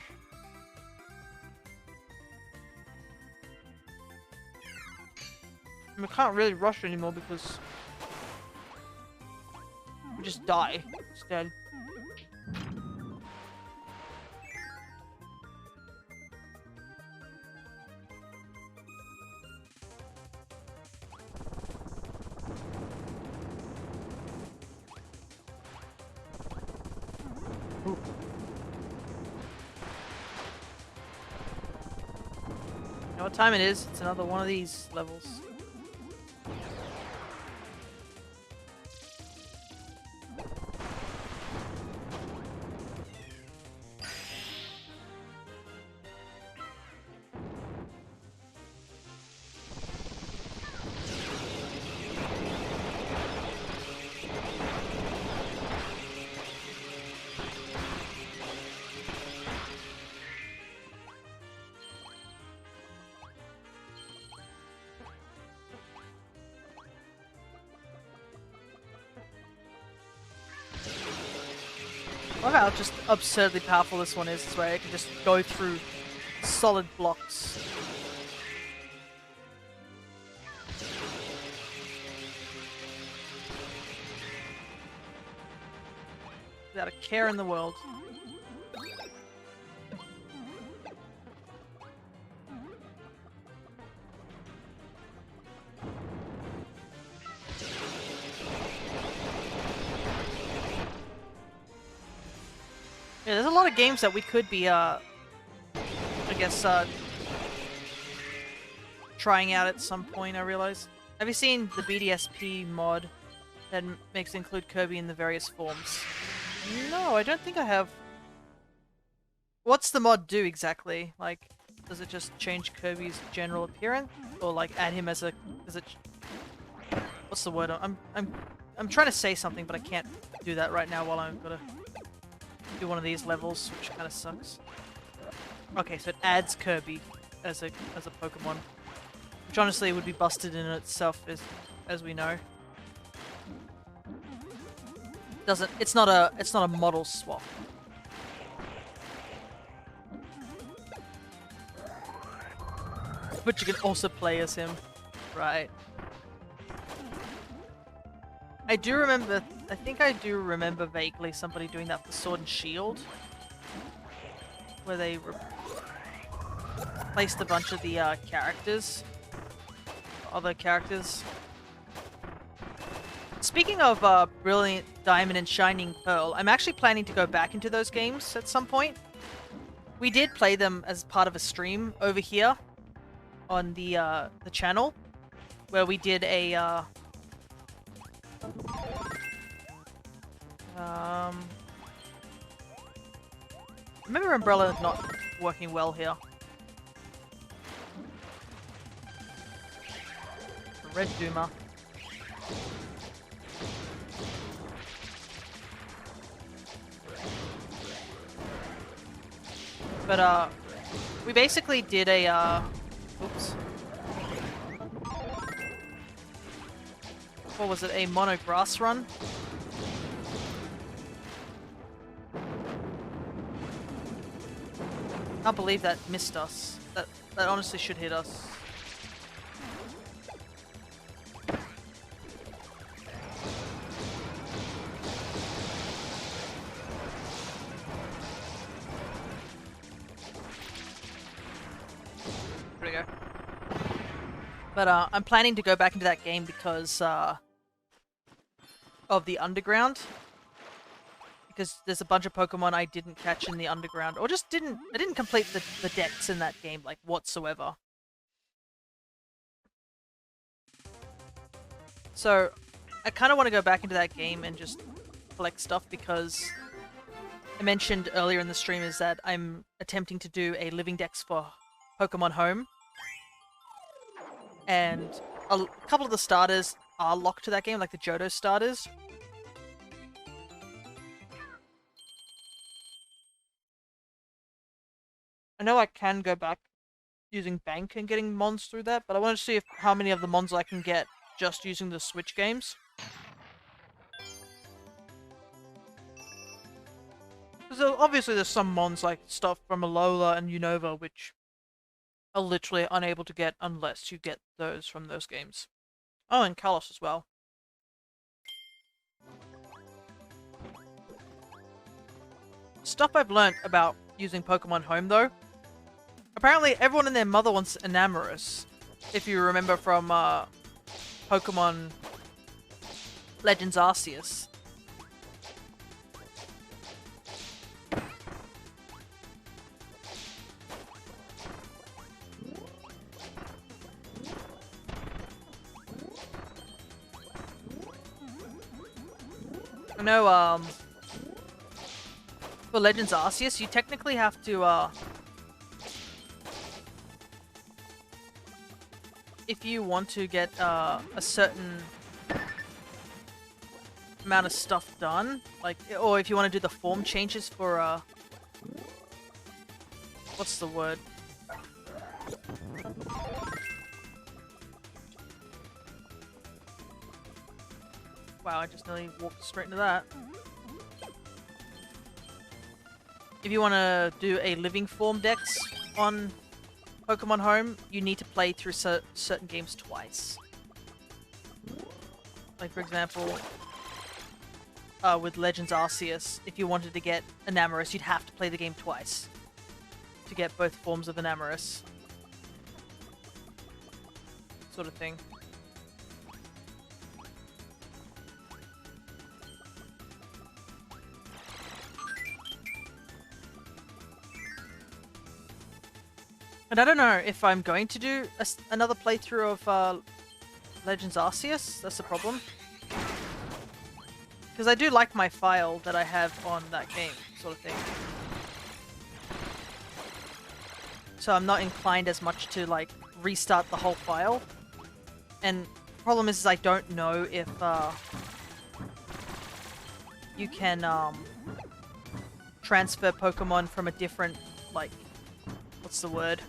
And we can't really rush anymore because we just die instead. Ooh. You know what time it is? It's another one of these levels. Look how just absurdly powerful this one is. This way I can just go through solid blocks. Without a care in the world. Yeah, there's a lot of games that we could be, I guess, trying out at some point, I realize. Have you seen the BDSP mod that makes it include Kirby in the various forms? No, I don't think I have. What's the mod do exactly? Like, does it just change Kirby's general appearance? Or, like, add him as a... What's the word? I'm trying to say something, but I can't do that right now while I'm gonna do one of these levels, which kind of sucks. Okay, so it adds Kirby as a Pokemon, which honestly would be busted in itself, as we know. It's not a model swap. But you can also play as him, right? I think I do remember vaguely somebody doing that for Sword and Shield, where they replaced a bunch of the characters, other characters. Speaking of Brilliant Diamond and Shining Pearl, I'm actually planning to go back into those games at some point. We did play them as part of a stream over here on the channel, where we did a remember Umbrella not working well here. Red Duma. But we basically did a oops. What was it? A mono grass run? I can't believe that missed us. That honestly should hit us. There we go. But I'm planning to go back into that game because of the underground. Because there's a bunch of Pokemon I didn't catch in the underground, or just I didn't complete the depths in that game, like, whatsoever. So, I kind of want to go back into that game and just collect stuff, because I mentioned earlier in the stream is that I'm attempting to do a living dex for Pokemon Home. And a couple of the starters are locked to that game, like the Johto starters. I know I can go back using Bank and getting mons through that, but I want to see how many of the mons I can get just using the Switch games. Because obviously there's some mons, like stuff from Alola and Unova, which are literally unable to get unless you get those from those games. Oh, and Kalos as well. Stuff I've learnt about using Pokemon Home, though. Apparently, everyone and their mother wants Enamorous. If you remember from Pokemon Legends Arceus. I know, for Legends Arceus, you technically have to, if you want to get a certain amount of stuff done, like, or if you want to do the form changes for what's the word? Wow, I just nearly walked straight into that. if you want to do a living form dex on Pokemon Home, you need to play through certain games twice. Like, for example, with Legends Arceus, if you wanted to get Enamorus, you'd have to play the game twice to get both forms of Enamorus. Sort of thing. And I don't know if I'm going to do another playthrough of Legends Arceus. That's the problem. Because I do like my file that I have on that game, sort of thing. So I'm not inclined as much to, like, restart the whole file. And the problem is I don't know if you can transfer Pokemon from a different, like, what's the word?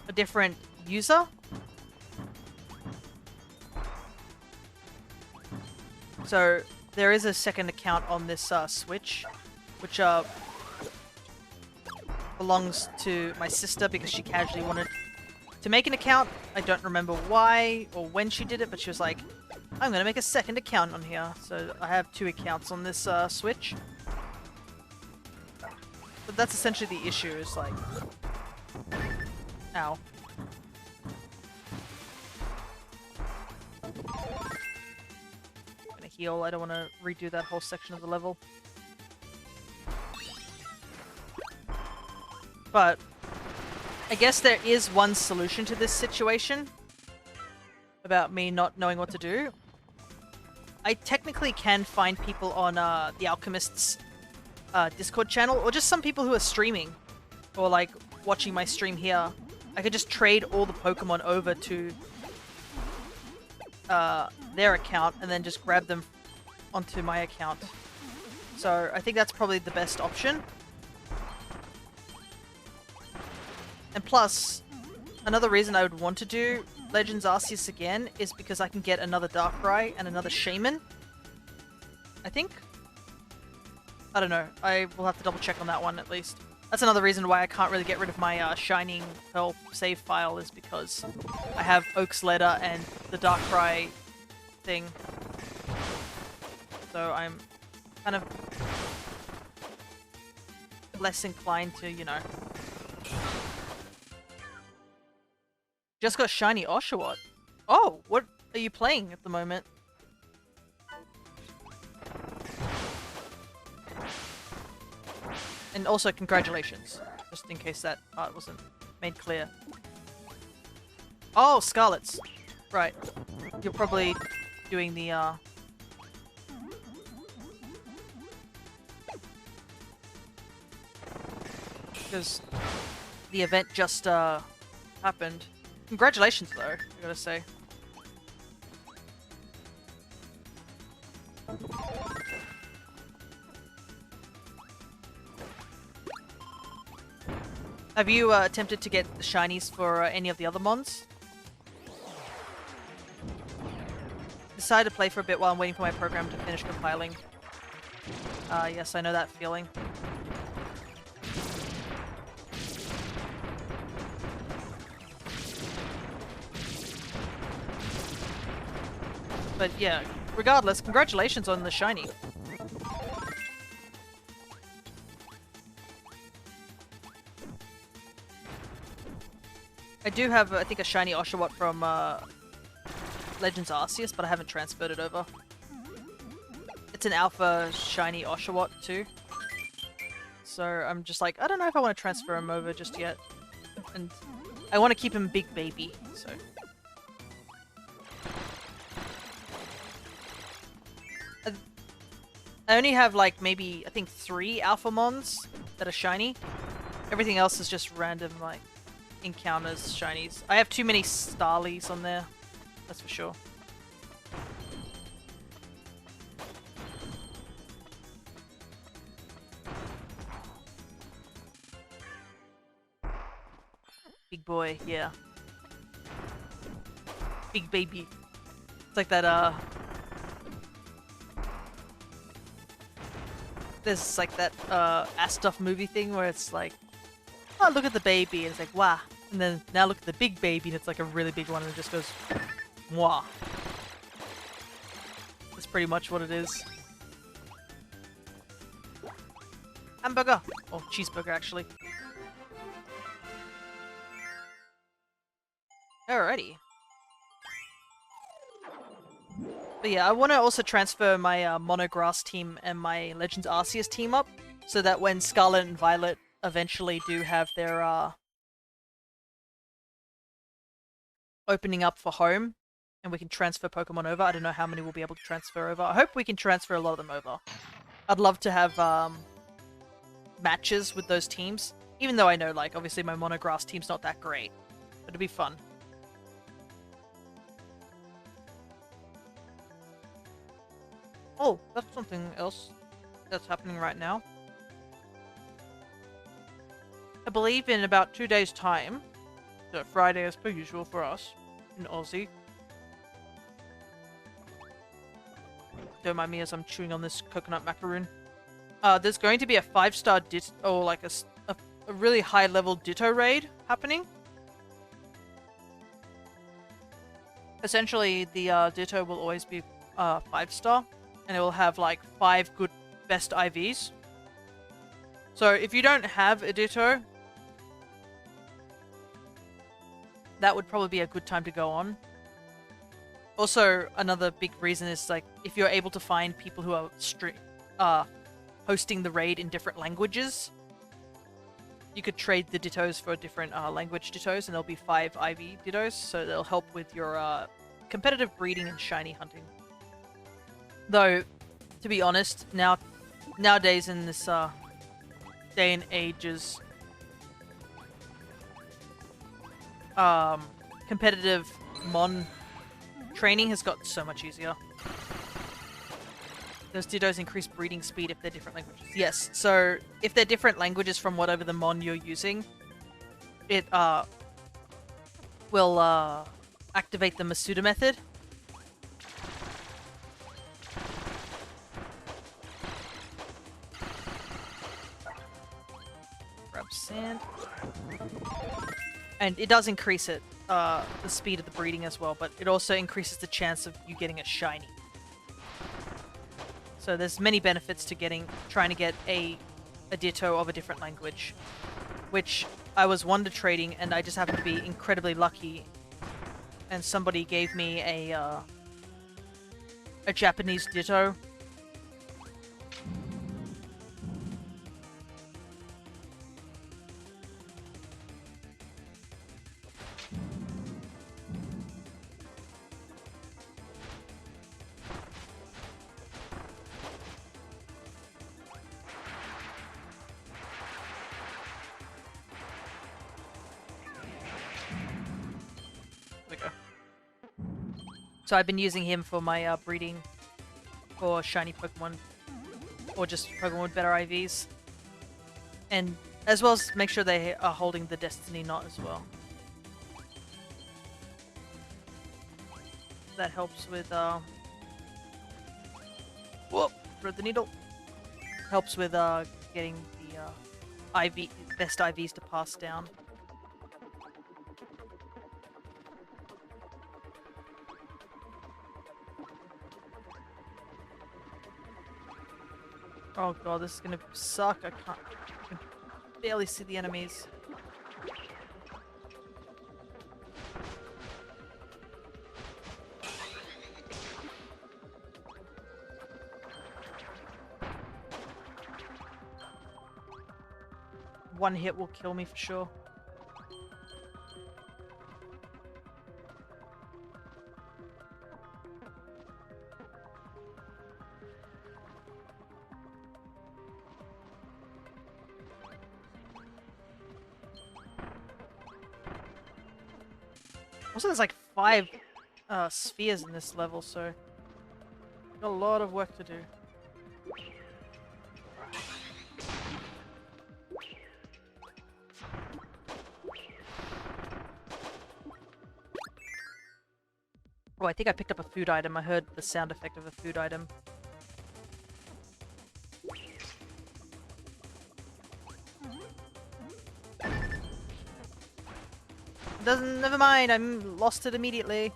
A different user? So there is a second account on this Switch, which belongs to my sister because she casually wanted to make an account. I don't remember why or when she did it, but she was like, I'm gonna make a second account on here. So I have 2 accounts on this Switch. But that's essentially the issue, is like... Ow. I'm gonna heal, I don't want to redo that whole section of the level. But I guess there is one solution to this situation about me not knowing what to do. I technically can find people on the Alchemist's Discord channel, or just some people who are streaming or like watching my stream here. I could just trade all the Pokemon over to their account and then just grab them onto my account. So I think that's probably the best option. And plus, another reason I would want to do Legends Arceus again is because I can get another Darkrai and another Shaman. I think? I don't know. I will have to double check on that one at least. That's another reason why I can't really get rid of my Shining Pearl save file, is because I have Oak's Letter and the Darkrai thing. So I'm kind of less inclined to, you know... Just got shiny Oshawott. Oh, what are you playing at the moment? And also, congratulations. Just in case that part wasn't made clear. Oh, Scarlet's. Right. You're probably doing the, because the event just, happened. Congratulations, though, I gotta say. Have you attempted to get the shinies for any of the other mons? Decided to play for a bit while I'm waiting for my program to finish compiling. Yes, I know that feeling. But yeah, regardless, congratulations on the shiny. I do have, I think, a shiny Oshawott from Legends Arceus, but I haven't transferred it over. It's an alpha shiny Oshawott too. So I'm just like, I don't know if I want to transfer him over just yet. And I want to keep him big baby, so... I only have, like, maybe, I think 3 Alpha Mons that are shiny. Everything else is just random, like, encounters, shinies. I have too many Starlies on there, that's for sure. Big boy, yeah. Big baby. It's like that, There's like that Astuff movie thing where it's like, oh, look at the baby, and it's like, wah. And then now look at the big baby, and it's like a really big one, and it just goes, mwah. That's pretty much what it is. Hamburger! Or cheeseburger, actually. Alrighty. But yeah, I want to also transfer my Monograss team and my Legends Arceus team up, so that when Scarlet and Violet eventually do have their opening up for home, and we can transfer Pokemon over. I don't know how many we'll be able to transfer over. I hope we can transfer a lot of them over. I'd love to have matches with those teams, even though I know, like, obviously my Monograss team's not that great. But it'd be fun. Oh, that's something else that's happening right now. I believe in about 2 days' time, so Friday as per usual for us, in Aussie. Don't mind me as I'm chewing on this coconut macaroon. There's going to be a 5-star or like a really high-level Ditto raid happening. Essentially, the Ditto will always be 5-star. And it will have like 5 good best IVs. So if you don't have a Ditto, that would probably be a good time to go on. Also, another big reason is like if you're able to find people who are hosting the raid in different languages, you could trade the Dittos for different language Dittos, and there'll be 5 IV Dittos, so they'll help with your competitive breeding and shiny hunting. Though, to be honest, nowadays in this day and ages, competitive Mon training has gotten so much easier. Those Dittos increase breeding speed if they're different languages. Yes, so if they're different languages from whatever the Mon you're using, it will activate the Masuda method. Grab sand. And it does increase it, the speed of the breeding as well, but it also increases the chance of you getting a shiny. So there's many benefits to trying to get a Ditto of a different language, which I was wonder trading, and I just happened to be incredibly lucky, and somebody gave me a Japanese Ditto. So I've been using him for my breeding for shiny Pokemon, or just Pokemon with better IVs. And as well as make sure they are holding the Destiny Knot as well. That helps with, whoop, thread the needle. Helps with, getting the, best IVs to pass down. Oh god, this is gonna suck. I can barely see the enemies. One hit will kill me for sure. Also, there's like 5 spheres in this level, so got a lot of work to do. Oh, I think I picked up a food item. I heard the sound effect of a food item. Doesn't. Never mind. I lost it immediately.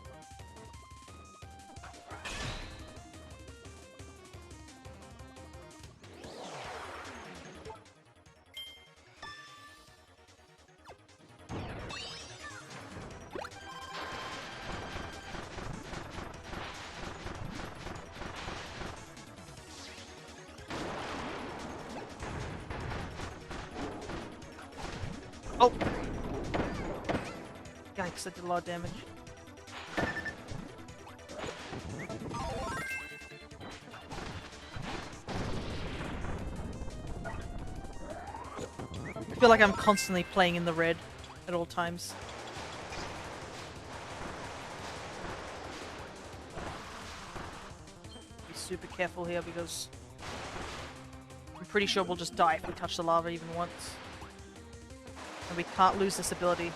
Oh! Yikes, that did a lot of damage. I feel like I'm constantly playing in the red at all times. Be super careful here because I'm pretty sure we'll just die if we touch the lava even once. And we can't lose this ability.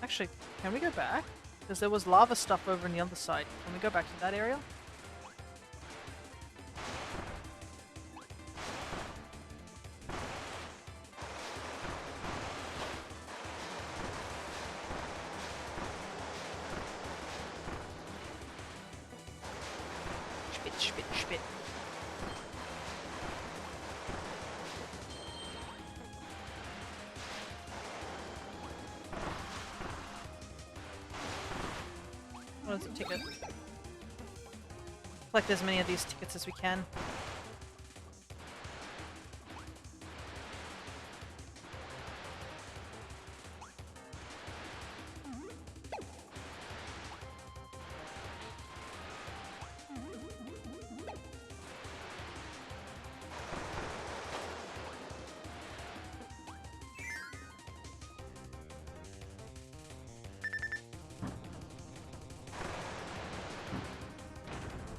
Actually, can we go back? Because there was lava stuff over on the other side. Can we go back to that area? Spit. What is a ticket? Collect as many of these tickets as we can.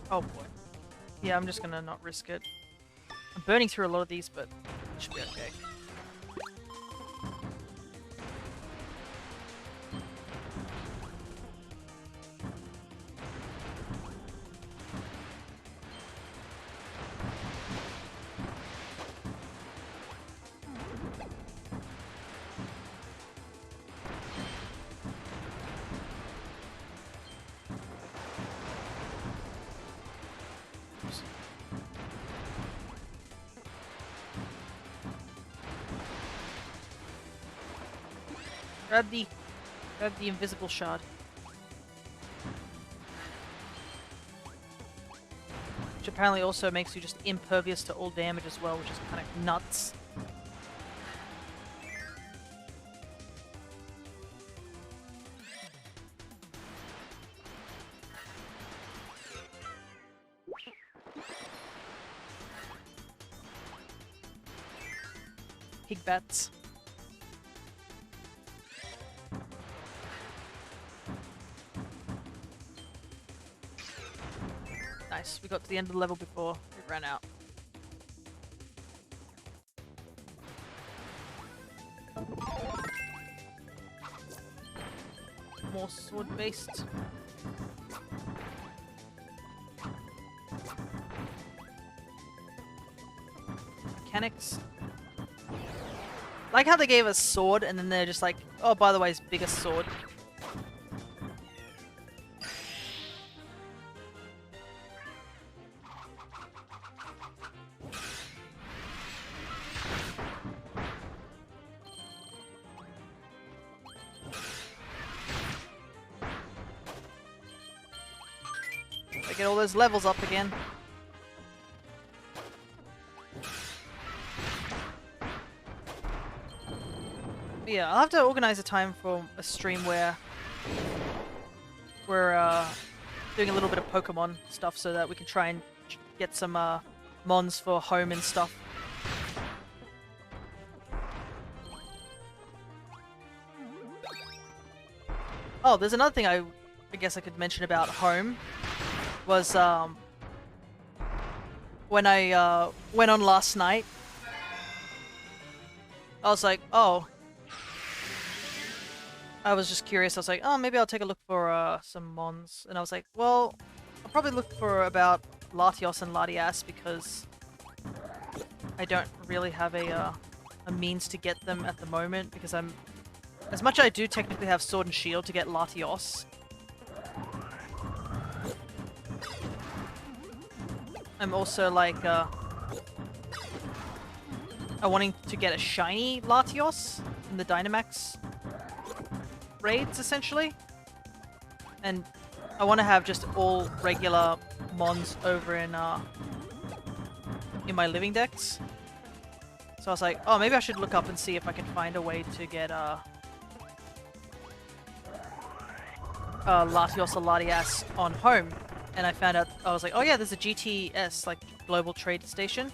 Oh boy. Yeah, I'm just gonna not risk it. I'm burning through a lot of these, but it should be okay. Grab the invisible shard. Which apparently also makes you just impervious to all damage as well, which is kind of nuts. Pig bats. Nice, we got to the end of the level before it ran out. More sword-based. Mechanics. Like how they gave us sword and then they're just like, oh, by the way, it's biggest sword. Get all those levels up again. But yeah, I'll have to organize a time for a stream where we're doing a little bit of Pokemon stuff so that we can try and get some mons for home and stuff. Oh, there's another thing I guess I could mention about home. Was when I went on last night, I was like, oh, I was just curious. I was like, oh, maybe I'll take a look for some mons. And I was like, well, I'll probably look for about Latios and Latias because I don't really have a means to get them at the moment because I'm... As much as I do technically have Sword and Shield to get Latios, I'm also like, I'm wanting to get a shiny Latios in the Dynamax raids, essentially. And I want to have just all regular mons over in my living decks. So I was like, oh, maybe I should look up and see if I can find a way to get Latios or Latias on home. And I found out, I was like, oh yeah, there's a GTS, like Global Trade Station.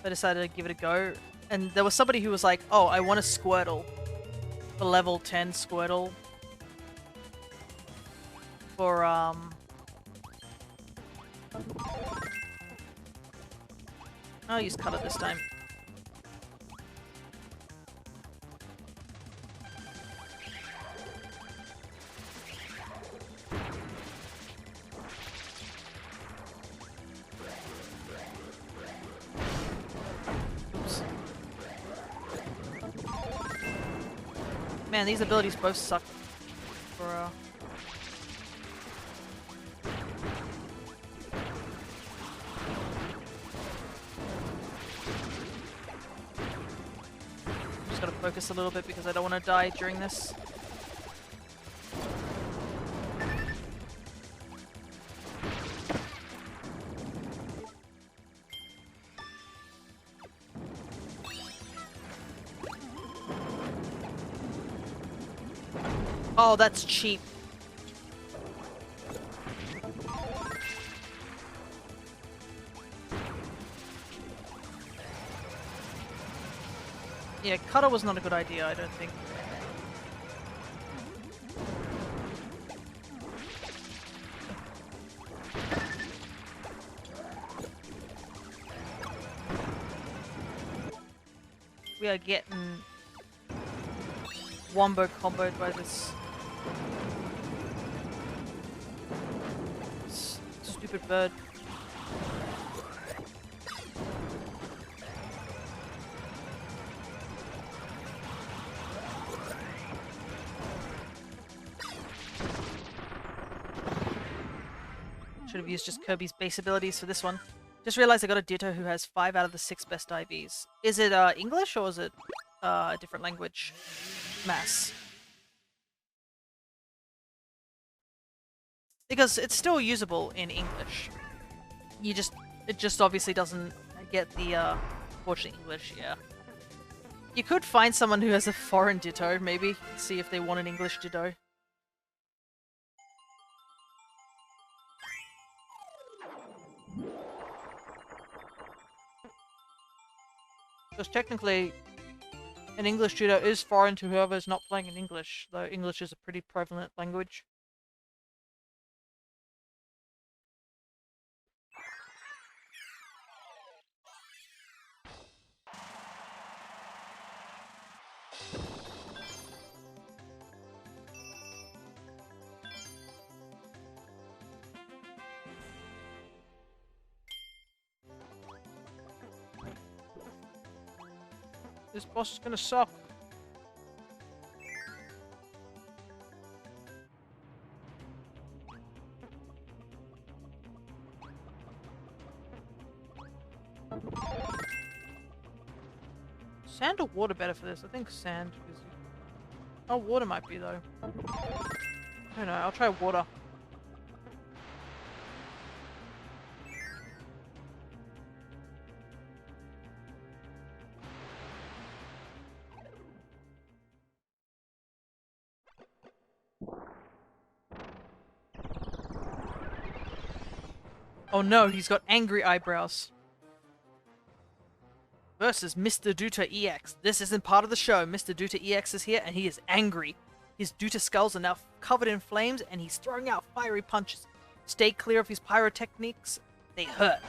I decided to give it a go. And there was somebody who was like, oh, I want a Squirtle. The level 10 Squirtle. For, I'll use Cutter this time. Man, these abilities both suck for just gotta focus a little bit because I don't want to die during this. Oh, that's cheap. Yeah, Cutter was not a good idea, I don't think. We are getting wombo comboed by this stupid bird. Should have used just Kirby's base abilities for this one. Just realized I got a Ditto who has 5 out of the 6 best IVs. Is it English or is it a different language? Mass. Because it's still usable in English. It just obviously doesn't get the fortunate English, yeah. You could find someone who has a foreign Ditto, maybe, see if they want an English Ditto. Because technically, an English Ditto is foreign to whoever is not playing in English, though English is a pretty prevalent language. This boss is gonna suck. Sand or water better for this? I think sand is... Oh, water might be though. I don't know, I'll try water. Oh no, he's got angry eyebrows. Versus Mr. Duta EX. This isn't part of the show. Mr. Duta EX is here and he is angry. His Duta skulls are now covered in flames and he's throwing out fiery punches. Stay clear of his pyrotechnics. They hurt.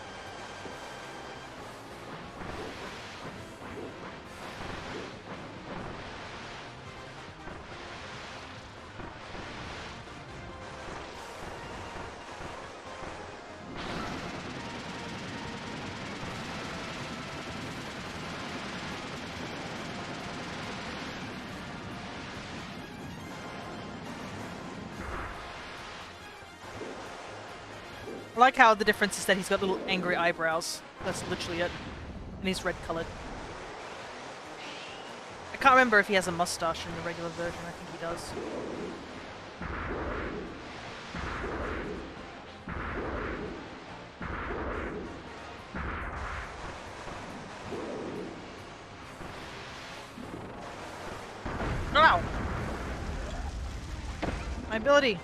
I like how the difference is that he's got little angry eyebrows. That's literally it. And he's red colored. I can't remember if he has a mustache in the regular version. I think he does. Ow! My ability!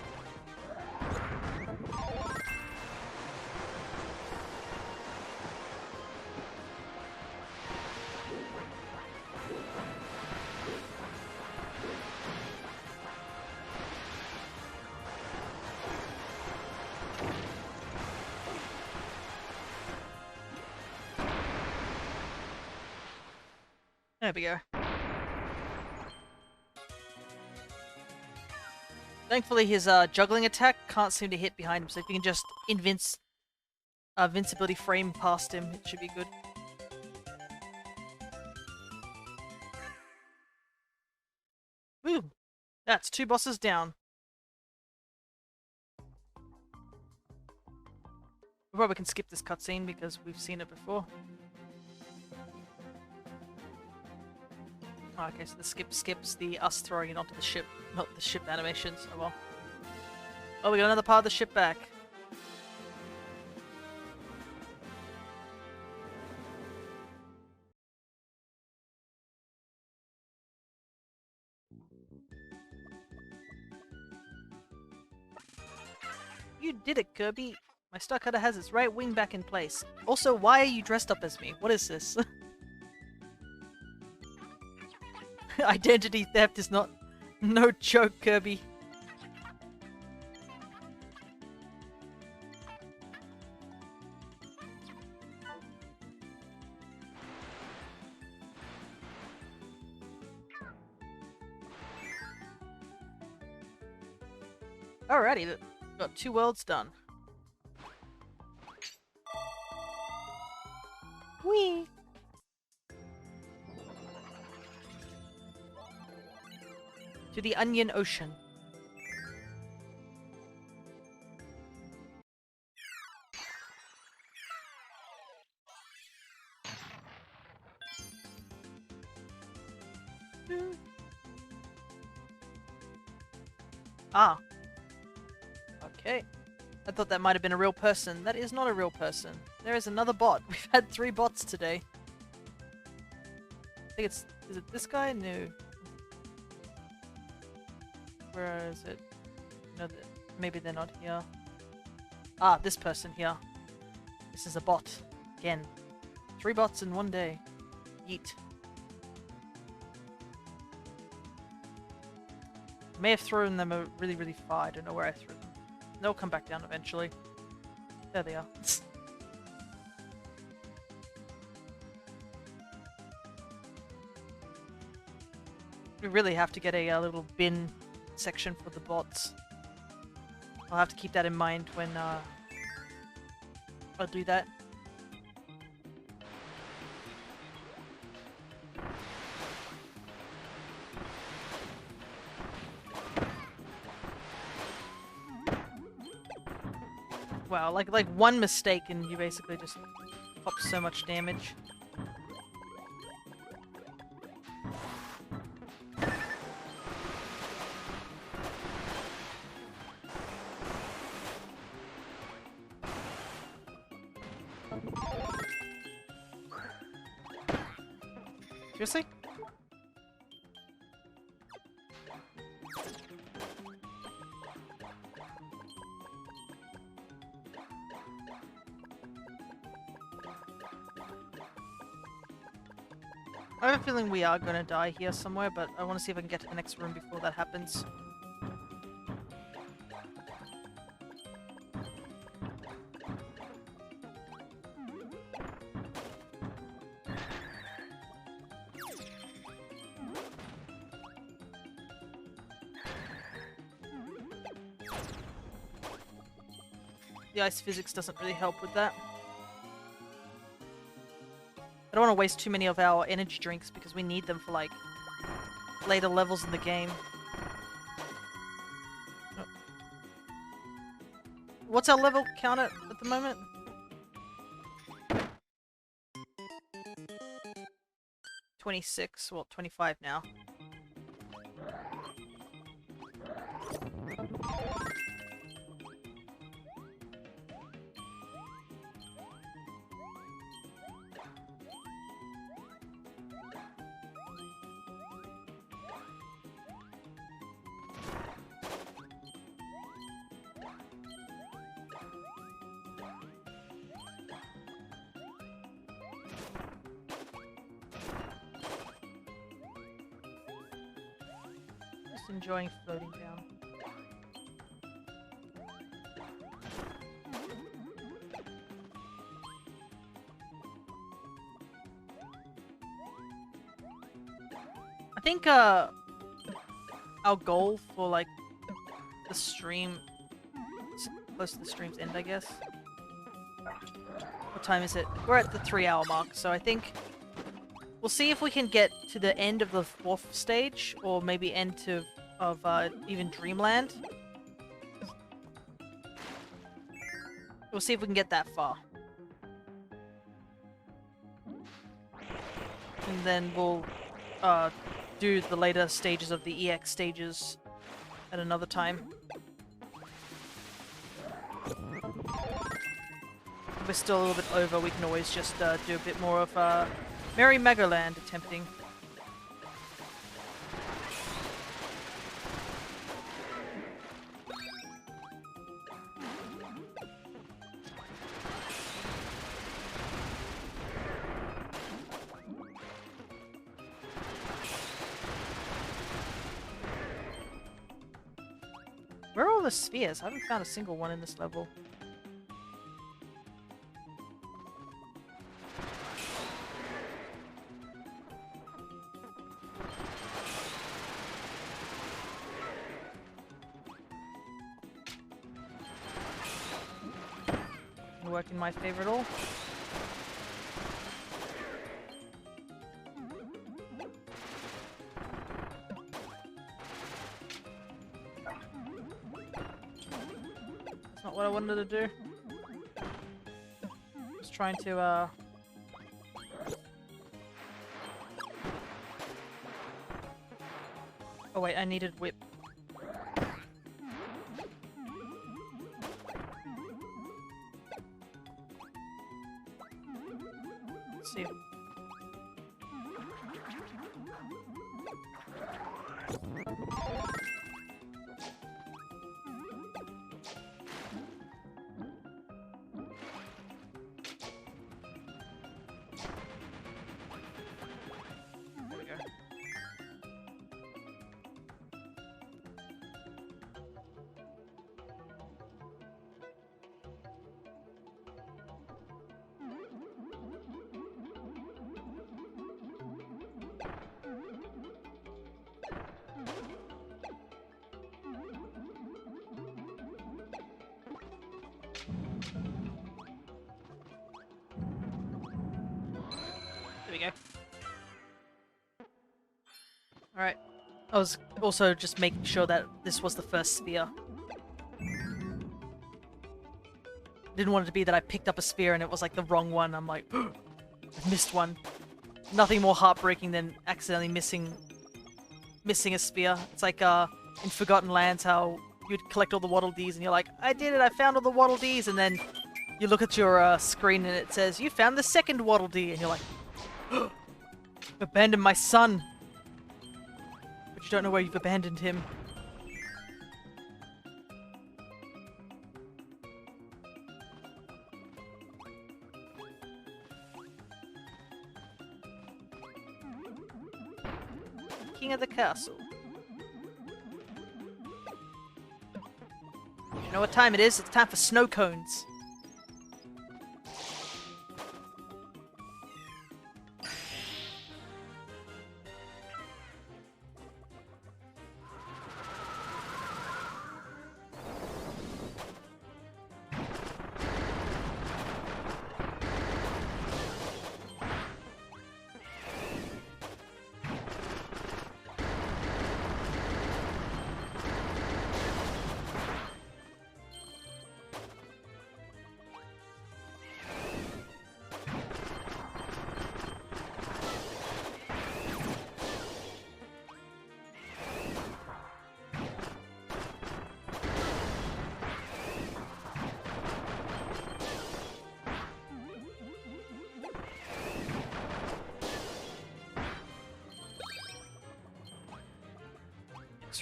There we go. Thankfully, his juggling attack can't seem to hit behind him, so if you can just invincibility frame past him, it should be good. Woo! That's 2 bosses down. We probably can skip this cutscene because we've seen it before. Oh, okay, so the skip skips the us throwing it onto the ship, not the ship animations. Oh well. Oh, we got another part of the ship back. You did it, Kirby! My Star Cutter has its right wing back in place. Also, why are you dressed up as me? What is this? Identity theft is no joke, Kirby. Alrighty, got 2 worlds done. Whee! To the Onion Ocean. Ah. Okay. I thought that might have been a real person. That is not a real person. There is another bot. We've had 3 bots today. I think it's... Is it this guy? No. Where is it? No, maybe they're not here. Ah, this person here. This is a bot. Again. 3 bots in one day. Yeet. I may have thrown them really, really far. I don't know where I threw them. They'll come back down eventually. There they are. We really have to get a little bin section for the bots. I'll have to keep that in mind when I'll do that. Wow, like one mistake and you basically just pop so much damage. Seriously? I have a feeling we are gonna die here somewhere, but I want to see if I can get to the next room before that happens. The ice physics doesn't really help with that. I don't want to waste too many of our energy drinks because we need them for, like, later levels in the game. Oh. What's our level count at the moment? 26, well, 25 now. Just enjoying floating down. I think our goal for like the stream, close to the stream's end, I guess. What time is it? We're at the 3-hour mark, so I think we'll see if we can get to the end of the 4th stage, or maybe end of even Dreamland. We'll see if we can get that far. And then we'll do the later stages of the EX stages at another time. If we're still a little bit over, we can always just do a bit more of Merry Magoland attempting. Where are all the spheres? I haven't found a single one in this level. Work in my favor at all. That's not what I wanted to do. Just trying to oh wait, I needed whip. See. There we go. There we go. Alright. I was also just making sure that this was the first sphere. Didn't want it to be that I picked up a sphere and it was like the wrong one. I'm like, I missed one. Nothing more heartbreaking than accidentally missing a sphere. It's like in Forgotten Lands how you'd collect all the Waddle Dees and you're like, I did it, I found all the Waddle Dees, and then you look at your screen and it says, you found the second Waddle Dee, and you're like, abandoned my son. But you don't know where you've abandoned him. King of the castle. You know what time it is? It's time for snow cones.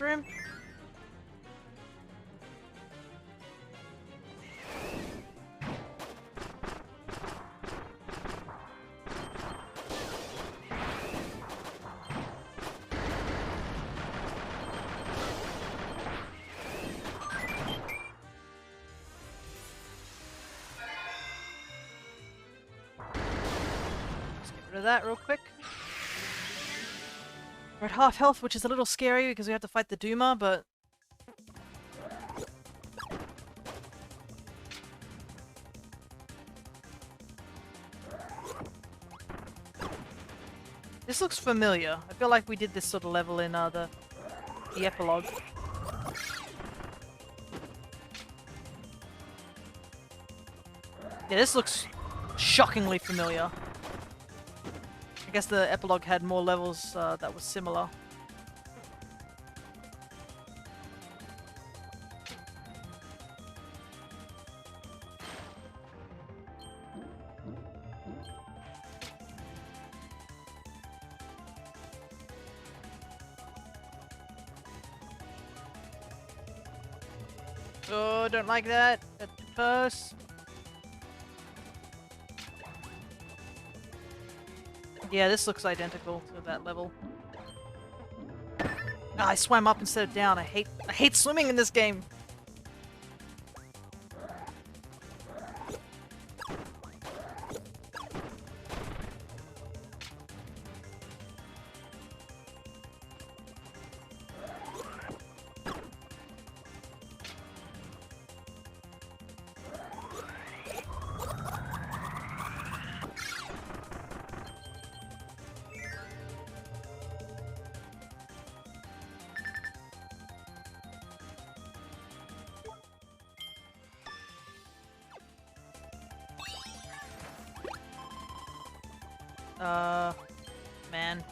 this room? Let's get rid of that real quick. We're at half health, which is a little scary because we have to fight the Duma, but... This looks familiar. I feel like we did this sort of level in the epilogue. Yeah, this looks shockingly familiar. I guess the epilogue had more levels that was similar. Oh, don't like that. That's too close. Yeah, this looks identical to that level. Ah, I swam up instead of down. I hate swimming in this game. Man.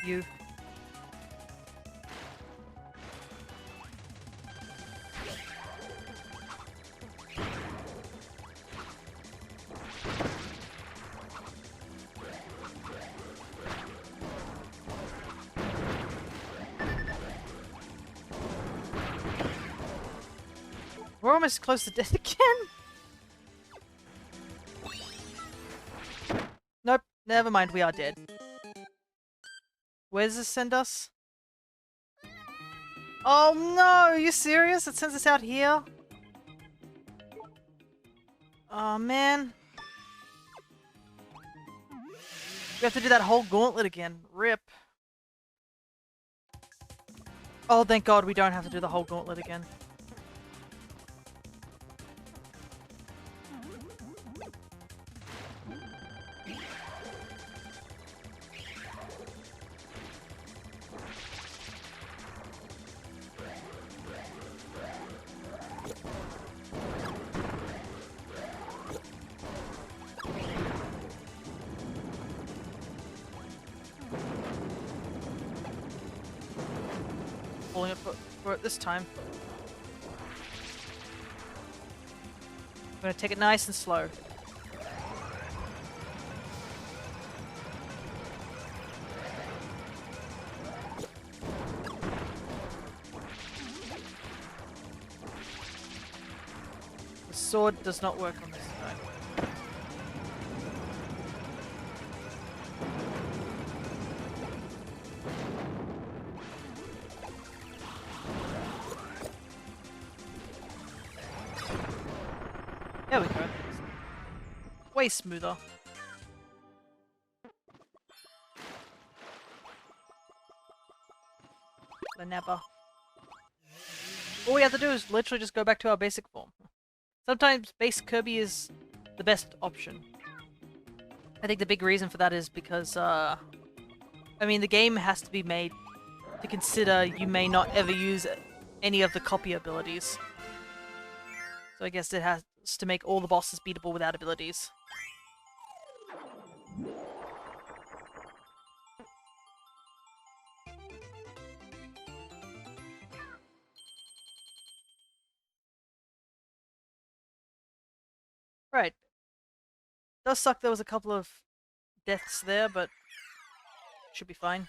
You. We're almost close to death again. Nope, never mind, we are dead. Where does this send us? Oh no, are you serious? It sends us out here? Oh man. We have to do that whole gauntlet again. Rip. Oh, thank God we don't have to do the whole gauntlet again. Pulling it for it this time. I'm gonna take it nice and slow. The sword does not work on this side. There we go. Way smoother. The Nappa. All we have to do is literally just go back to our basic form. Sometimes base Kirby is the best option. I think the big reason for that is because, I mean, the game has to be made to consider you may not ever use any of the copy abilities. So I guess it has to make all the bosses beatable without abilities. Right. Does suck there was a couple of deaths there, but should be fine.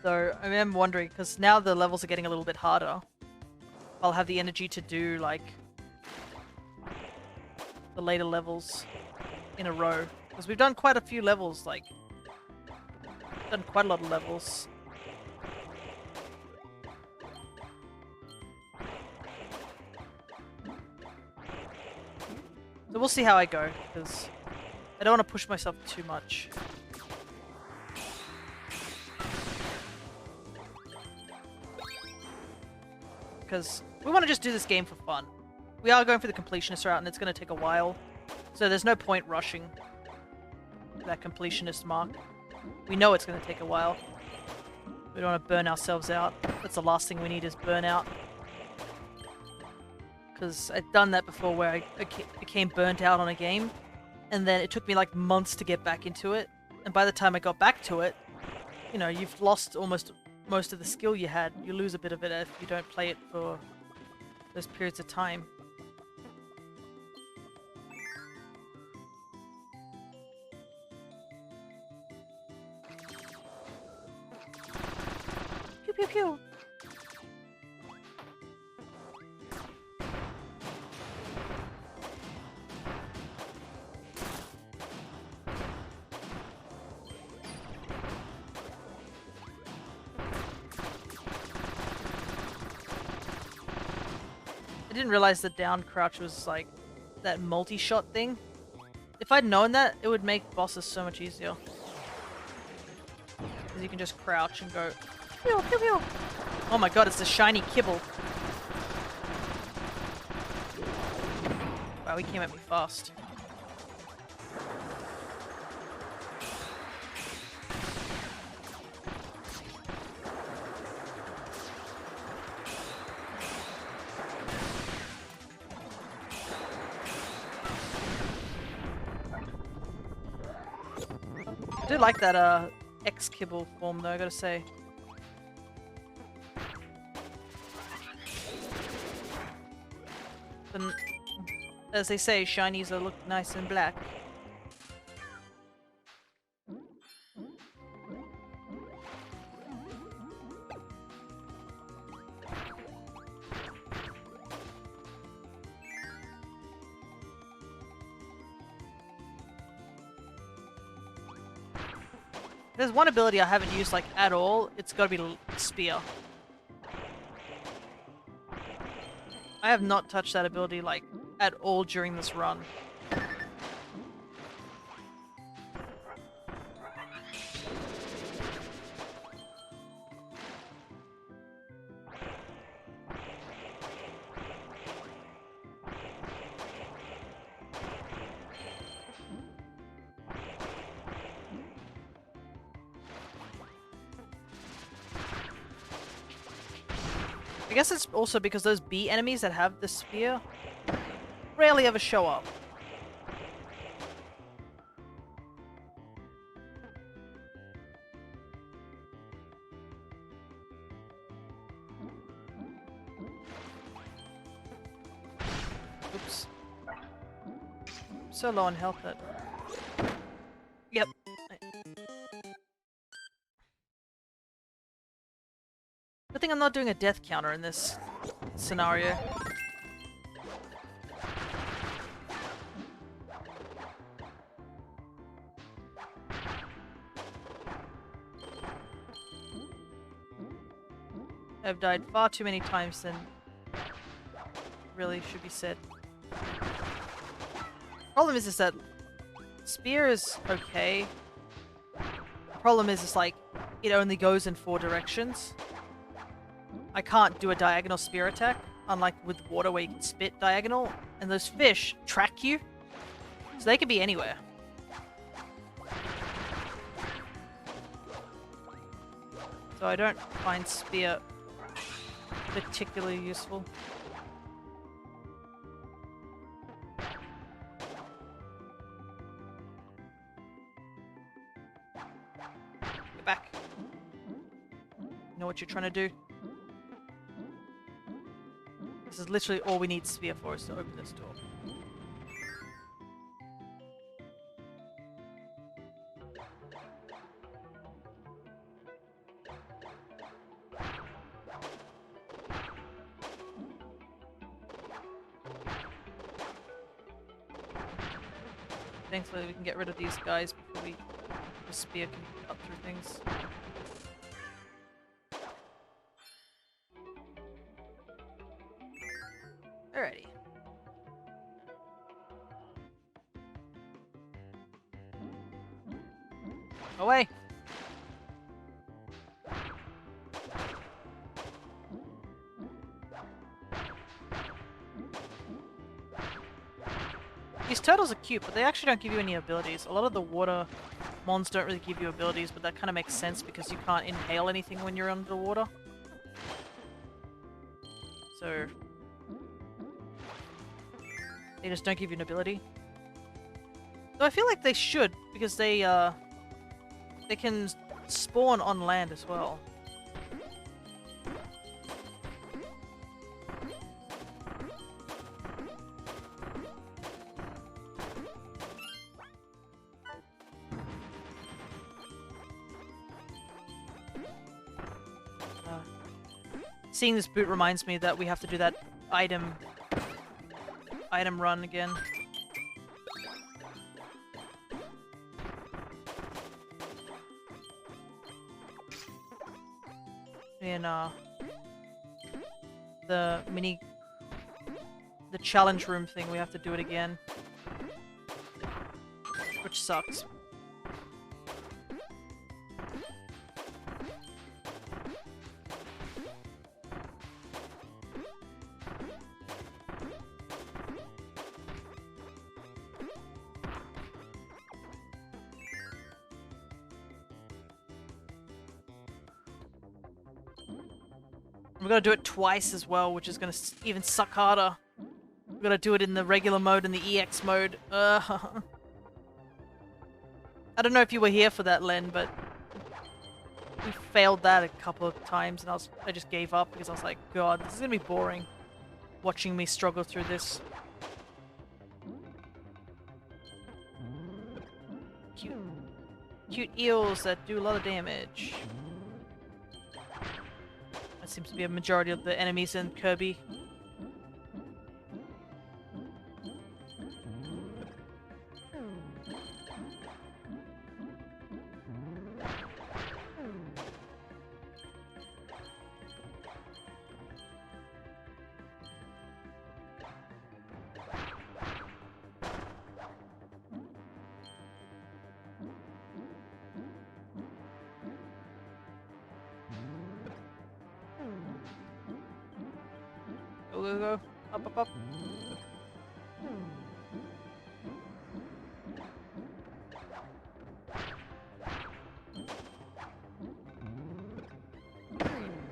Though I am wondering, because now the levels are getting a little bit harder. I'll have the energy to do, like, the later levels in a row. Because we've done quite a few levels, like, done quite a lot of levels. So we'll see how I go, because I don't want to push myself too much. Because we want to just do this game for fun. We are going for the completionist route, and it's going to take a while. So there's no point rushing that completionist mark. We know it's going to take a while. We don't want to burn ourselves out. That's the last thing we need is burnout. Because I've done that before where I became burnt out on a game. And then it took me like months to get back into it. And by the time I got back to it, you know, you've lost almost most of the skill you had. You lose a bit of it if you don't play it for those periods of time. Pew pew pew! I didn't realize the down crouch was like that multi-shot thing. If I'd known that, it would make bosses so much easier. Because you can just crouch and go pew pew pew. Oh my god, it's the shiny kibble. Wow, he came at me fast. I do like that X-Kibble form though, I gotta say. But, as they say, shinies look nice and black. There's one ability I haven't used like at all. It's gotta be Spear. I have not touched that ability like at all during this run. I guess it's also because those bee enemies that have the spear rarely ever show up. Oops. So low on health that... Yep. Good thing I'm not doing a death counter in this scenario. I've died far too many times than really should be said. Problem is that spear is okay. The problem is it's like it only goes in 4 directions. I can't do a diagonal spear attack, unlike with water where you can spit diagonal, and those fish track you, so they can be anywhere. So I don't find spear particularly useful. Get back. You know what you're trying to do. This is literally all we need Spear for, is to open this door. Thankfully, we can get rid of these guys before the spear can cut through things. Alrighty. Away! These turtles are cute, but they actually don't give you any abilities. A lot of the water mons don't really give you abilities, but that kind of makes sense because you can't inhale anything when you're underwater. So they just don't give you an ability. Though I feel like they should, because they can spawn on land as well. Seeing this boot reminds me that we have to do that item run again. In the challenge room thing, we have to do it again, which sucks. We're gonna do it twice as well, which is gonna even suck harder. We're gonna do it in the regular mode and the EX mode. I don't know if you were here for that, Len, but we failed that a couple of times, and I just gave up because I was like, God, this is gonna be boring. Watching me struggle through this. Cute eels that do a lot of damage. That seems to be a majority of the enemies in Kirby. Go. Up.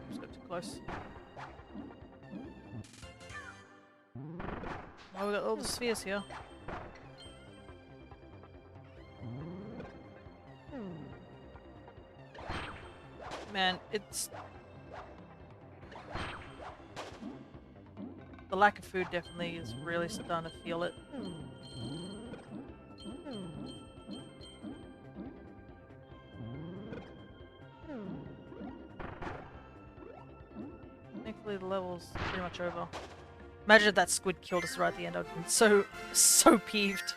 Just got too close. Oh, we got all the spheres here. Man, it's... The lack of food definitely is really starting to feel it. Thankfully the level's pretty much over. Imagine if that squid killed us right at the end. I'd been so peeved.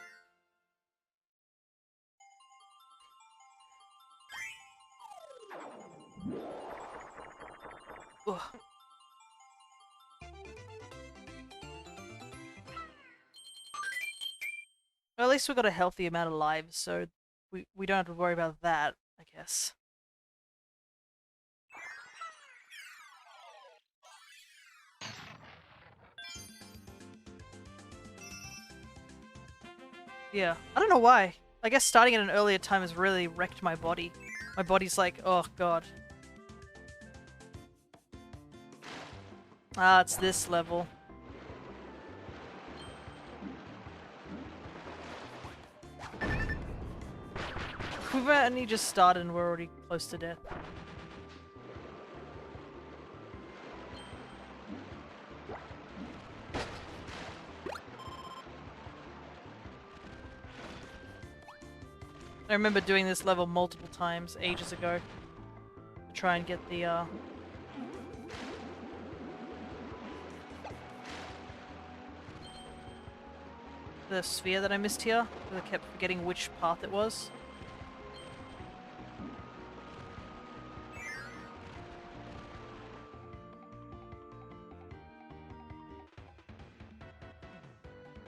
Ugh. Well, at least we got a healthy amount of lives, so we don't have to worry about that, I guess. Yeah, I don't know why. I guess starting at an earlier time has really wrecked my body. My body's like, oh god. Ah, it's this level. We've only just started and we're already close to death. I remember doing this level multiple times ages ago to try and get the the sphere that I missed here, because I kept forgetting which path it was.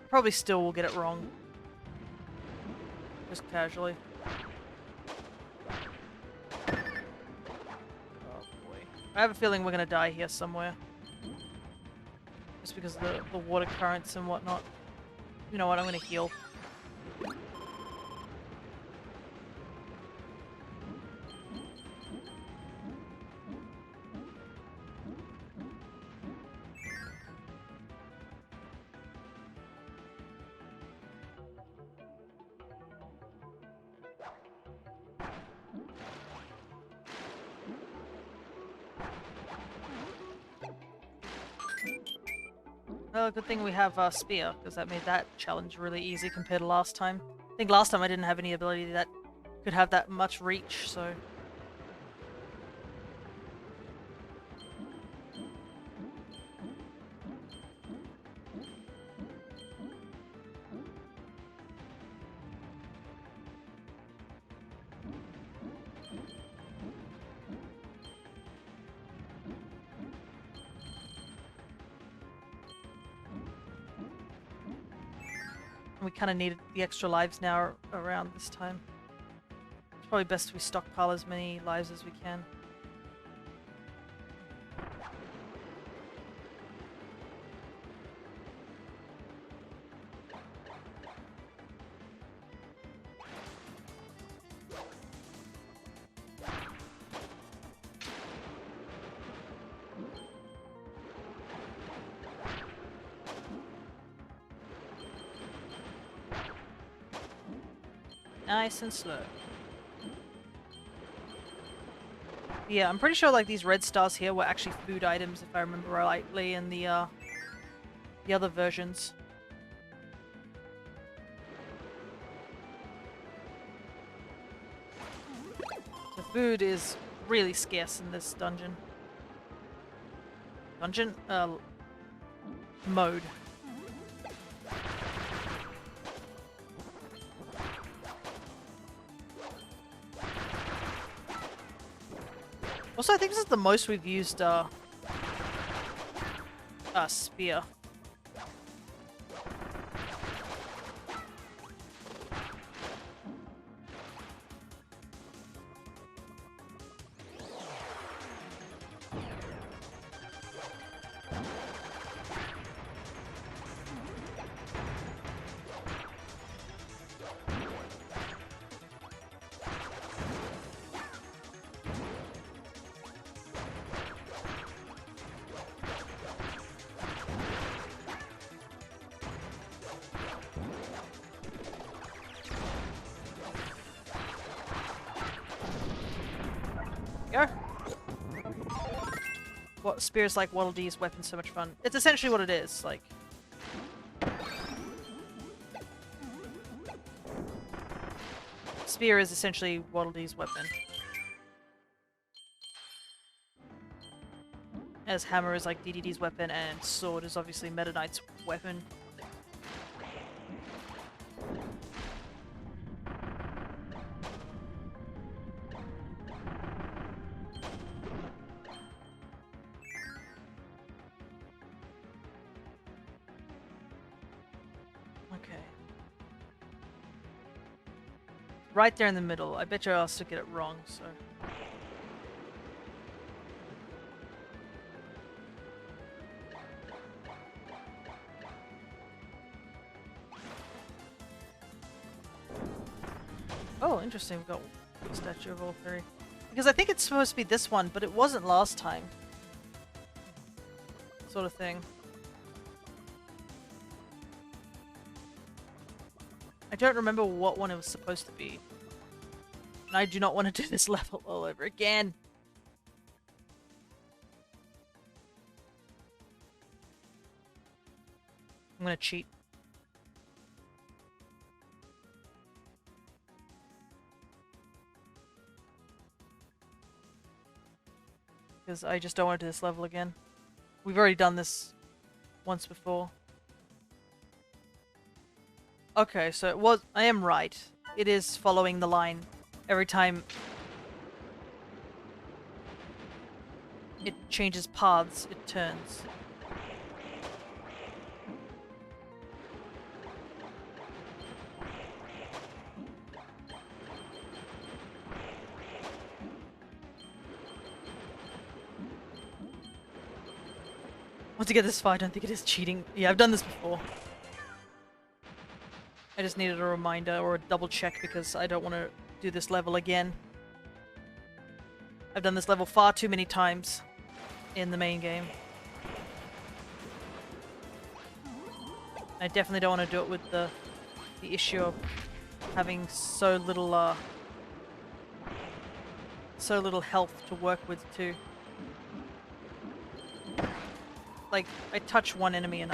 Probably still will get it wrong. Just casually. Oh boy. I have a feeling we're gonna die here somewhere. Just because of the water currents and whatnot. You know what, I'm gonna heal. Well, good thing we have Spear, because that made that challenge really easy compared to last time. I think last time I didn't have any ability that could have that much reach, so... We kind of needed the extra lives now around this time. It's probably best we stockpile as many lives as we can. Nice and slow. Yeah, I'm pretty sure like these red stars here were actually food items if I remember rightly in the other versions. So food is really scarce in this dungeon. Mode. Also, I think this is the most we've used, spear. Go. What spears like Waddle Dee's weapon so much fun. It's essentially what it is, like. Spear is essentially Waddle Dee's weapon. As hammer is like DDD's weapon, and sword is obviously Meta Knight's weapon. Right there in the middle. I bet you I'll still get it wrong, so... Oh, interesting. We've got a statue of all three. Because I think it's supposed to be this one, but it wasn't last time. Sort of thing. I don't remember what one it was supposed to be. And I do not want to do this level all over again. I'm gonna cheat. Because I just don't want to do this level again. We've already done this once before. Okay, so it was. I am right. It is following the line every time it changes paths, it turns. Once you get this far, I don't think it is cheating. Yeah, I've done this before. I just needed a reminder or a double check because I don't want to do this level again. I've done this level far too many times in the main game. I definitely don't want to do it with the issue of having so little health to work with too. Like, I touch one enemy and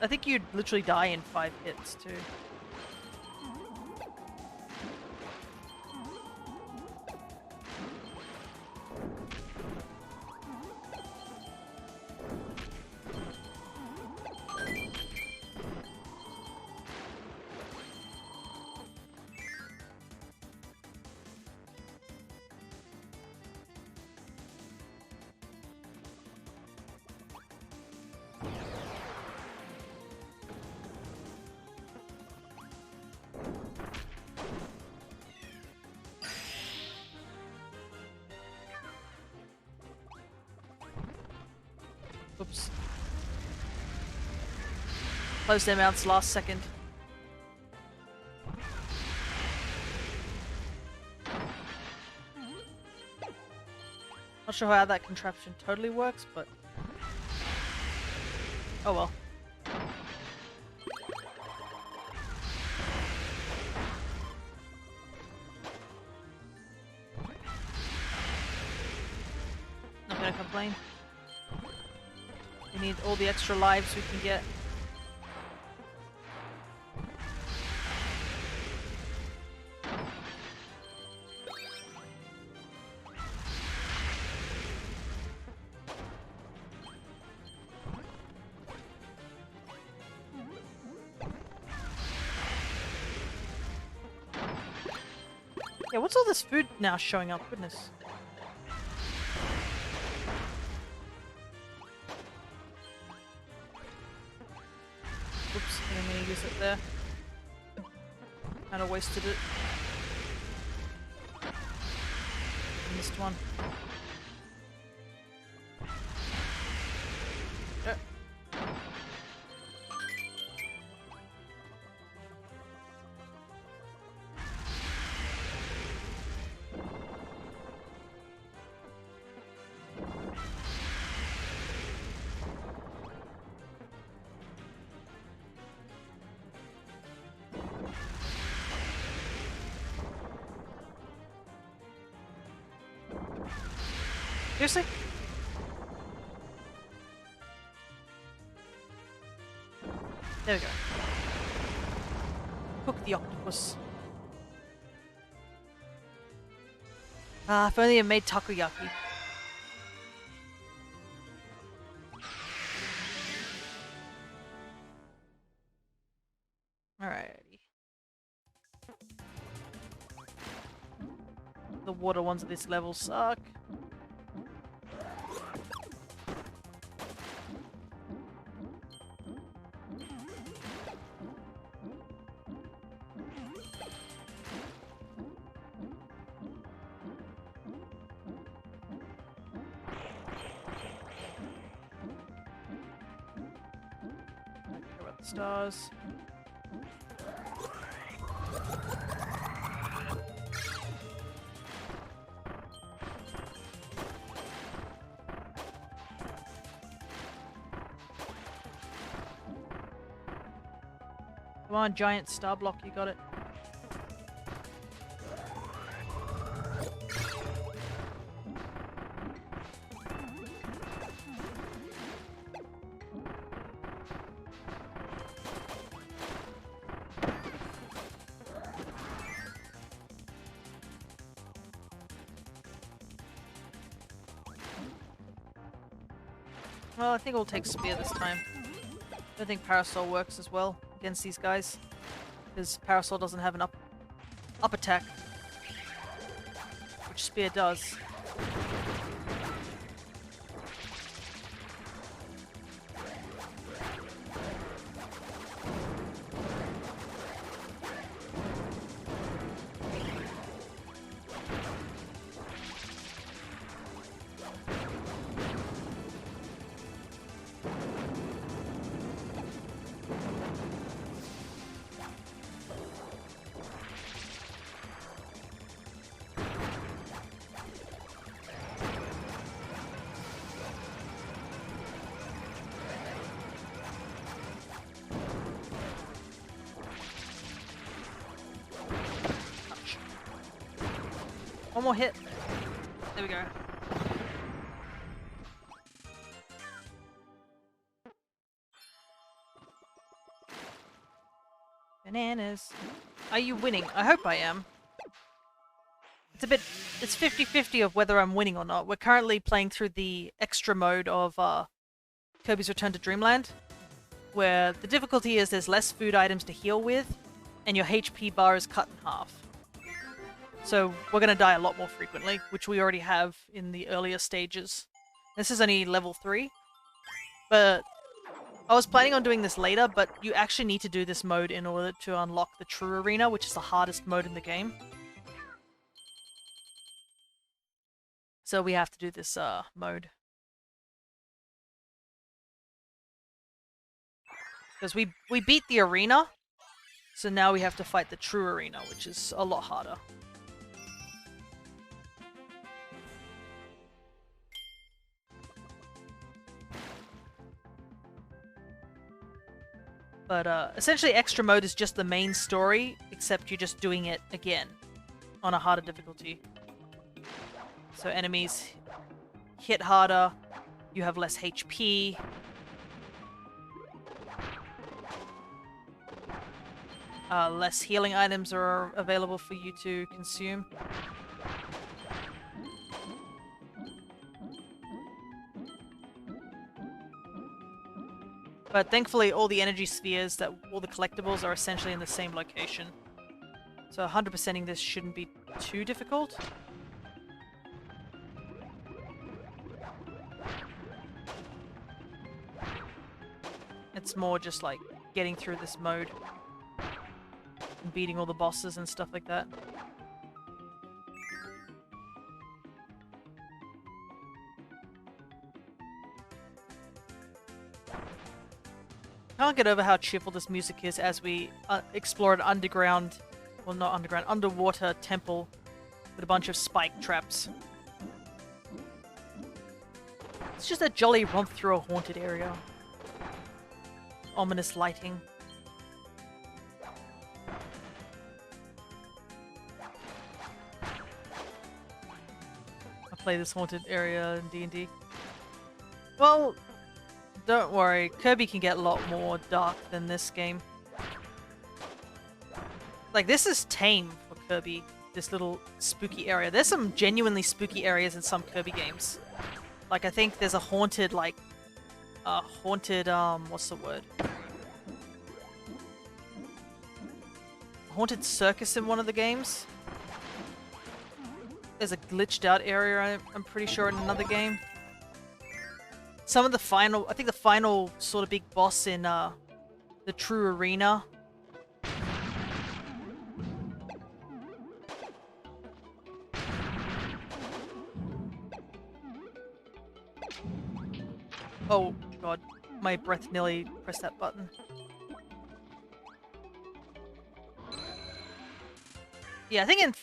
I think you'd literally die in 5 hits too. Oops. Closed their mouths last second. Not sure how that contraption totally works, but oh well. Not gonna complain. We need all the extra lives we can get. Yeah, what's all this food now showing up? Goodness. Oops, I didn't mean to use it there. Kinda wasted it. Missed one. Seriously? There we go. Cook the octopus. Ah, if only I made takoyaki. Alrighty. The water ones at this level suck. Stars. Come on, giant star block, you got it. Well, I think we'll take Spear this time. I don't think Parasol works as well against these guys. Because Parasol doesn't have an up attack. Which Spear does. One more hit. There we go. Bananas. Are you winning? I hope I am. It's 50-50 of whether I'm winning or not. We're currently playing through the extra mode of Kirby's Return to Dreamland, where the difficulty is there's less food items to heal with, and your HP bar is cut in half. So we're going to die a lot more frequently, which we already have in the earlier stages. This is only level 3, but I was planning on doing this later, but you actually need to do this mode in order to unlock the True Arena, which is the hardest mode in the game. So we have to do this mode. Because we beat the arena, so now we have to fight the True Arena, which is a lot harder. But essentially extra mode is just the main story, except you're just doing it again on a harder difficulty. So enemies hit harder, you have less HP. Less healing items are available for you to consume. But thankfully all the energy spheres, all the collectibles are essentially in the same location. So 100%ing this shouldn't be too difficult. It's more just like getting through this mode and beating all the bosses and stuff like that. I can't get over how cheerful this music is as we explore an underground, well not underground, underwater temple with a bunch of spike traps. It's just a jolly romp through a haunted area. Ominous lighting. I play this haunted area in D&D. Well, don't worry, Kirby can get a lot more dark than this game. Like, this is tame for Kirby, this little spooky area. There's some genuinely spooky areas in some Kirby games. Like, I think there's a haunted, like, what's the word? Haunted circus in one of the games. There's a glitched out area, I'm pretty sure, in another game. Some of the final, I think the final sort of big boss in the True Arena. Oh god, my breath nearly pressed that button. Yeah, I think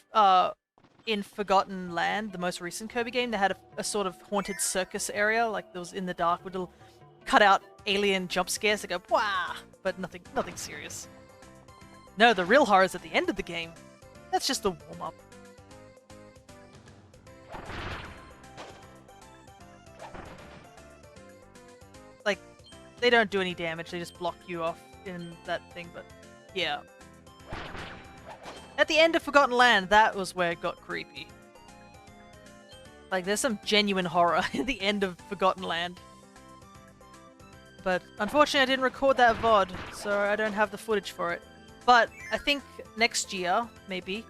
in Forgotten Land, the most recent Kirby game, they had a sort of haunted circus area, like there was in the dark with little cut-out alien jump scares that go wah, but nothing serious. No, the real horror is at the end of the game. That's just the warm-up. Like, they don't do any damage, they just block you off in that thing, but yeah. At the end of Forgotten Land, that was where it got creepy. Like, there's some genuine horror at the end of Forgotten Land. But unfortunately I didn't record that VOD, so I don't have the footage for it. But I think next year, maybe,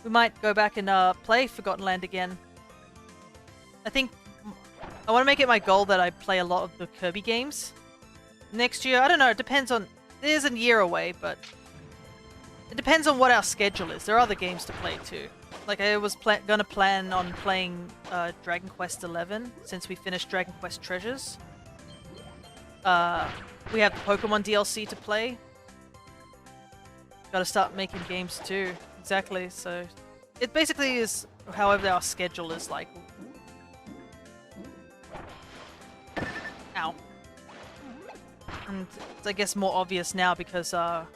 we might go back and play Forgotten Land again. I think I want to make it my goal that I play a lot of the Kirby games. Next year, I don't know, it depends on... It is a year away, but... It depends on what our schedule is. There are other games to play too. Like, I was gonna plan on playing Dragon Quest XI, since we finished Dragon Quest Treasures. We have the Pokemon DLC to play. Gotta start making games too. Exactly, so... It basically is however our schedule is like. Ow. And it's, I guess, more obvious now because, I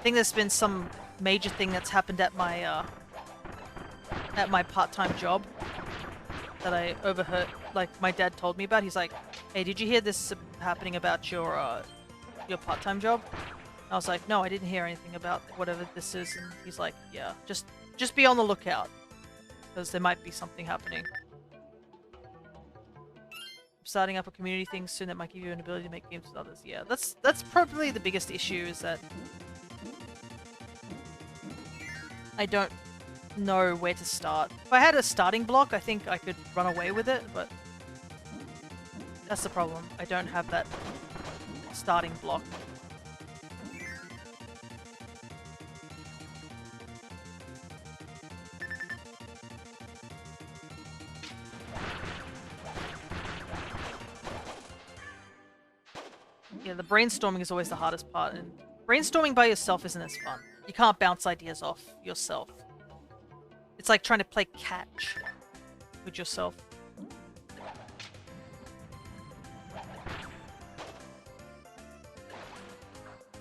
think there's been some major thing that's happened at my part-time job that I overheard, like, my dad told me about. He's like, hey, did you hear this happening about your part-time job? I was like, no, I didn't hear anything about whatever this is. And he's like, yeah, just be on the lookout, because there might be something happening. Starting up a community thing soon that might give you an ability to make games with others. Yeah, that's probably the biggest issue, is that I don't know where to start. If I had a starting block, I think I could run away with it, but that's the problem. I don't have that starting block. Yeah, the brainstorming is always the hardest part, and brainstorming by yourself isn't as fun. You can't bounce ideas off yourself. It's like trying to play catch with yourself.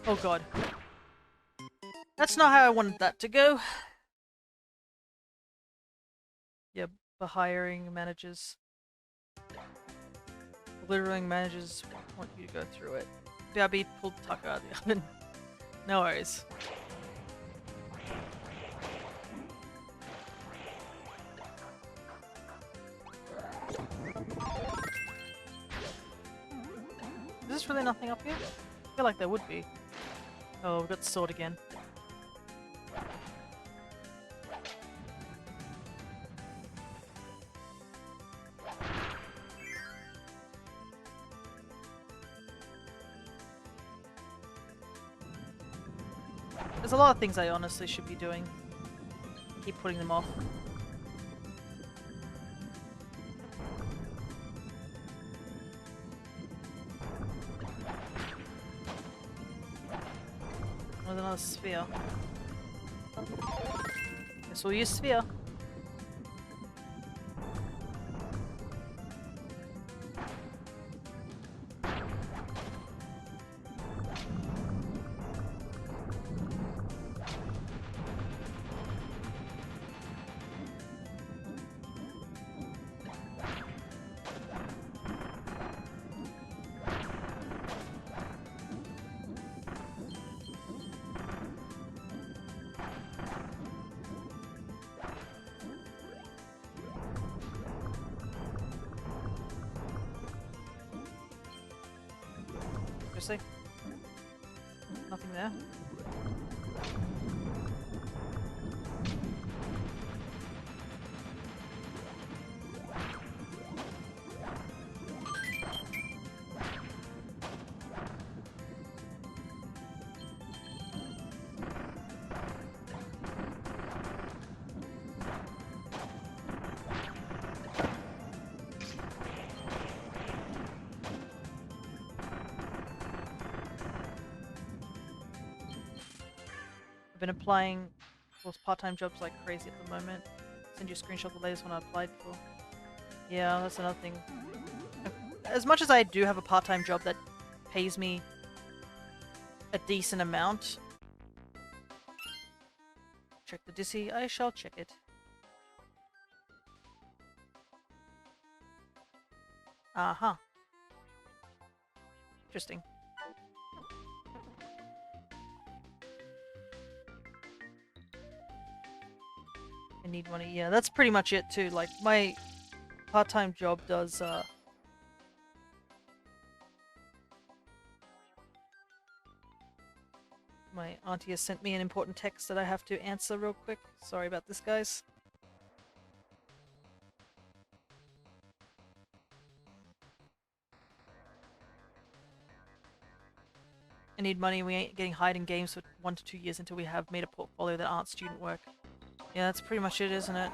Oh god. That's not how I wanted that to go. Yeah, for hiring managers. Littering managers want you to go through it. BRB pulled Tucker out of the oven. No worries. Is this really nothing up here? I feel like there would be. Oh, we've got the sword again. There's a lot of things I honestly should be doing. Keep putting them off. There's another sphere. Guess we'll use sphere. Seriously? Nothing there? Been applying for part-time jobs like crazy at the moment. Send you a screenshot of the latest one I applied for. Yeah, that's another thing. As much as I do have a part-time job that pays me a decent amount. Check the Dissy. I shall check it. Uh-huh. Interesting. I need money. Yeah, that's pretty much it too. Like, my part-time job does, My auntie has sent me an important text that I have to answer real quick. Sorry about this, guys. I need money. We ain't getting hired in games for 1 to 2 years until we have made a portfolio that aren't student work. Yeah, that's pretty much it, isn't it?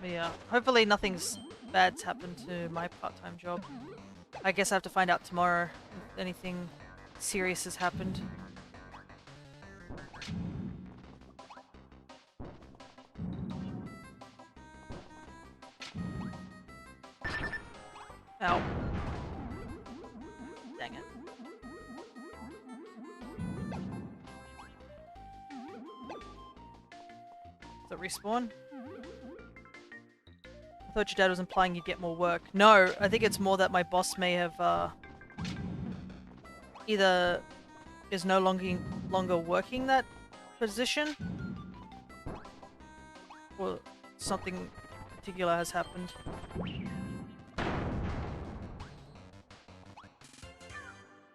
But yeah, hopefully nothing's bad's happened to my part-time job. I guess I have to find out tomorrow if anything serious has happened. Ow. Dang it. Does it respawn? I thought your dad was implying you'd get more work. No, I think it's more that my boss may have either is no longer working that position, or something particular has happened.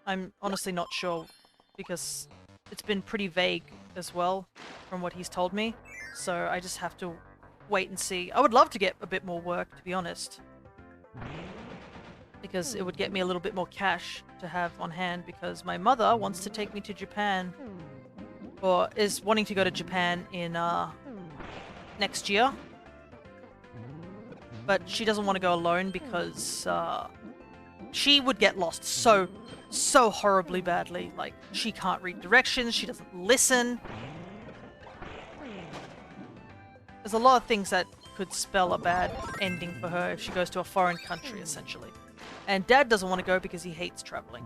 I'm honestly not sure, because it's been pretty vague as well from what he's told me, so I just have to wait and see. I would love to get a bit more work, to be honest, because it would get me a little bit more cash to have on hand, because my mother wants to take me to Japan, or is wanting to go to Japan in next year, but she doesn't want to go alone because she would get lost so horribly badly. Like, she can't read directions, she doesn't listen. There's a lot of things that could spell a bad ending for her if she goes to a foreign country, essentially. And Dad doesn't want to go because he hates traveling.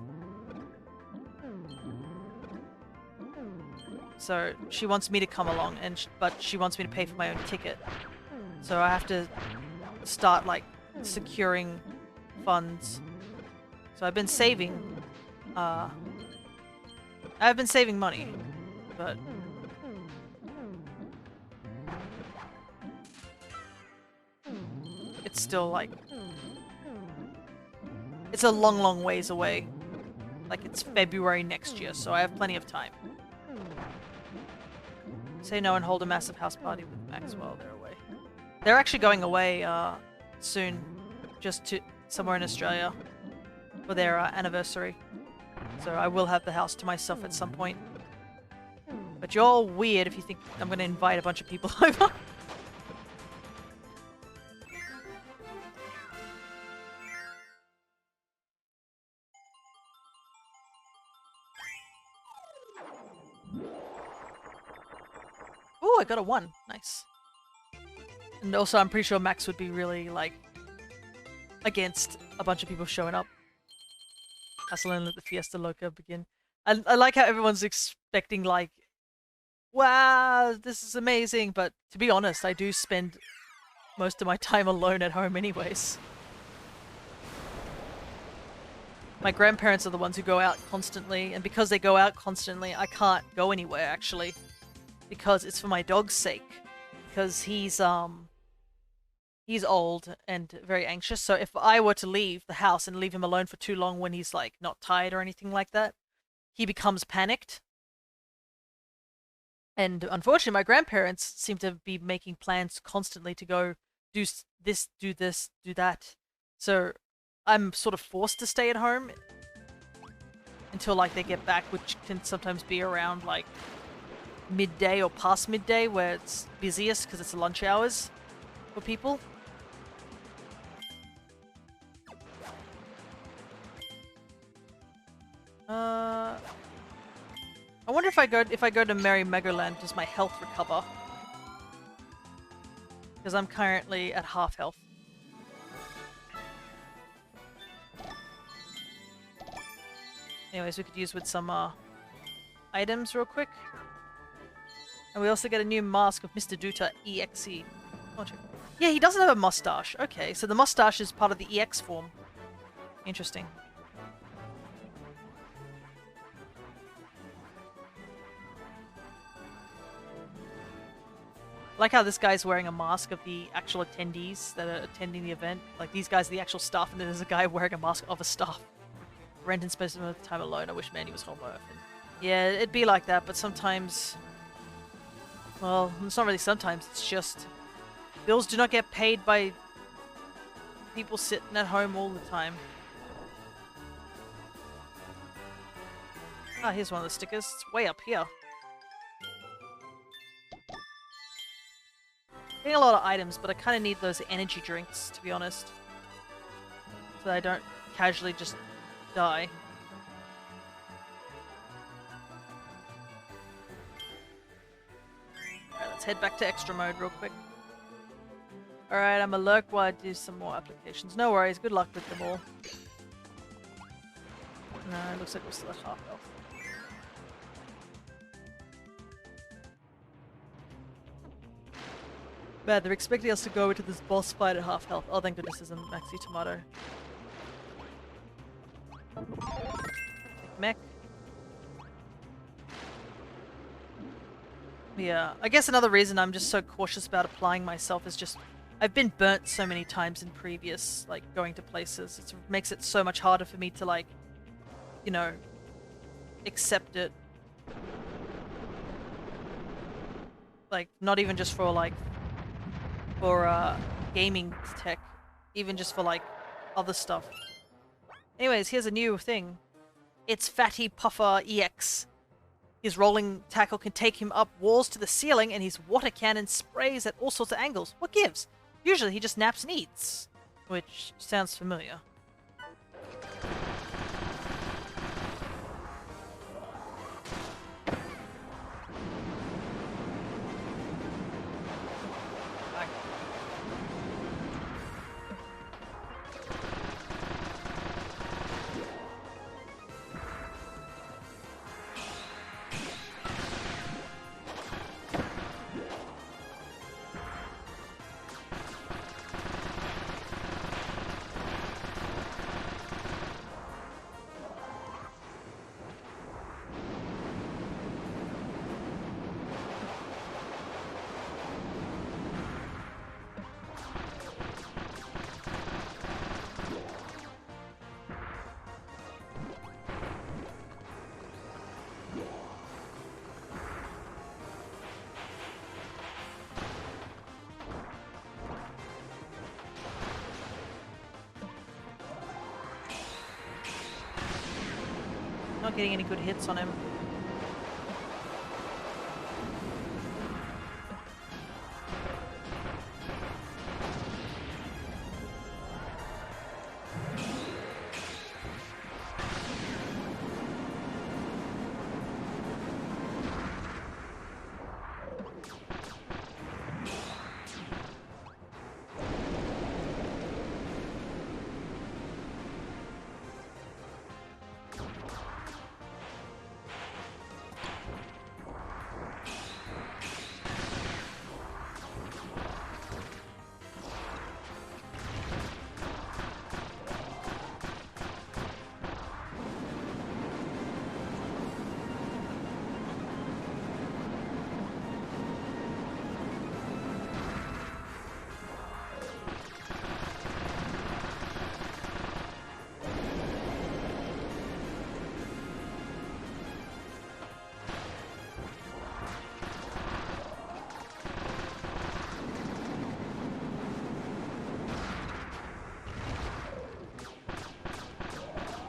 So she wants me to come along, but she wants me to pay for my own ticket. So I have to start, like, securing funds. So I've been saving. I've been saving money, but it's still, like, it's a long ways away. Like, it's February next year, so I have plenty of time. Say no and hold a massive house party with Max while they're away. They're actually going away soon, just to somewhere in Australia for their anniversary. So I will have the house to myself at some point. But you're all weird if you think I'm going to invite a bunch of people over. Ooh, I got a 1. Nice. And also, I'm pretty sure Max would be really, like, against a bunch of people showing up. Hustle and let the Fiesta Loca begin. I like how everyone's expecting, like, wow, this is amazing, but to be honest, I do spend most of my time alone at home anyways. My grandparents are the ones who go out constantly, and because they go out constantly, I can't go anywhere, actually. Because it's for my dog's sake. Because he's old and very anxious, so if I were to leave the house and leave him alone for too long when he's, like, not tired or anything like that, he becomes panicked. And unfortunately, my grandparents seem to be making plans constantly to go do this, do that. So I'm sort of forced to stay at home until, like, they get back, which can sometimes be around, like, midday or past midday, where it's busiest because it's the lunch hours for people. I wonder if I go to Merry Magoland, does my health recover? Because I'm currently at half health. Anyways, we could use with some items real quick. And we also get a new mask of Mr. Duta EXE. Oh, yeah, he doesn't have a mustache. Okay, so the mustache is part of the EX form. Interesting. I like how this guy's wearing a mask of the actual attendees that are attending the event. Like, these guys are the actual staff, and then there's a guy wearing a mask of a staff. Rent and spend some of the time alone. I wish Mandy was home more often. Yeah, it'd be like that, but sometimes... Well, it's not really sometimes, it's just... Bills do not get paid by people sitting at home all the time. Ah, here's one of the stickers. It's way up here. Getting a lot of items, but I kind of need those energy drinks, to be honest. So that I don't casually just die. Alright, let's head back to extra mode real quick. Alright, I'm a lurk while I do some more applications. No worries, good luck with them all. No, it looks like we're still at half health. Man, they're expecting us to go into this boss fight at half health. Oh, thank goodness this isn't Maxi Tomato. Mech. Yeah, I guess another reason I'm just so cautious about applying myself is just I've been burnt so many times in previous, like, going to places. It makes it so much harder for me to, like, you know, accept it. Like, not even just for, like, for gaming tech, even just for, like, other stuff. Anyways, here's a new thing. It's Fatty Puffer EX. His rolling tackle can take him up walls to the ceiling, and his water cannon sprays at all sorts of angles. What gives? Usually he just naps and eats. Which sounds familiar. Not getting any good hits on him.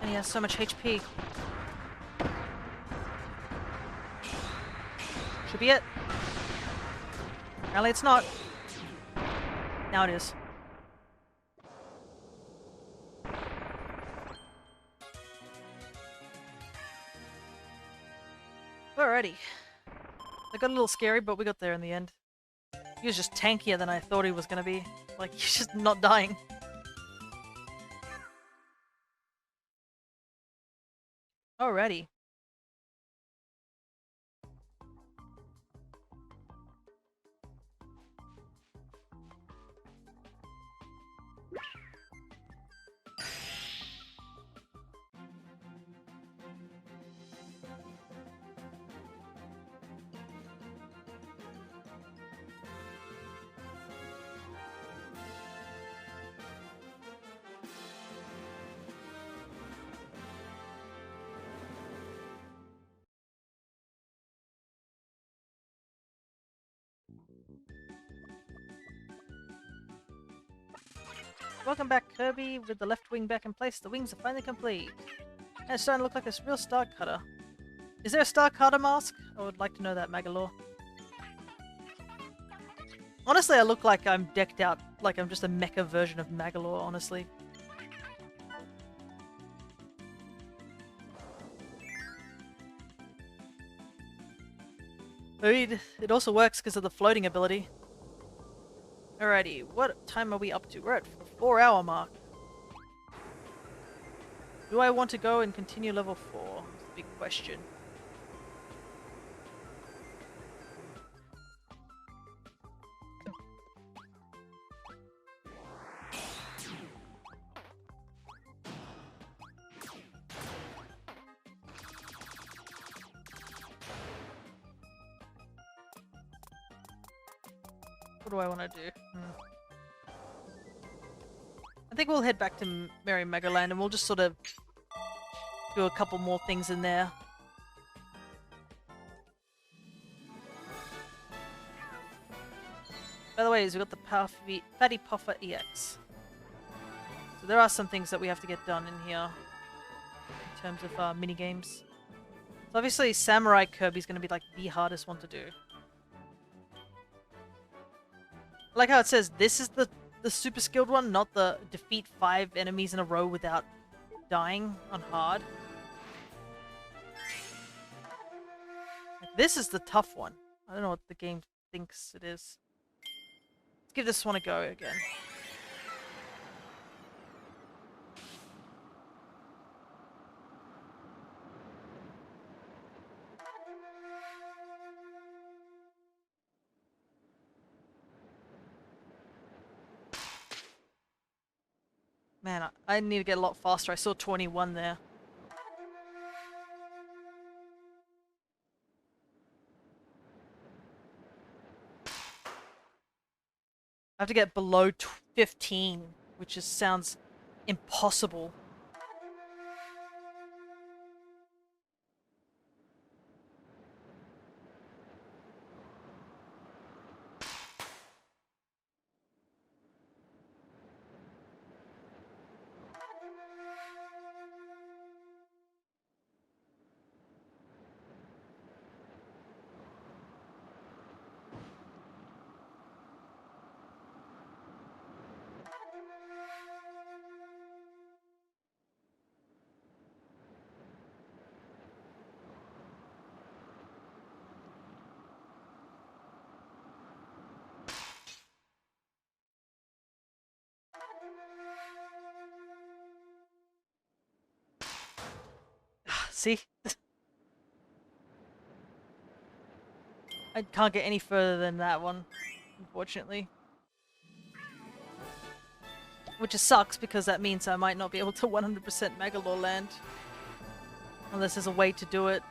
And he has so much HP. Should be it. Apparently it's not. Now it is. Alrighty. That got a little scary, but we got there in the end. He was just tankier than I thought he was gonna be. Like, he's just not dying. Alrighty. Welcome back, Kirby. With the left wing back in place, the wings are finally complete. And it's starting to look like a real star cutter. Is there a star cutter mask? I would like to know that, Magalore. Honestly, I look like I'm decked out, like I'm just a mecha version of Magalore, honestly. It also works because of the floating ability. Alrighty, what time are we up to? We're at the 4-hour mark. Do I want to go and continue level 4? That's the big question. What do I want to do? I think we'll head back to Merry Magoland and we'll just sort of do a couple more things in there. By the way, we've got the Fatty Puffer EX. So there are some things that we have to get done in here in terms of mini-games. So obviously Samurai Kirby's going to be like the hardest one to do. I like how it says this is the super skilled one, not the defeat 5 enemies in a row without dying on hard. This is the tough one. I don't know what the game thinks it is. Let's give this one a go again. Man, I need to get a lot faster. I saw 21 there. I have to get below 15, which just sounds impossible. See? I can't get any further than that one, unfortunately. Which just sucks because that means I might not be able to 100% Magalore land. Unless there's a way to do it.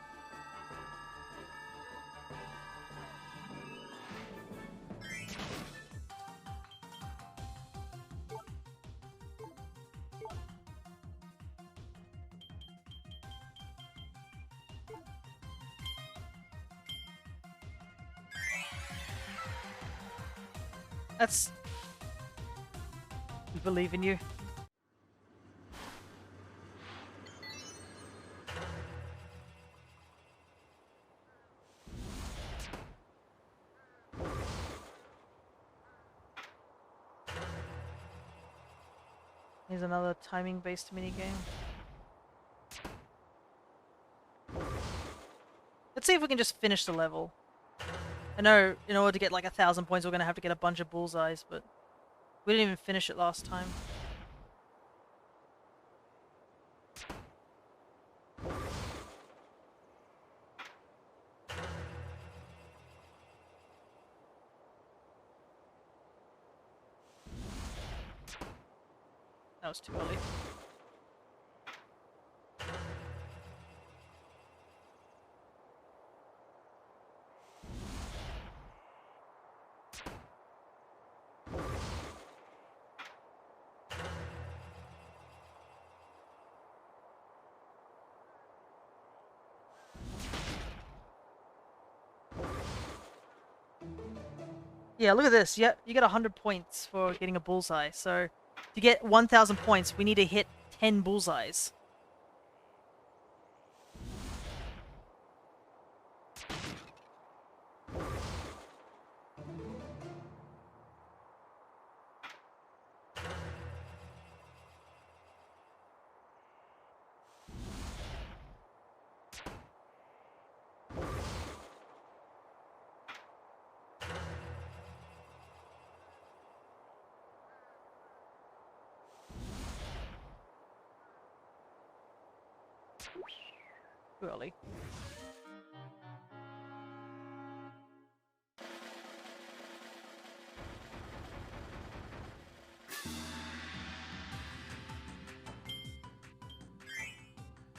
That's... We believe in you. Here's another timing-based minigame. Let's see if we can just finish the level. I know in order to get like 1,000 points we're gonna have to get a bunch of bullseyes, but we didn't even finish it last time. That was too early. Yeah, look at this. Yeah, you get 100 points for getting a bullseye. So to get 1,000 points, we need to hit 10 bullseyes. Too early.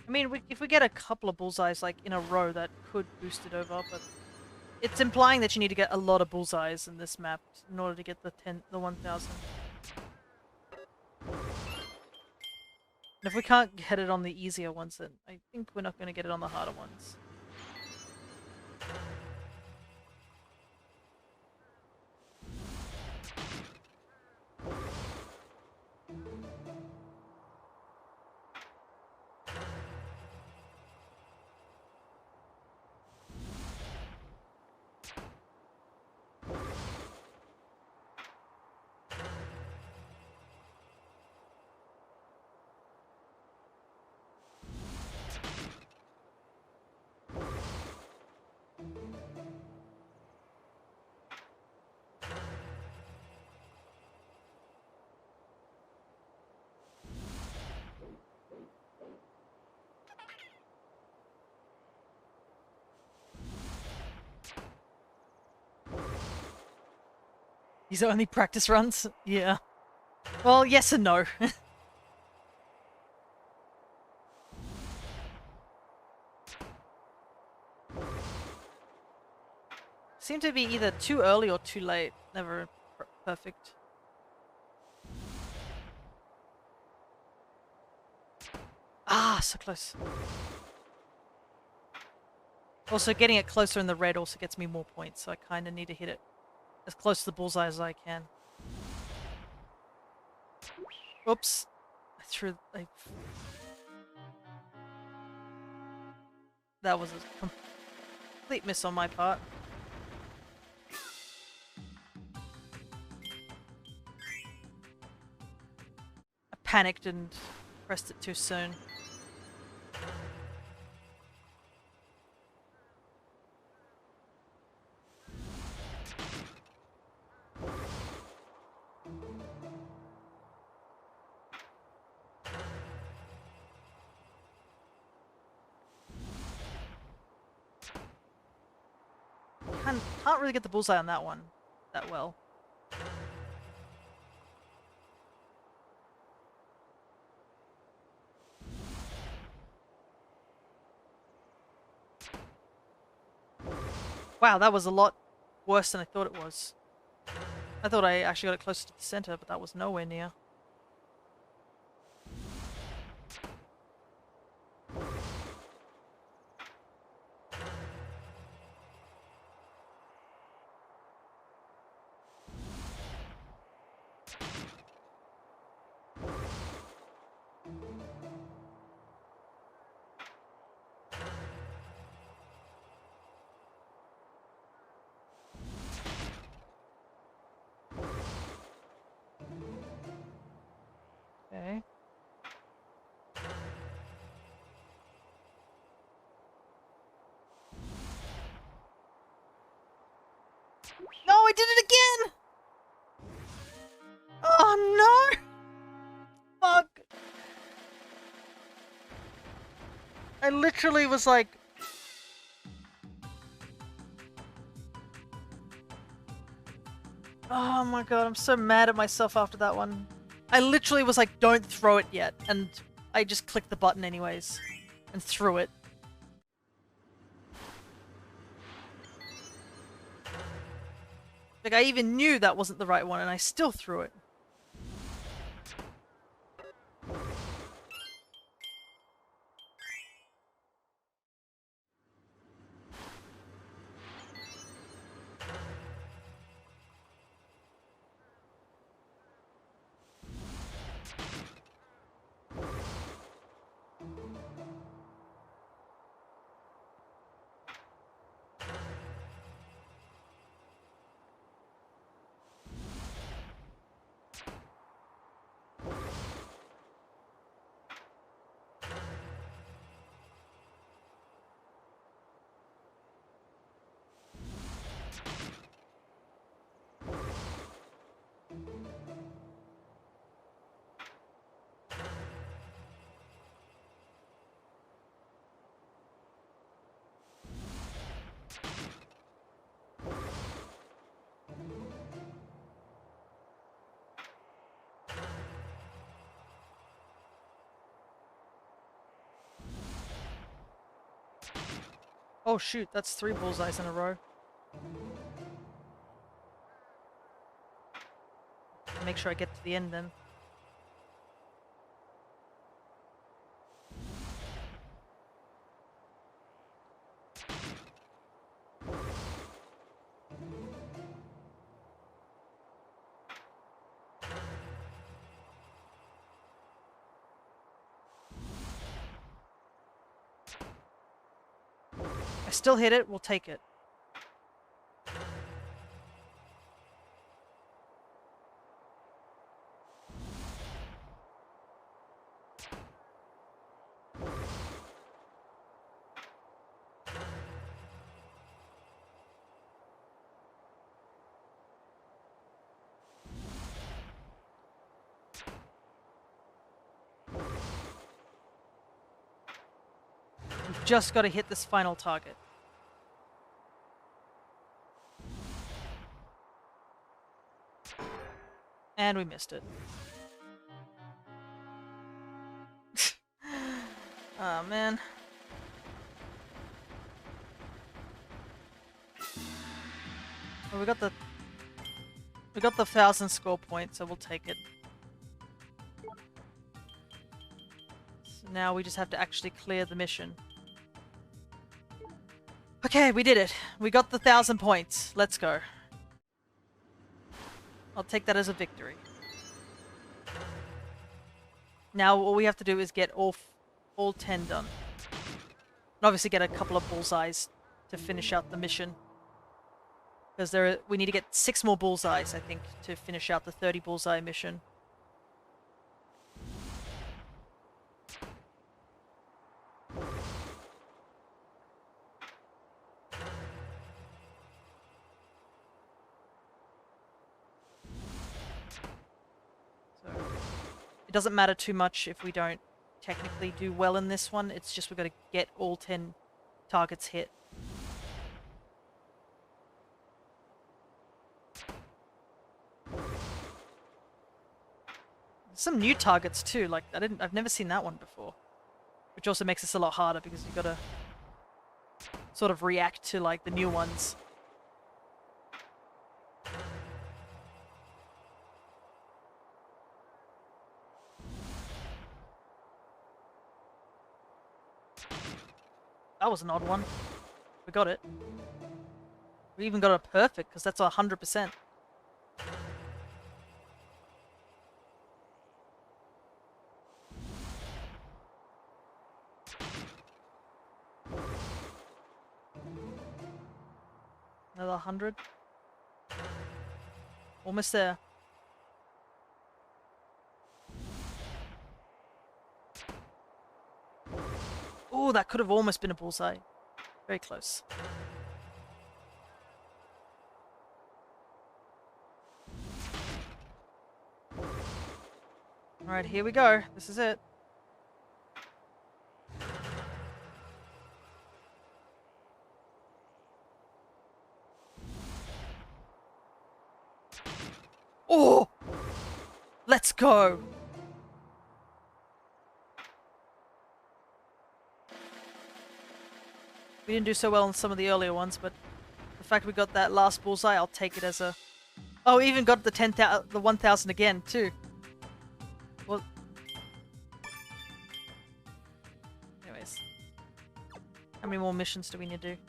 I mean, if we get a couple of bullseyes like in a row, that could boost it over, but it's implying that you need to get a lot of bullseyes in this map in order to get the 1,000. And if we can't get it on the easier ones, then I think we're not going to get it on the harder ones. These are only practice runs? Yeah. Well, yes and no. Seem to be either too early or too late. Never perfect. Ah, so close. Also, getting it closer in the red also gets me more points, so I kind of need to hit it as close to the bullseye as I can. Oops. I threw... That was a complete miss on my part. I panicked and pressed it too soon. Can't really get the bullseye on that one that well. Wow, that was a lot worse than I thought it was. I thought I actually got it closer to the center, but that was nowhere near. Okay. No, I did it again! Oh no! Fuck! I literally was like... Oh my god, I'm so mad at myself after that one. I literally was like, don't throw it yet, and I just clicked the button anyways, and threw it. Like, I even knew that wasn't the right one, and I still threw it. Oh shoot, that's 3 bullseyes in a row. Make sure I get to the end then. I still hit it, we'll take it. We've just got to hit this final target. And we missed it. Oh man. Well, we got the 1,000 score points, so we'll take it. So now we just have to actually clear the mission. Okay, we did it. We got the 1,000 points. Let's go. I'll take that as a victory. Now all we have to do is get all 10 done. And obviously get a couple of bullseyes to finish out the mission. Because we need to get 6 more bullseyes, I think, to finish out the 30 bullseye mission. So it doesn't matter too much if we don't technically do well in this one. It's just we've got to get all 10 targets hit. Some new targets too, like I've never seen that one before. Which also makes this a lot harder because you've got to sort of react to like the new ones. That was an odd one. We got it. We even got a perfect because that's 100%. Another 100. Almost there. Oh, that could have almost been a bullseye. Very close. Alright, here we go. This is it. Oh! Let's go! We didn't do so well on some of the earlier ones, but the fact we got that last bullseye, I'll take it as a... Oh, we even got the 10,000, the 1,000 again, too. Well... Anyways. How many more missions do we need to do?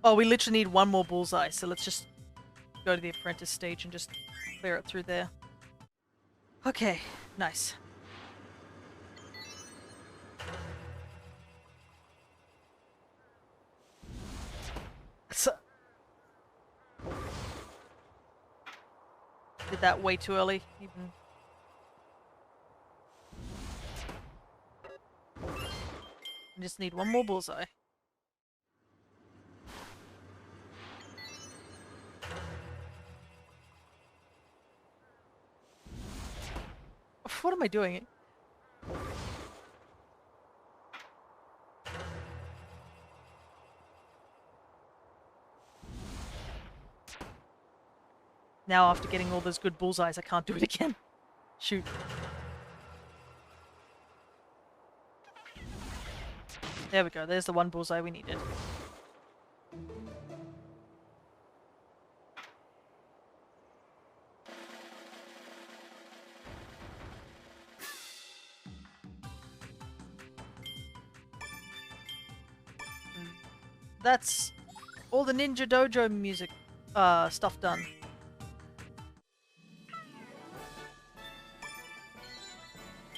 Oh, we literally need one more bullseye, so let's just go to the apprentice stage and just clear it through there. Okay, nice. So, did that way too early, even. I just need one more bullseye. What am I doing? Now after getting all those good bullseyes, I can't do it again. Shoot. There we go, there's the one bullseye we needed. That's all the Ninja Dojo music stuff done.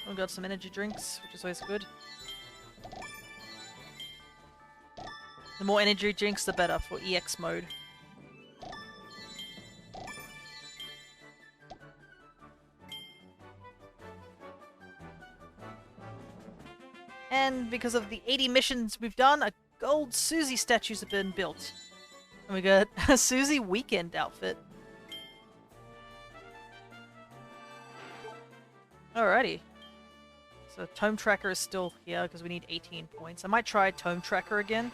We got some energy drinks, which is always good. The more energy drinks, the better for EX mode. And because of the 80 missions we've done, a gold Susie statues have been built. And we got a Susie weekend outfit. Alrighty. So Tome Tracker is still here because we need 18 points. I might try Tome Tracker again.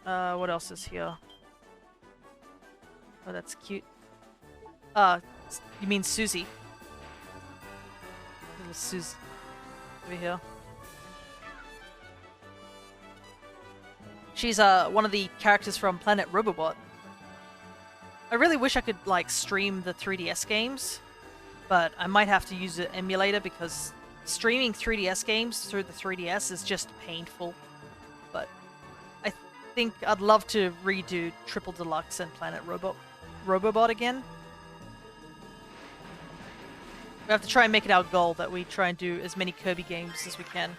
What else is here? Oh, that's cute. You mean Susie? Little Susie over here. She's one of the characters from Planet Robobot. I really wish I could like stream the 3DS games, but I might have to use an emulator because streaming 3DS games through the 3DS is just painful. But I think I'd love to redo Triple Deluxe and Planet Robobot again. We have to try and make it our goal that we try and do as many Kirby games as we can.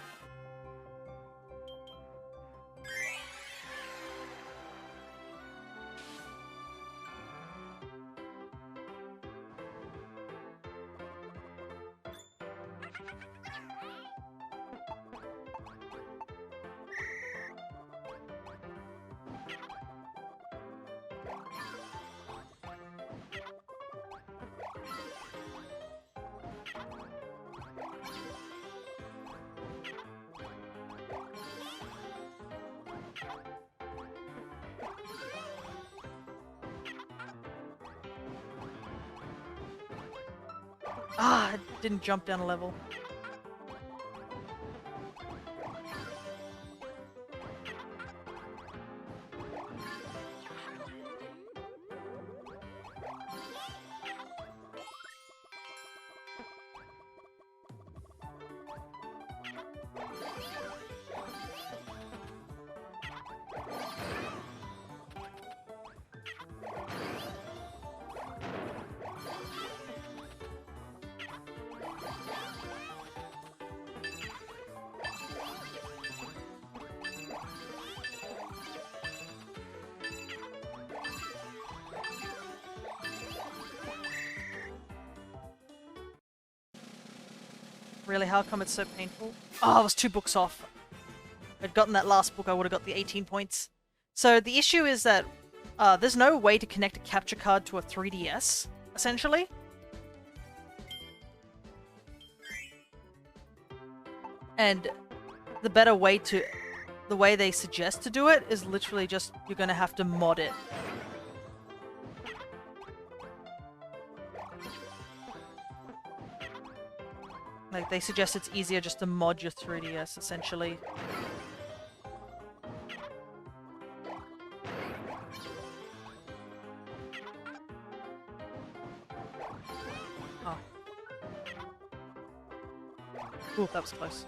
Ah, I didn't jump down a level. Really, how come it's so painful? Oh, I was 2 books off. If I'd gotten that last book, I would have got the 18 points. So the issue is that there's no way to connect a capture card to a 3DS, essentially. And the better way to the way they suggest to do it is literally just you're going to have to mod it. Like, they suggest it's easier just to mod your 3DS, essentially. Oh. Ooh, that was close.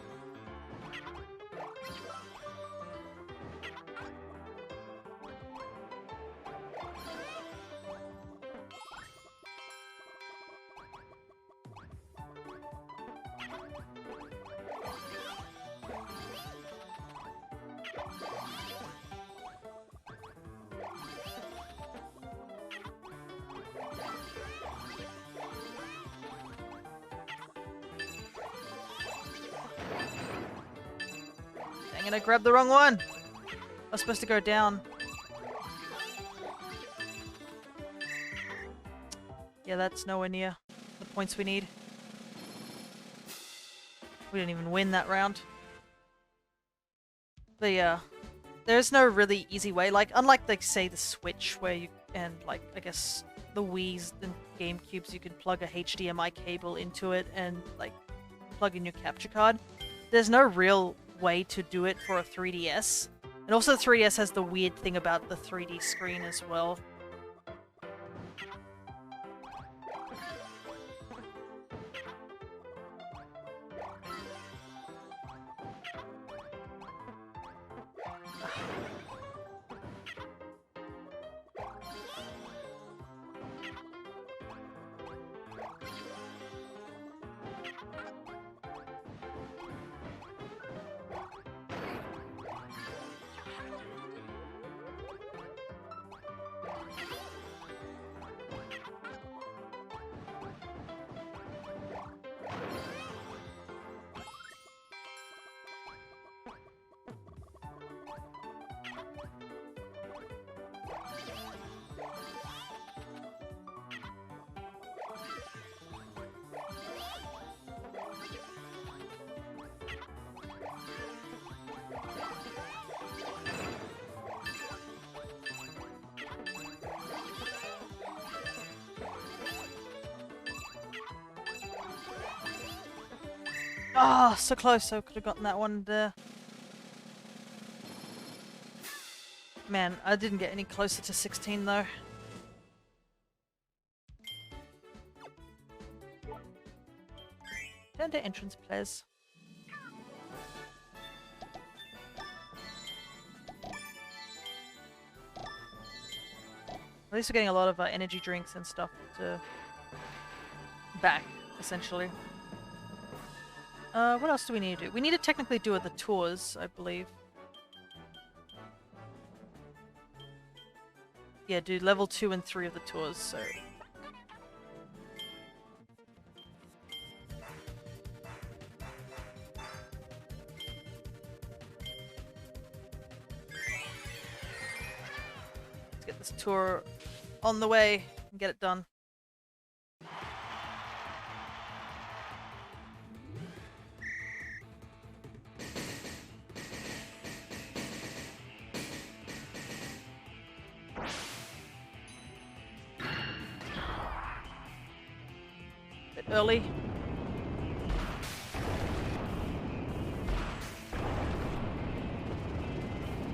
Dang it, I grabbed the wrong one! I was supposed to go down. Yeah, that's nowhere near the points we need. We didn't even win that round. But yeah, there's no really easy way. Like, unlike, like, say, the Switch, where you, and, like, I guess the Wii's and GameCubes, you can plug a HDMI cable into it and, like, plug in your capture card. There's no real way to do it for a 3DS. And also the 3DS has the weird thing about the 3D screen as well. Ah, oh, so close. I could have gotten that one there. Man, I didn't get any closer to 16 though. Turn to entrance, please. At least we're getting a lot of energy drinks and stuff to back, essentially. What else do we need to do? We need to technically do the tours, I believe. Yeah, do level 2 and 3 of the tours, so... Let's get this tour on the way and get it done. Early.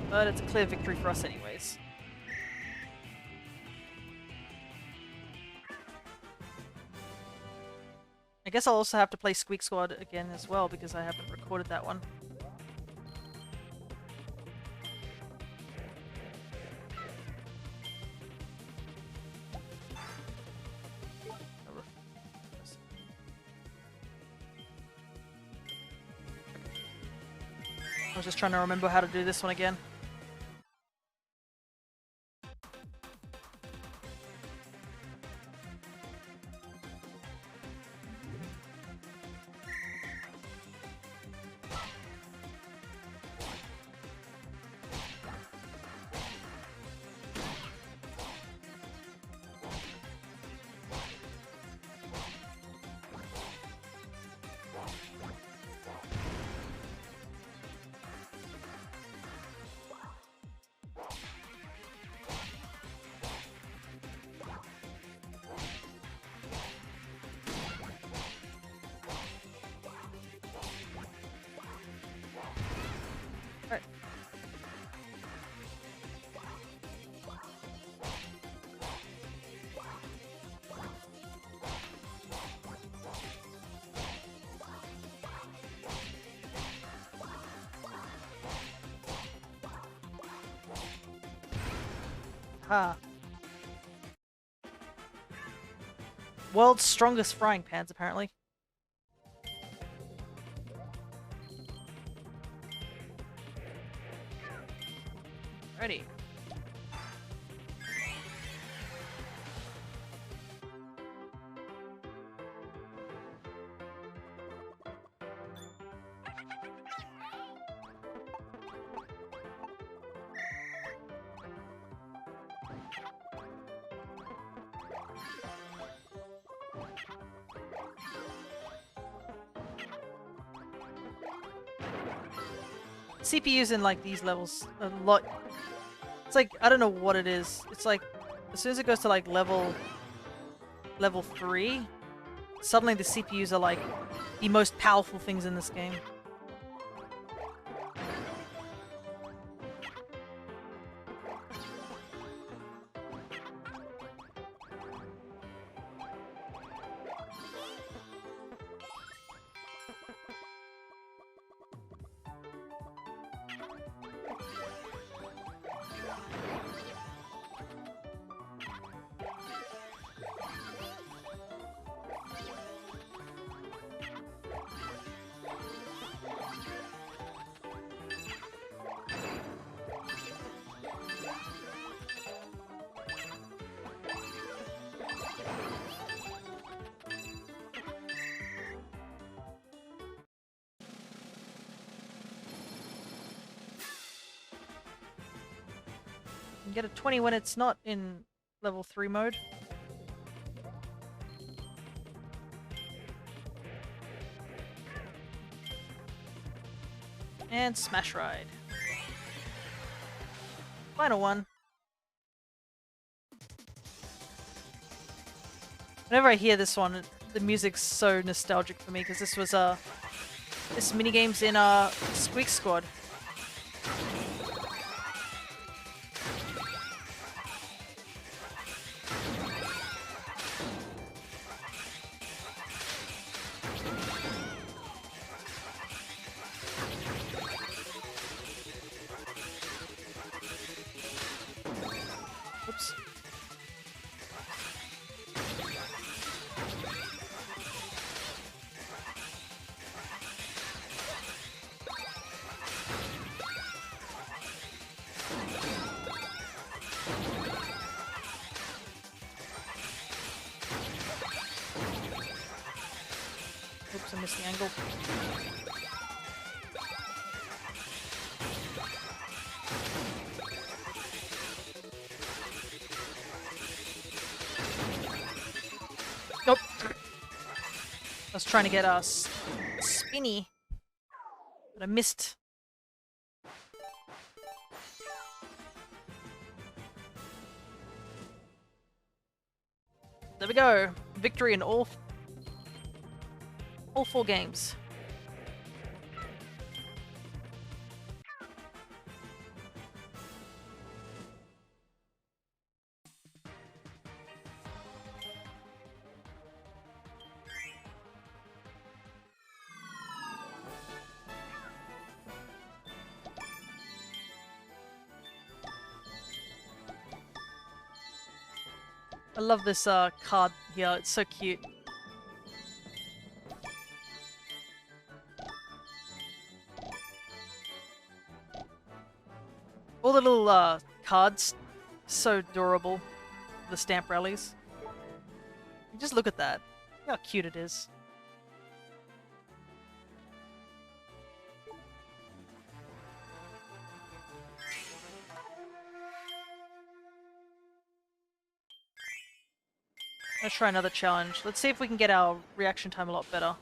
But it's a clear victory for us anyways. I guess I'll also have to play Squeak Squad again as well because I haven't recorded that one. I was just trying to remember how to do this one again. Ha. World's strongest frying pans, apparently. Ready. CPUs in like these levels a lot. It's like I don't know what it is. It's like as soon as it goes to like level 3, suddenly the CPUs are like the most powerful things in this game. You can get a 20 when it's not in level 3 mode. And Smash Ride. Final one. Whenever I hear this one, the music's so nostalgic for me because this was this minigame's in Squeak Squad. Oops. Oops, I missed the angle. Nope. I was trying to get us spinny, but I missed. There we go. Victory in all 4 games. I love this card here, it's so cute. All the little cards, so adorable. The stamp rallies. Just look at that. Look how cute it is. Let's try another challenge. Let's see if we can get our reaction time a lot better.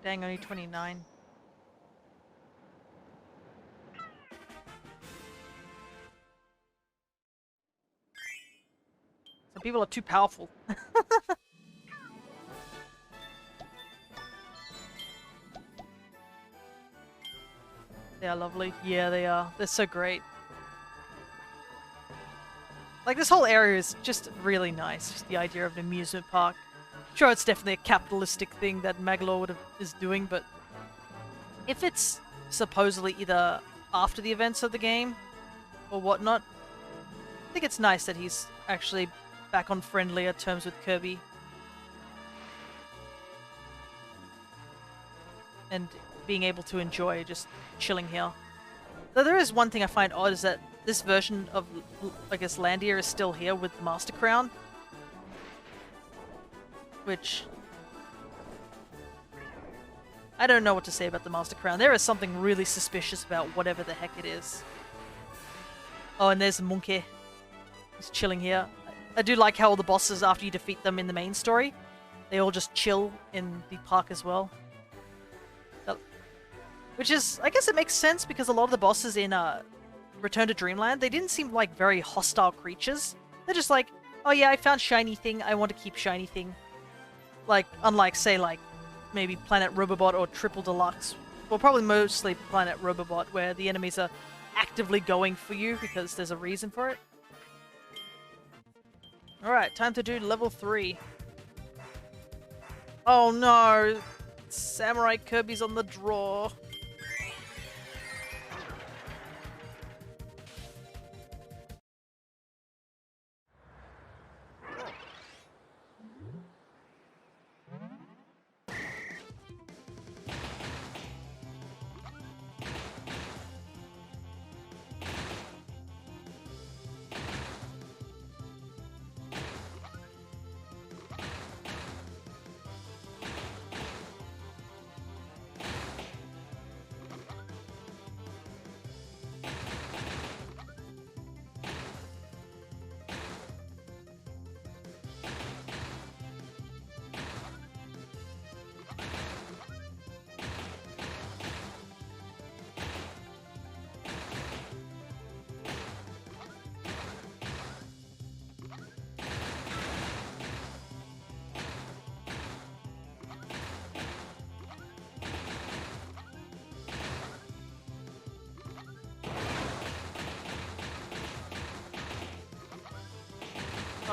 Dang, only 29. Some people are too powerful. They are lovely. Yeah, they are. They're so great. Like, this whole area is just really nice. Just the idea of an amusement park. Sure, it's definitely a capitalistic thing that Magoland is doing, but if it's supposedly either after the events of the game or whatnot, I think it's nice that he's actually back on friendlier terms with Kirby. And being able to enjoy just chilling here. Though there is one thing I find odd is that this version of, I guess, Landia is still here with the Master Crown. Which... I don't know what to say about the Master Crown. There is something really suspicious about whatever the heck it is. Oh, and there's Monkey. He's chilling here. I do like how all the bosses, after you defeat them in the main story, they all just chill in the park as well. Which is, I guess it makes sense because a lot of the bosses in Return to Dreamland, they didn't seem like very hostile creatures. They're just like, oh yeah, I found shiny thing, I want to keep shiny thing. Like, unlike, say, like, maybe Planet Robobot or Triple Deluxe. Well, probably mostly Planet Robobot, where the enemies are actively going for you because there's a reason for it. Alright, time to do level 3. Oh no! Samurai Kirby's on the draw.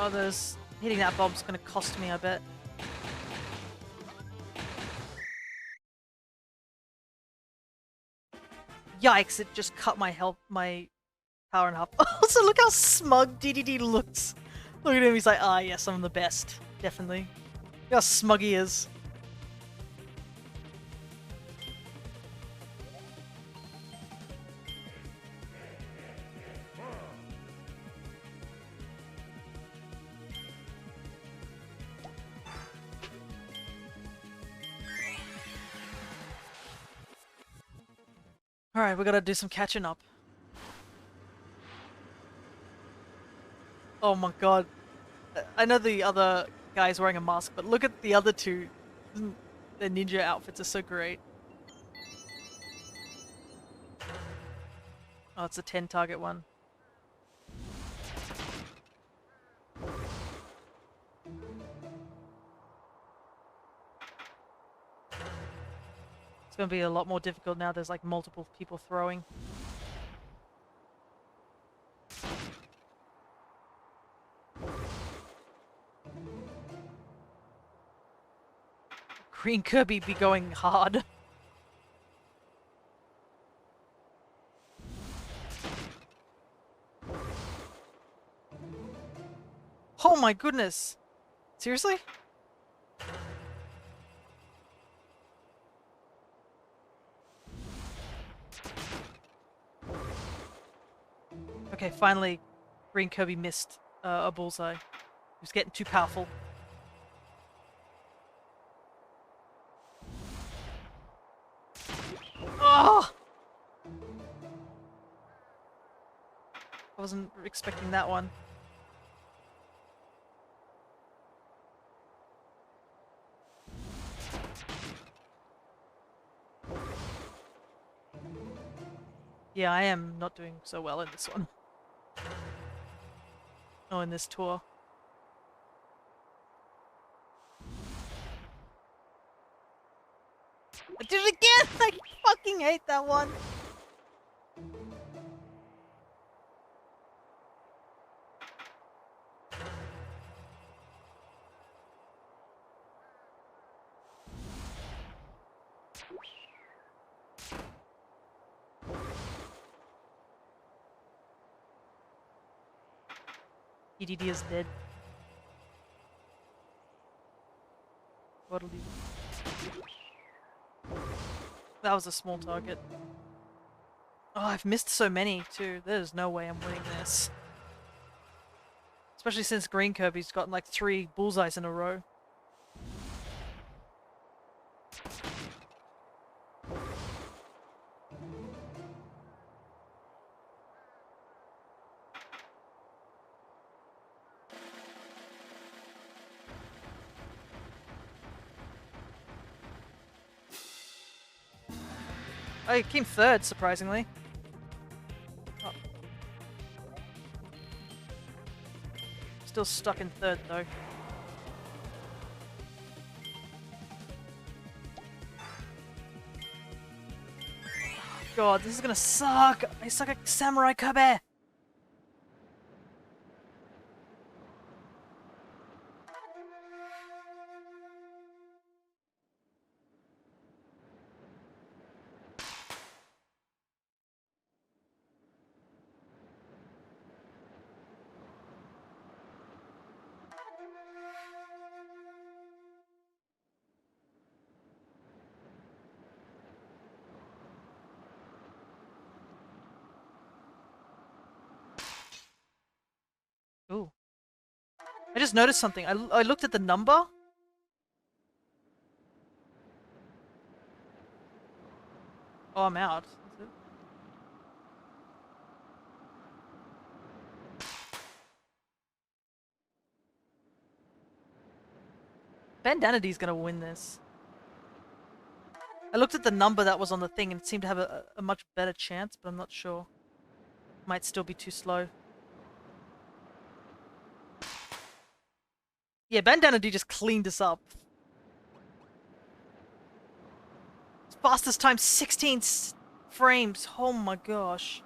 Oh, hitting that bomb's gonna cost me, I bet. Yikes, it just cut my power in half. Also, look how smug DDD looks. Look at him, he's like, ah, yes, I'm the best. Definitely. Look how smug he is. Alright, we gotta do some catching up. Oh my god. I know the other guy's wearing a mask, but look at the other two. Their ninja outfits are so great. Oh, it's a 10 target one. It's gonna be a lot more difficult now there's like multiple people throwing. Green Kirby be going hard. Oh my goodness! Seriously? Okay, finally, Green Kirby missed a bullseye. He was getting too powerful. Oh! I wasn't expecting that one. Yeah, I am not doing so well in this one. Oh, in this tour. I did it again! I fucking hate that one! EDD is dead. What'll do? That was a small target. Oh, I've missed so many too. There's no way I'm winning this. Especially since Green Kirby's gotten like 3 bullseyes in a row. I came 3rd, surprisingly. Oh. Still stuck in 3rd, though. God, this is gonna suck! I suck at Samurai Kirby! Ooh. I just noticed something. I looked at the number. Oh, I'm out. Is it? Bandanity's gonna win this. I looked at the number that was on the thing and it seemed to have a much better chance, but I'm not sure. Might still be too slow. Yeah, Bandanity just cleaned us up. Fastest time, 16 frames. Oh my gosh.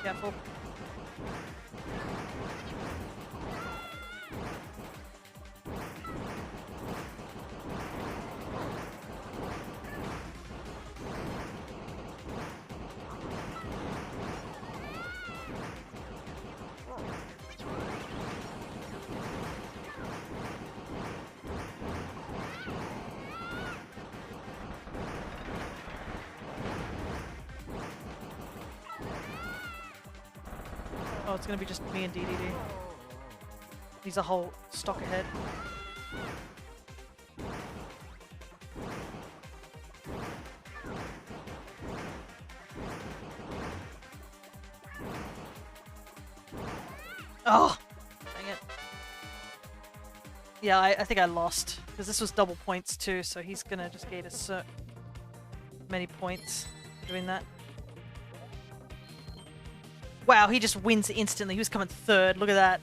Careful. Oh, it's gonna be just me and DDD. He's a whole stock ahead. Oh! Dang it. Yeah, I think I lost. Because this was double points too, so he's gonna just get us so many points for doing that. Wow, he just wins instantly. He was coming 3rd. Look at that.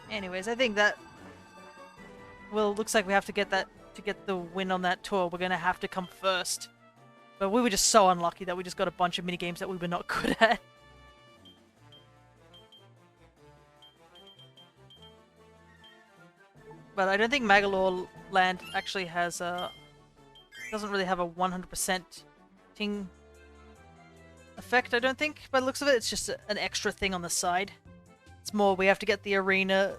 Anyways, I think that... Well, looks like we have to get that... To get the win on that tour, we're gonna have to come first. But we were just so unlucky that we just got a bunch of minigames that we were not good at. But I don't think Magoland actually has a... doesn't really have a 100% ting effect, I don't think, by the looks of it. It's just an extra thing on the side. It's more, we have to get the arena.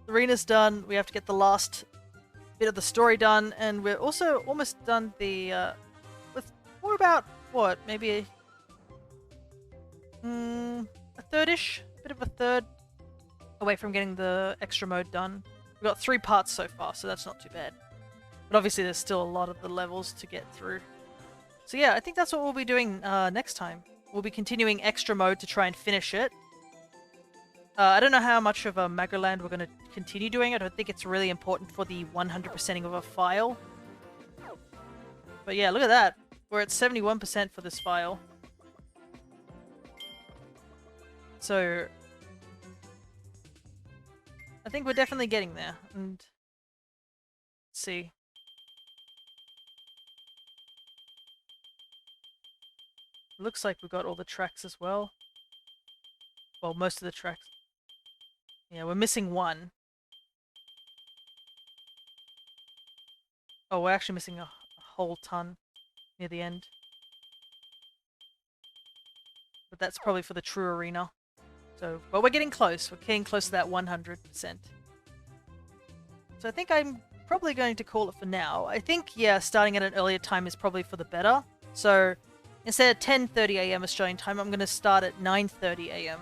The arena's done, we have to get the last bit of the story done, and we're also almost done the, we're about, what, maybe a third-ish? A bit of a third away from getting the extra mode done. We've got 3 parts so far, so that's not too bad. But obviously there's still a lot of the levels to get through. So yeah, I think that's what we'll be doing next time. We'll be continuing extra mode to try and finish it. I don't know how much of a Magoland we're going to continue doing. I don't think it's really important for the 100%ing of a file. But yeah, look at that. We're at 71% for this file. So I think we're definitely getting there. And let's see. Looks like we got all the tracks as well. Well, most of the tracks. Yeah, we're missing one. Oh, we're actually missing a whole ton near the end. But that's probably for the true arena. So, but we're getting close. We're getting close to that 100%. So I think I'm probably going to call it for now. I think, yeah, starting at an earlier time is probably for the better. So instead of 10:30 AM Australian time, I'm going to start at 9:30 AM.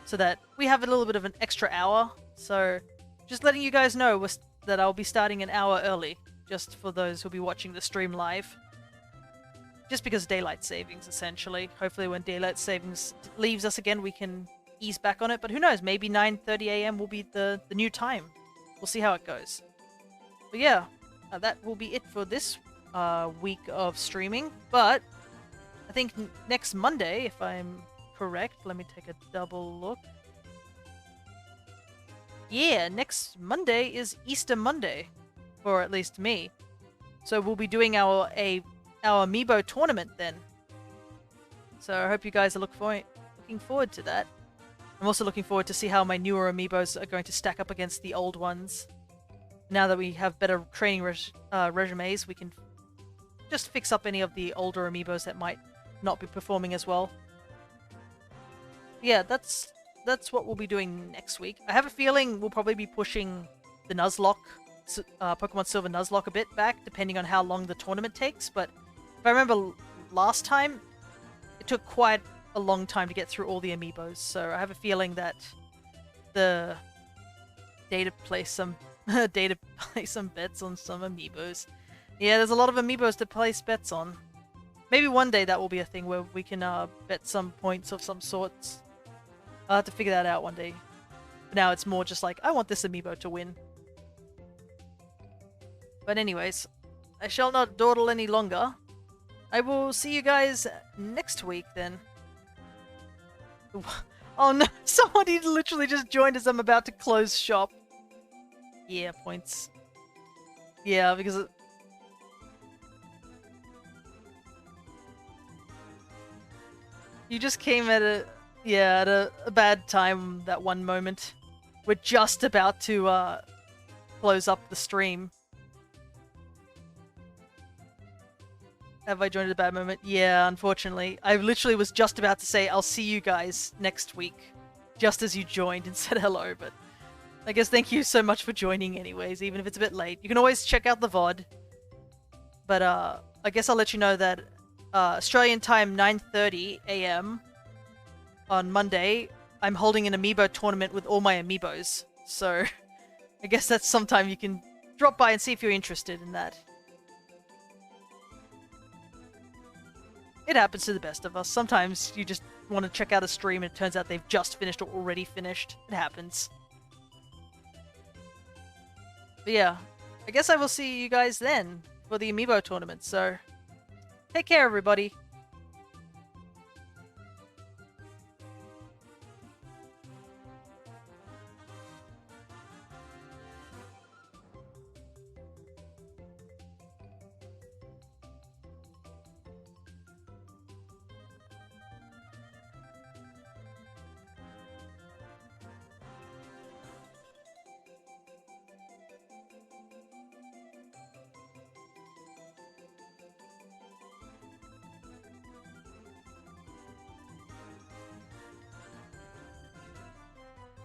So that we have a little bit of an extra hour. So just letting you guys know that I'll be starting an hour early. Just for those who'll be watching the stream live. Just because daylight savings, essentially. Hopefully when daylight savings leaves us again, we can ease back on it. But who knows, maybe 9:30 AM will be the new time. We'll see how it goes. But yeah, that will be it for this week of streaming. But I think next Monday, if I'm correct, let me take a double look. Yeah, next Monday is Easter Monday, or at least me. So we'll be doing our amiibo tournament then. So I hope you guys are looking forward to that. I'm also looking forward to see how my newer amiibos are going to stack up against the old ones. Now that we have better training resumes, we can just fix up any of the older amiibos that might not be performing as well. Yeah, that's what we'll be doing next week. I have a feeling we'll probably be pushing the Nuzlocke, Pokemon Silver Nuzlocke a bit back, depending on how long the tournament takes. But if I remember last time, it took quite a long time to get through all the amiibos. So I have a feeling that the data place some bets on some amiibos. Yeah, there's a lot of amiibos to place bets on. Maybe one day that will be a thing where we can bet some points of some sorts. I'll have to figure that out one day. But now it's more just like, I want this amiibo to win. But anyways, I shall not dawdle any longer. I will see you guys next week then. Oh no, somebody literally just joined as I'm about to close shop. Yeah, points. Yeah, because you just came at a bad time that one moment. We're just about to close up the stream. Have I joined at a bad moment? Yeah, unfortunately. I literally was just about to say I'll see you guys next week, just as you joined and said hello, but I guess thank you so much for joining anyways, even if it's a bit late. You can always check out the VOD, but I guess I'll let you know that Australian time 9:30 AM on Monday, I'm holding an amiibo tournament with all my amiibos, so I guess that's sometime you can drop by and see if you're interested in that. It happens to the best of us. Sometimes you just want to check out a stream and it turns out they've just finished or already finished. It happens. But yeah, I guess I will see you guys then for the amiibo tournament, so take care everybody.